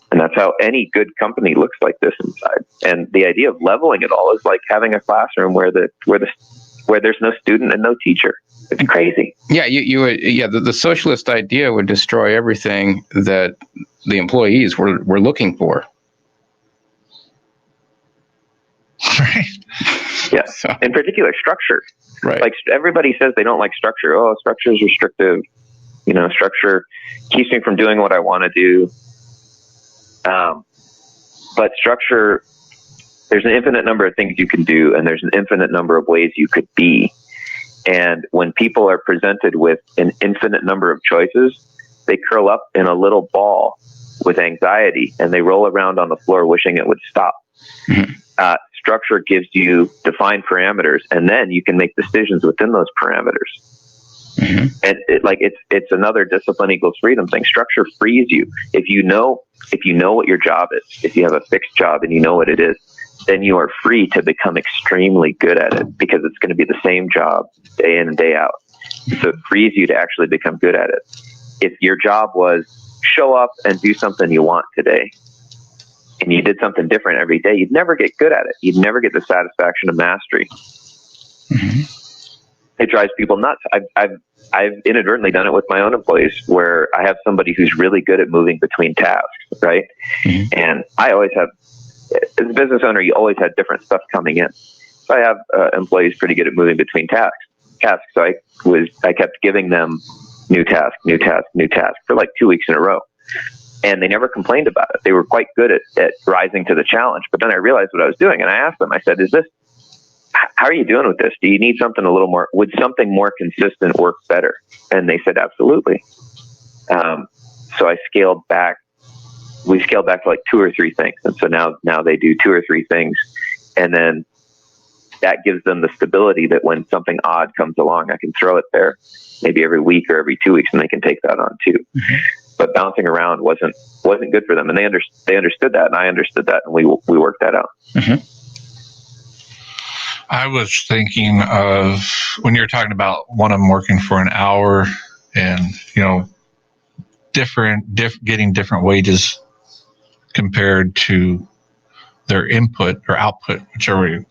And that's how any good company looks like this inside. And the idea of leveling it all is like having a classroom where there's no student and no teacher. It's crazy. Yeah, the socialist idea would destroy everything that the employees were looking for. Right. Yeah. So. In particular, structure. Right. Like everybody says they don't like structure. Oh, structure is restrictive. Structure keeps me from doing what I want to do. But structure, there's an infinite number of things you can do, and there's an infinite number of ways you could be. And when people are presented with an infinite number of choices, they curl up in a little ball with anxiety, and they roll around on the floor wishing it would stop. Structure gives you defined parameters, and then you can make decisions within those parameters. And it's another discipline equals freedom thing. Structure frees you. If you know what your job is, if you have a fixed job and you know what it is, then you are free to become extremely good at it, because it's going to be the same job day in and day out. So it frees you to actually become good at it. If your job was show up and do something you want today, and you did something different every day, you'd never get good at it. You'd never get the satisfaction of mastery. It drives people nuts. I've inadvertently done it with my own employees, where I have somebody who's really good at moving between tasks, right? And I always have as a business owner, you always had different stuff coming in. So I have employees pretty good at moving between tasks. So I kept giving them new task for like 2 weeks in a row. And they never complained about it. They were quite good at rising to the challenge. But then I realized what I was doing, and I asked them, I said, how are you doing with this? Do you need something a little more, would something more consistent work better? And they said, absolutely. So I scaled back. We scaled back to like 2 or 3 things. And so now they do 2 or 3 things. And then that gives them the stability that when something odd comes along, I can throw it there maybe every week or every 2 weeks, and they can take that on too. Mm-hmm. But bouncing around wasn't good for them. And they understood that, and I understood that, and we worked that out. Mm-hmm. I was thinking of when you're talking about one of them working for an hour and, getting different wages compared to their input or output, whichever you.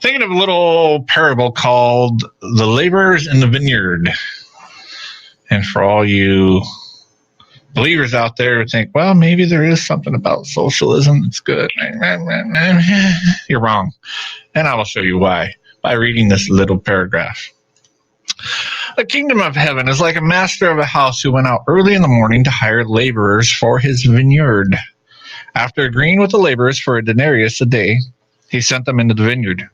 Thinking of a little parable called The Laborers in the Vineyard. And for all you believers out there who think, well, maybe there is something about socialism that's good. You're wrong. And I will show you why by reading this little paragraph. The kingdom of heaven is like a master of a house who went out early in the morning to hire laborers for his vineyard. After agreeing with the laborers for a denarius a day, he sent them into the vineyard.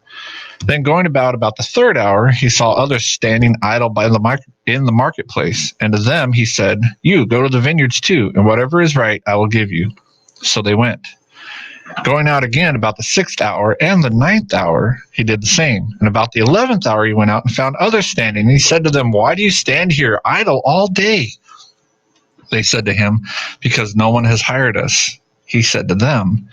Then going about the 3rd hour, he saw others standing idle in the marketplace. And to them he said, you go to the vineyards too, and whatever is right I will give you. So they went. Going out again about the 6th hour and the 9th hour, he did the same. And about the 11th hour he went out and found others standing. And he said to them, why do you stand here idle all day? They said to him, because no one has hired us. He said to them,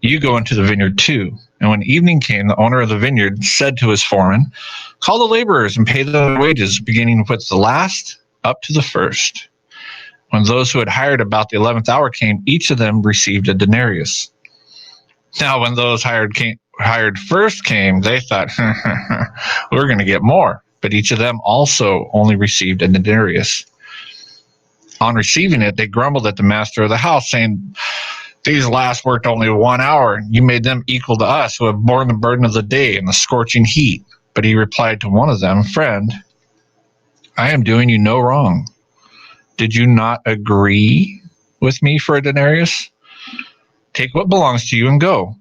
you go into the vineyard too. And when evening came, the owner of the vineyard said to his foreman, call the laborers and pay them their wages, beginning with the last up to the first. When those who had hired about the 11th hour came, each of them received a denarius. Now, when those hired first came, they thought, we're going to get more. But each of them also only received a denarius. On receiving it, they grumbled at the master of the house, saying, these last worked only 1 hour. You made them equal to us who have borne the burden of the day and the scorching heat. But he replied to one of them, friend, I am doing you no wrong. Did you not agree with me for a denarius? Take what belongs to you and go.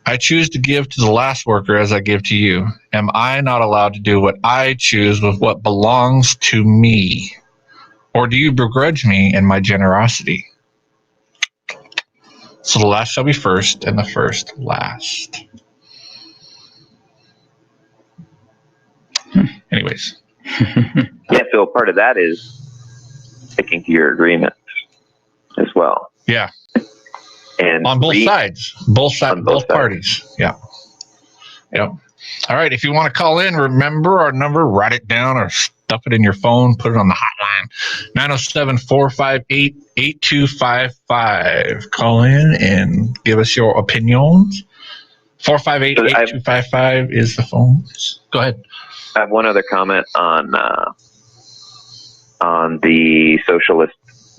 I choose to give to the last worker as I give to you. Am I not allowed to do what I choose with what belongs to me? Or do you begrudge me in my generosity? So the last shall be first, and the first last. Anyways. Yeah, so part of that is sticking to your agreement as well. Yeah. And on both sides. Both parties. Yeah. Yep. All right. If you want to call in, remember our number, write it down or stuff it in your phone, put it on the hotline. 907-458-8255. Call in and give us your opinions. 458-8255 is the phone. Go ahead. I have one other comment on the socialist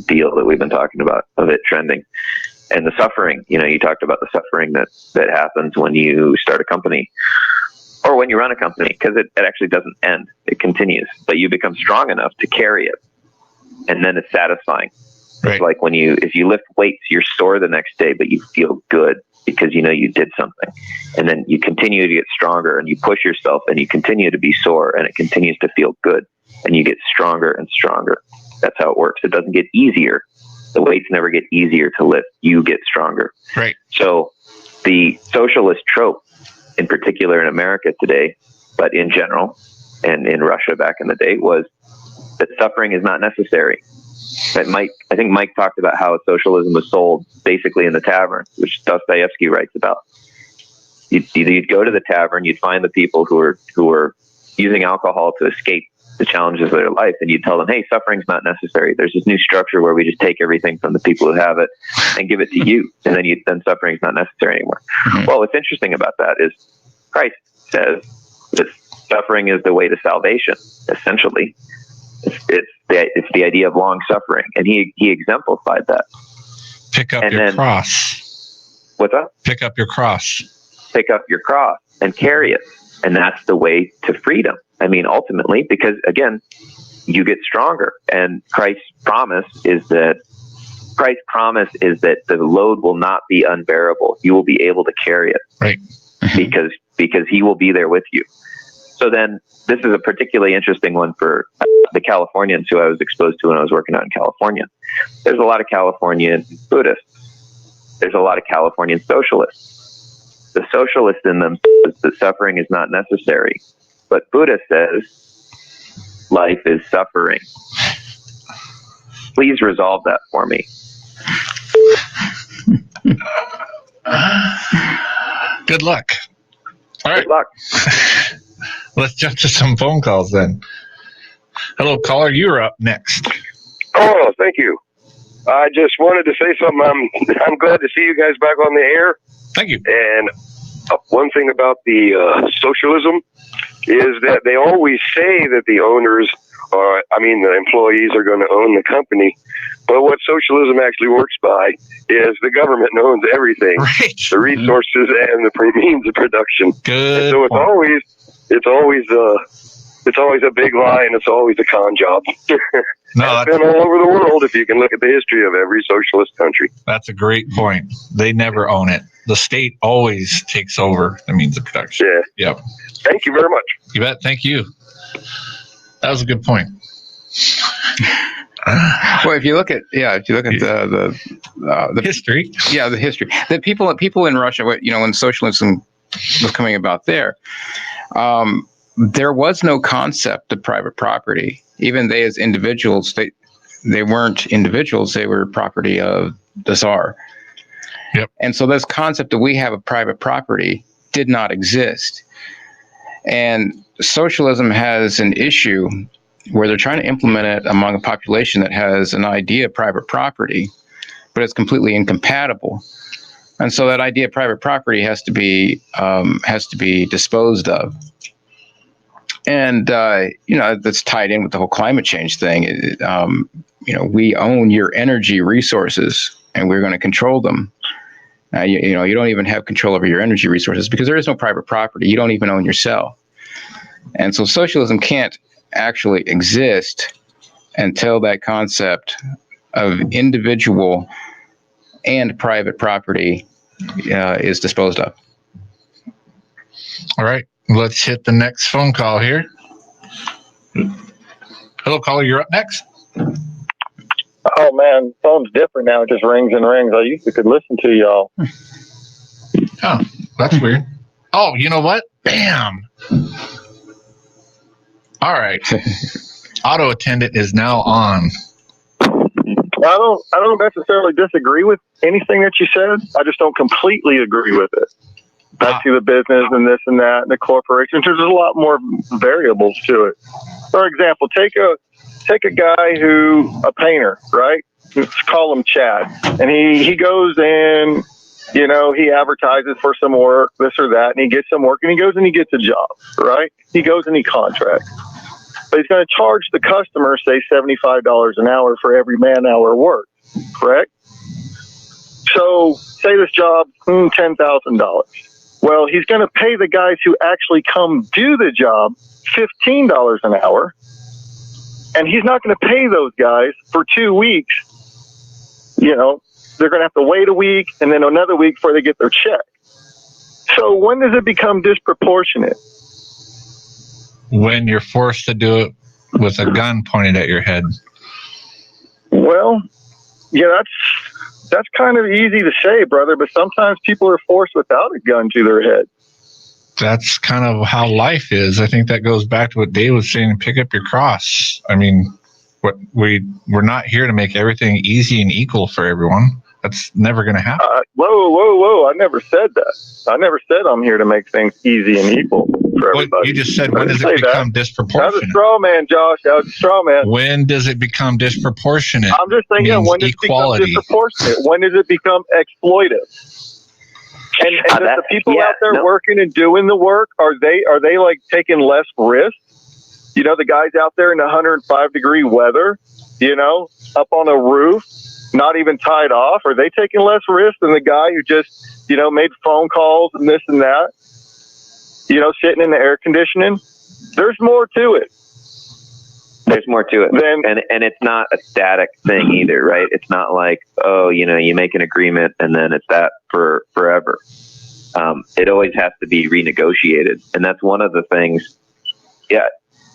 deal that we've been talking about, of it trending. And the suffering, you talked about the suffering that happens when you start a company or when you run a company, because it actually doesn't end. It continues, but you become strong enough to carry it. And then it's satisfying. Right. It's like if you lift weights, you're sore the next day, but you feel good because you did something. And then you continue to get stronger and you push yourself and you continue to be sore and it continues to feel good and you get stronger and stronger. That's how it works. It doesn't get easier. The weights never get easier to lift. You get stronger. Right. So the socialist trope, in particular in America today, but in general, and in Russia back in the day, was that suffering is not necessary. That I think Mike talked about how socialism was sold basically in the tavern, which Dostoevsky writes about. You'd go to the tavern, you'd find the people who were using alcohol to escape the challenges of their life, and you tell them, hey, suffering's not necessary. There's this new structure where we just take everything from the people who have it and give it to you, and then suffering's not necessary anymore. Mm-hmm. Well, what's interesting about that is Christ says that suffering is the way to salvation, essentially. It's the idea of long suffering, and he exemplified that. Pick up your cross. What's up? Pick up your cross. Pick up your cross and carry it. And that's the way to freedom. I mean, ultimately, because again, you get stronger. And Christ's promise is that the load will not be unbearable. You will be able to carry it. Right. because he will be there with you. So then this is a particularly interesting one for the Californians who I was exposed to when I was working out in California. There's a lot of Californian Buddhists. There's a lot of Californian socialists. The socialist in them says that suffering is not necessary. But Buddha says life is suffering. Please resolve that for me. Good luck. All right. Good luck. Let's jump to some phone calls then. Hello, caller. You're up next. Oh, thank you. I just wanted to say something. I'm glad to see you guys back on the air. Thank you. And one thing about the socialism is that they always say that the owners the employees are going to own the company. But what socialism actually works by is the government owns everything, right. The resources and the means of production. Good. And so it's always a big lie, and it's always a con job. No, it's been all over the world. If you can look at the history of every socialist country, that's a great point. They never own it. The state always takes over the means of production. Yeah. Yep. Thank you very much. You bet. Thank you. That was a good point. Well, if you look at the history, the history, the people in Russia, when socialism was coming about there was no concept of private property. Even they, as individuals, they weren't individuals; they were property of the Tsar. Yep. And so this concept that we have of private property did not exist. And socialism has an issue where they're trying to implement it among a population that has an idea of private property, but it's completely incompatible. And so that idea of private property has to be disposed of. And that's tied in with the whole climate change thing. We own your energy resources, and we're going to control them. You don't even have control over your energy resources because there is no private property. You don't even own yourself. And so socialism can't actually exist until that concept of individual and private property is disposed of. All right, let's hit the next phone call here. Hello, caller. You're up next. Oh man, phone's different now. It just rings and rings. I used to could listen to y'all. Oh, that's weird. Oh, you know what? Bam. All right. Auto attendant is now on. I don't necessarily disagree with anything that you said. I just don't completely agree with it. Back to the business and this and that and the corporations. There's a lot more variables to it. For example, take a guy a painter, right? Let's call him Chad. And he goes in, he advertises for some work, this or that, and he gets some work and he goes and he gets a job, right? He goes and he contracts. But he's going to charge the customer, say, $75 an hour for every man-hour work, correct? So say this job, $10,000. Well, he's going to pay the guys who actually come do the job $15 an hour, and he's not going to pay those guys for 2 weeks. They're going to have to wait a week and then another week before they get their check. So when does it become disproportionate? When you're forced to do it with a gun pointed at your head. Well, yeah, that's kind of easy to say, brother, but sometimes people are forced without a gun to their head. That's kind of how life is. I think that goes back to what Dave was saying, pick up your cross. I mean, we're not here to make everything easy and equal for everyone. That's never going to happen. Whoa. I never said that. I never said I'm here to make things easy and equal for everybody. You just said, when does it become disproportionate? That was a straw man, Josh. That was a straw man. When does it become disproportionate? I'm just saying, when does it become disproportionate? When does it become exploitive? And the people out there working and doing the work, are they like taking less risk? The guys out there in 105-degree weather, up on a roof, not even tied off, are they taking less risk than the guy who just made phone calls and this and that, sitting in the air conditioning. There's more to it. There's more to it. And it's not a static thing either, right? It's not like, you make an agreement and then it's that for forever. It always has to be renegotiated. And that's one of the things,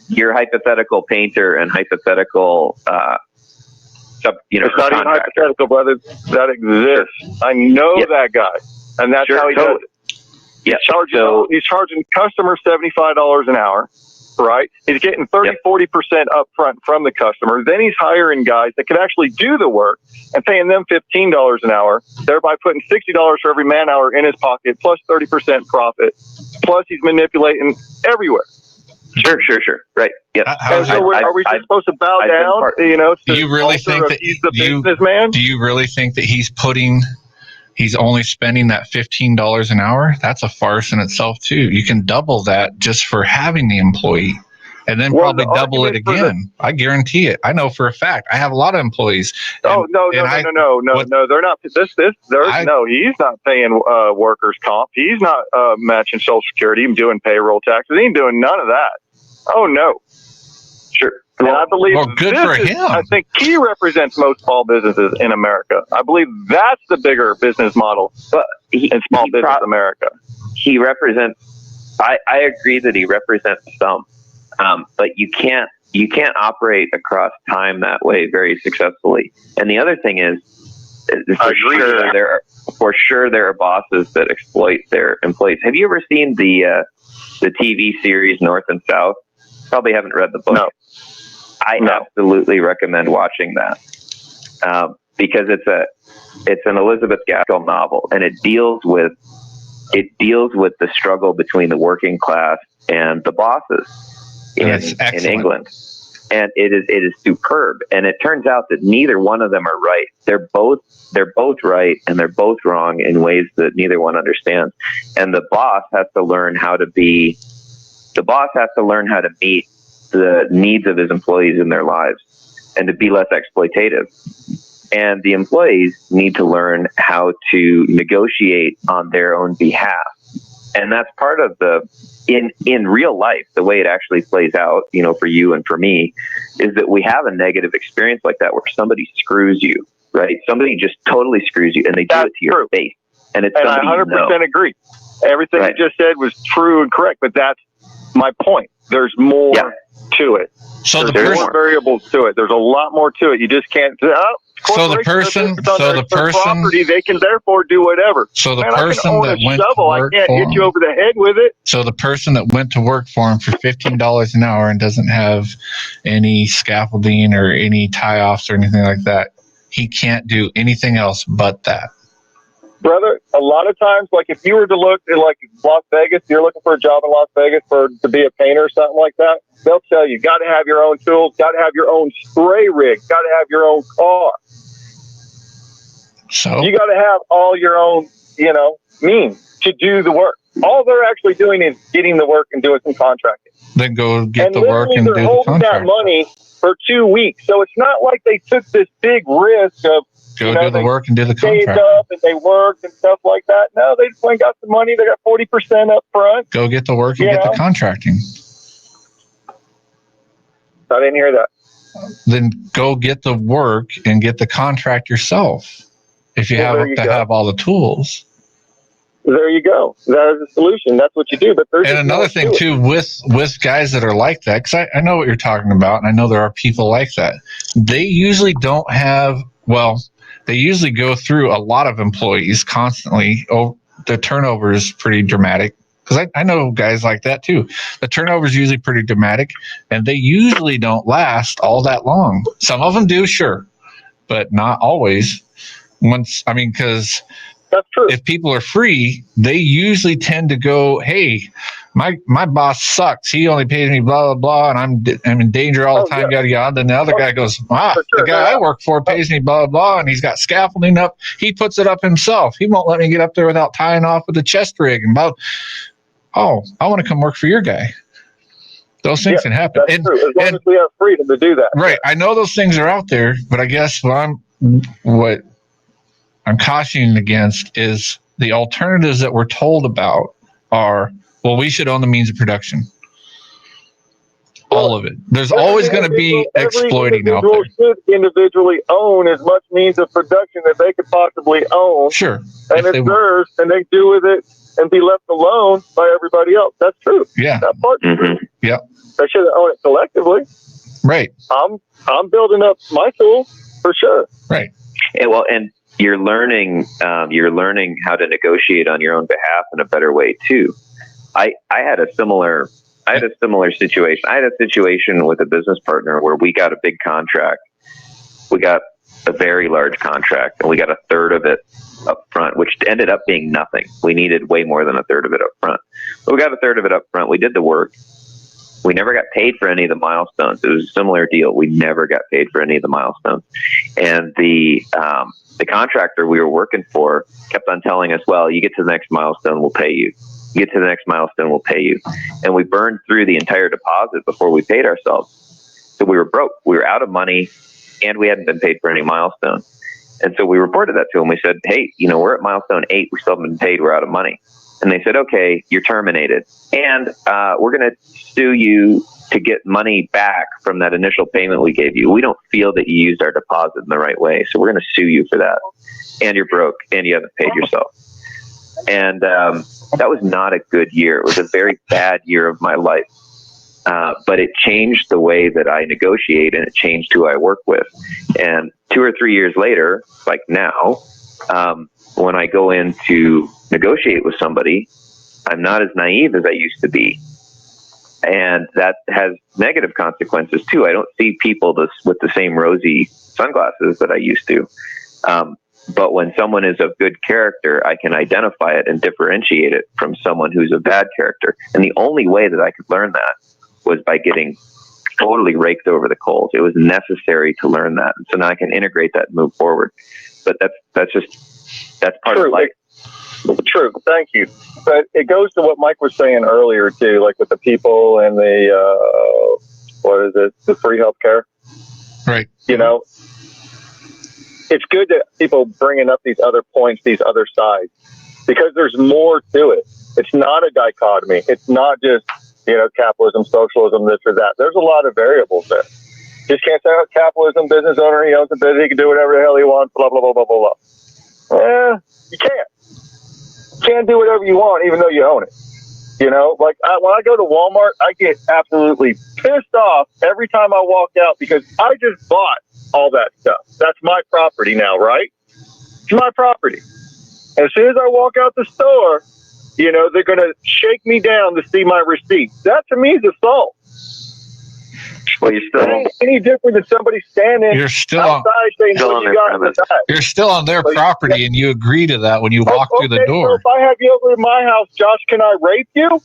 your hypothetical painter and hypothetical, it's not even hypothetical, brother. That exists. I know that guy. And that's how he does it. Yeah. He's charging customers $75 an hour, right? He's getting 30-40% upfront from the customer. Then he's hiring guys that could actually do the work and paying them $15 an hour, thereby putting $60 for every man hour in his pocket, plus 30% profit. Plus he's manipulating everywhere. Sure. Right. Yeah. And so are we just supposed to bow down? Do you really think that he's the businessman? Do you really think that he's only spending that $15 an hour? That's a farce in itself too. You can double that just for having the employee, and then probably double it again. I guarantee it. I know for a fact. I have a lot of employees. No. They're not. No, he's not paying workers' comp. He's not matching Social Security and doing payroll taxes. He ain't doing none of that. Oh no. Sure. And I believe good for him. I think he represents most small businesses in America. I believe that's the bigger business model in small business America. He represents. I agree that he represents some, but you can't operate across time that way very successfully. And the other thing is, for sure there are bosses that exploit their employees. Have you ever seen the TV series North and South? Probably haven't read the book. No. I absolutely recommend watching that because it's an Elizabeth Gaskell novel, and it deals with the struggle between the working class and the bosses in England, and it is superb. And it turns out that neither one of them are right. They're both right and they're both wrong in ways that neither one understands. And the boss has to learn how to meet the needs of his employees in their lives and to be less exploitative. And the employees need to learn how to negotiate on their own behalf. And that's part of in real life, the way it actually plays out, for you and for me, is that we have a negative experience like that where somebody screws you, right? Somebody just totally screws you and they do it to your face. And it's somebody I 100% agree. Everything you just said was true and correct, but that's my point. There's more to it. So there's more variables to it. There's a lot more to it. You just can't. So the person, property, they can therefore do whatever. So the Man, person that went to work I can't hit you over the head with it. So the person that went to work for him for $15 an hour and doesn't have any scaffolding or any tie-offs or anything like that, he can't do anything else but that. Brother, a lot of times, like if you were to look at like Las Vegas, you're looking for a job in Las Vegas to be a painter or something like that, they'll tell you, got to have your own tools, got to have your own spray rig, got to have your own car. So you got to have all your own, means to do the work. All they're actually doing is getting the work and doing some contracting. Then go get the work and do the contract. They're holding that money for 2 weeks. So it's not like they took this big risk of, do the work and do the stayed contract. Up and they worked and stuff like that. No, they just went and got the money. They got 40% up front. Go get the work and get the contracting. I didn't hear that. Then go get the work and get the contract yourself. If you have all the tools. There you go. That is the solution. That's what you do. But there's another thing too with guys that are like that, because I know what you're talking about, and I know there are people like that. They usually don't have. Well, they usually go through a lot of employees constantly. Oh, the turnover is pretty dramatic. Because I know guys like that too. The turnover is usually pretty dramatic, and they usually don't last all that long. Some of them do, sure, but not always. Because that's true. If people are free, they usually tend to go, "Hey, my boss sucks. He only pays me blah blah blah, and I'm in danger all the time." Yada yada. Then the other guy goes, the guy I work for pays me blah blah, and he's got scaffolding up. He puts it up himself. He won't let me get up there without tying off with a chest rig and blah. Oh, I want to come work for your guy. Those things can happen. That's true. As long as we have freedom to do that. Right. I know those things are out there, but I guess what I'm cautioning against is the alternatives that we're told about are, well, we should own the means of production. All of it. There's always going to be exploiting out there. Should individually own as much means of production that they could possibly own. Sure. And it's theirs, and they do with it and be left alone by everybody else. That's true. Yeah. That part's true. Yeah. They should own it collectively. Right. I'm building up my tool for sure. Right. And you're learning how to negotiate on your own behalf in a better way too. I had a similar situation. I had a situation with a business partner where we got a big contract. We got a very large contract, and we got a third of it up front, which ended up being nothing. We needed way more than a third of it up front. But we got a third of it up front. We did the work. We never got paid for any of the milestones. It was a similar deal. We never got paid for any of the milestones. And the contractor we were working for kept on telling us, well, you get to the next milestone, we'll pay you. You get to the next milestone, we'll pay you. And we burned through the entire deposit before we paid ourselves. So we were broke. We were out of money, and we hadn't been paid for any milestone. And so we reported that to them. We said, hey, we're at milestone 8. We still haven't been paid. We're out of money. And they said, okay, you're terminated. And we're going to sue you to get money back from that initial payment we gave you. We don't feel that you used our deposit in the right way. So we're going to sue you for that. And you're broke, and you haven't paid yourself. And that was not a good year. It was a very bad year of my life. But it changed the way that I negotiate, and it changed who I work with. And 2 or 3 years later, like now, when I go in to negotiate with somebody, I'm not as naive as I used to be. And that has negative consequences too. I don't see people with the same rosy sunglasses that I used to. But when someone is of good character, I can identify it and differentiate it from someone who's of bad character. And the only way that I could learn that was by getting totally raked over the coals. It was necessary to learn that. And so now I can integrate that and move forward. But that's part of life. True. Thank you. But it goes to what Mike was saying earlier too, like with the people and the free healthcare. Right. It's good that people bringing up these other points, these other sides, because there's more to it. It's not a dichotomy. It's not just, capitalism, socialism, this or that. There's a lot of variables there. Just can't say, capitalism, business owner, he owns a business, he can do whatever the hell he wants, blah, blah, blah, blah, blah, blah. You can't. You can't do whatever you want, even though you own it. When I go to Walmart, I get absolutely pissed off every time I walk out because I just bought all that stuff. That's my property now, right? It's my property. And as soon as I walk out the store, they're going to shake me down to see my receipt. That to me is assault. Well, you're still any different than somebody standing outside saying, "What you got in the bag?" You're still on their property, and you agree to that when you walk through the door. So if I have you over to my house, Josh, can I rape you?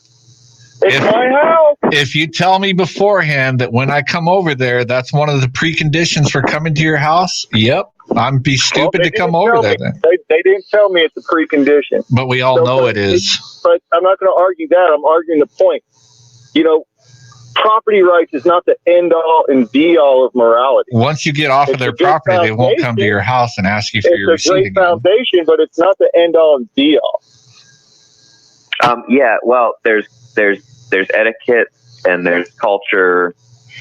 It's my house. If you tell me beforehand that when I come over there, that's one of the preconditions for coming to your house, yep, I'm be stupid to come over there then. They didn't tell me it's a precondition. But we all know it is. But I'm not going to argue that. I'm arguing the point. Property rights is not the end all and be all of morality. Once you get off of their property, they won't come to your house and ask you for your receipt. It's a great foundation, but it's not the end all and be all. Well, there's etiquette, and there's culture,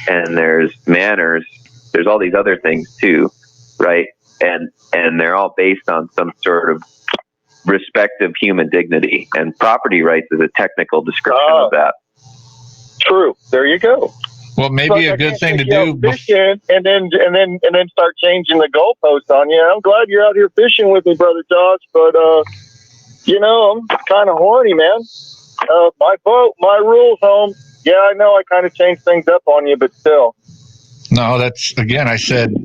and there's manners. There's all these other things too, right? And they're all based on some sort of respect of human dignity. And property rights is a technical description of that. True. There you go. Well, maybe a good thing to do. Fishing and then start changing the goalposts on you. I'm glad you're out here fishing with me, brother Josh. But I'm kind of horny, man. My boat, my rules, home. Yeah, I know. I kind of changed things up on you, but still. No, that's again. I said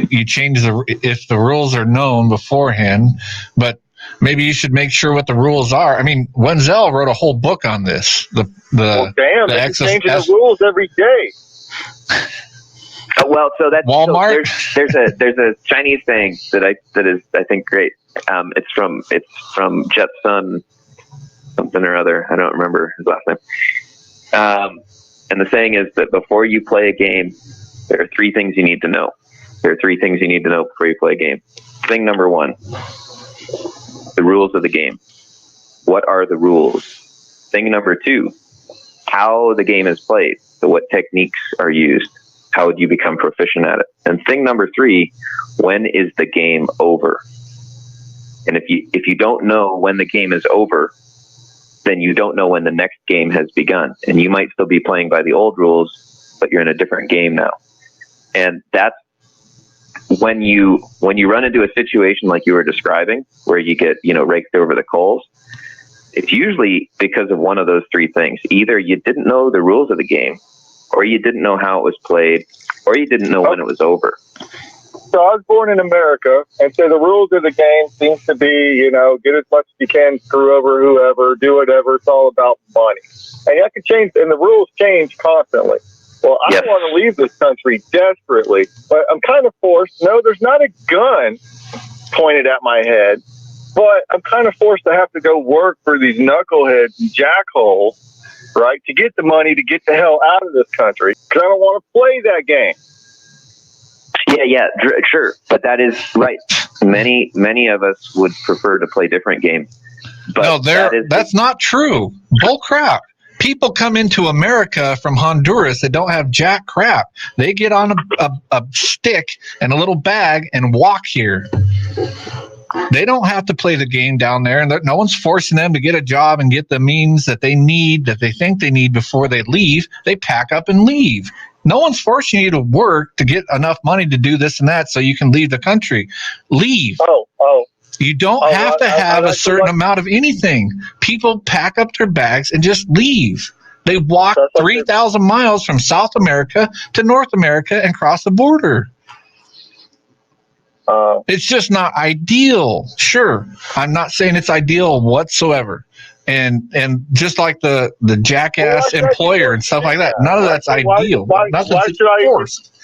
you change if the rules are known beforehand, but. Maybe you should make sure what the rules are. I mean, Wenzel wrote a whole book on this. They're changing the rules every day. So that's Walmart. So there's a Chinese thing that is I think great. It's from Jet Sun something or other. I don't remember his last name. And the saying is that before you play a game, there are 3 things you need to know. There are 3 things you need to know before you play a game. Thing number 1. the rules of the game. What are the rules? Thing number 2, how the game is played. So what techniques are used? How would you become proficient at it? And thing number 3, when is the game over? And if you don't know when the game is over, then you don't know when the next game has begun. And you might still be playing by the old rules, but you're in a different game now. And that's when you run into a situation like you were describing, where you get, raked over the coals. It's usually because of one of those 3 things. Either you didn't know the rules of the game, or you didn't know how it was played, or you didn't know when it was over. So I was born in America, and so the rules of the game seems to be, get as much as you can, screw over whoever, do whatever. It's all about money. And that could change, and the rules change constantly. Well, I want to leave this country desperately, but I'm kind of forced. No, there's not a gun pointed at my head, but I'm kind of forced to have to go work for these knuckleheads and jackholes, right, to get the money to get the hell out of this country, because I don't want to play that game. Yeah, sure. But that is right. Many of us would prefer to play different games. But no, that's not true. Bull crap. People come into America from Honduras that don't have jack crap. They get on a stick and a little bag and walk here. They don't have to play the game down there, and no one's forcing them to get a job and get the means that they need, that they think they need before they leave. They pack up and leave. No one's forcing you to work to get enough money to do this and that so you can leave the country. Leave. You don't have to have a certain amount of anything. People pack up their bags and just leave. They walk 3,000 miles from South America to North America and cross the border. It's just not ideal. Sure, I'm not saying it's ideal whatsoever. And just like the jackass employer and stuff like that, none of that's ideal. Nothing's forced.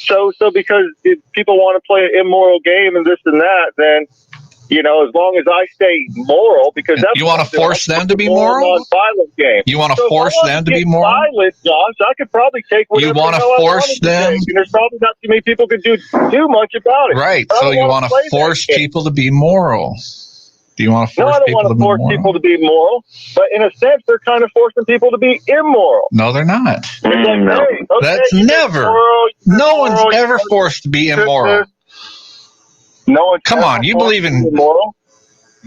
So because if people want to play an immoral game and this and that, then as long as I stay moral, because that's you want to force them to be moral. Non-violent game. You want to force them to be moral. Violent, Josh, I could probably take whatever. You want to force them. And there's probably not too many people could do too much about it. Right. So you want to force people to be moral. Do you want to force people to be moral? No, I don't want to force people to be moral, but in a sense, they're kind of forcing people to be immoral. No, they're not. No. That's never. No one's ever forced to be immoral. No one. Come on, you believe in immoral?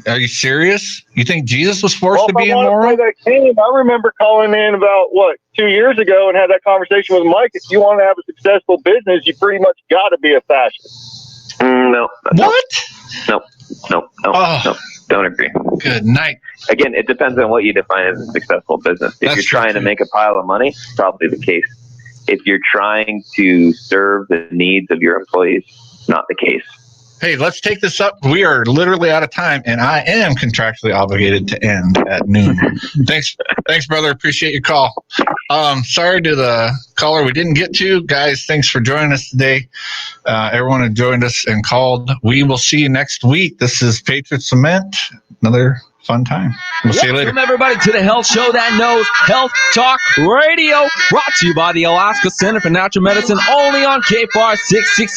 Are you serious? You think Jesus was forced to be if I immoral? want to play that game, I remember calling in about 2 years ago and had that conversation with Mike. If you want to have a successful business, you pretty much got to be a fascist. No. What? No. Don't agree. Good night. Again, it depends on what you define as a successful business. If you're trying to make a pile of money, probably the case. If you're trying to serve the needs of your employees, not the case. Hey, let's take this up. We are literally out of time, and I am contractually obligated to end at noon. Thanks, brother. Appreciate your call. Sorry to the caller we didn't get to. Guys, thanks for joining us today. Everyone who joined us and called. We will see you next week. This is Patriots Lament. Another fun time. We'll see you later. Welcome, everybody, to the health show that knows Health Talk Radio. Brought to you by the Alaska Center for Natural Medicine, only on KFAR 660.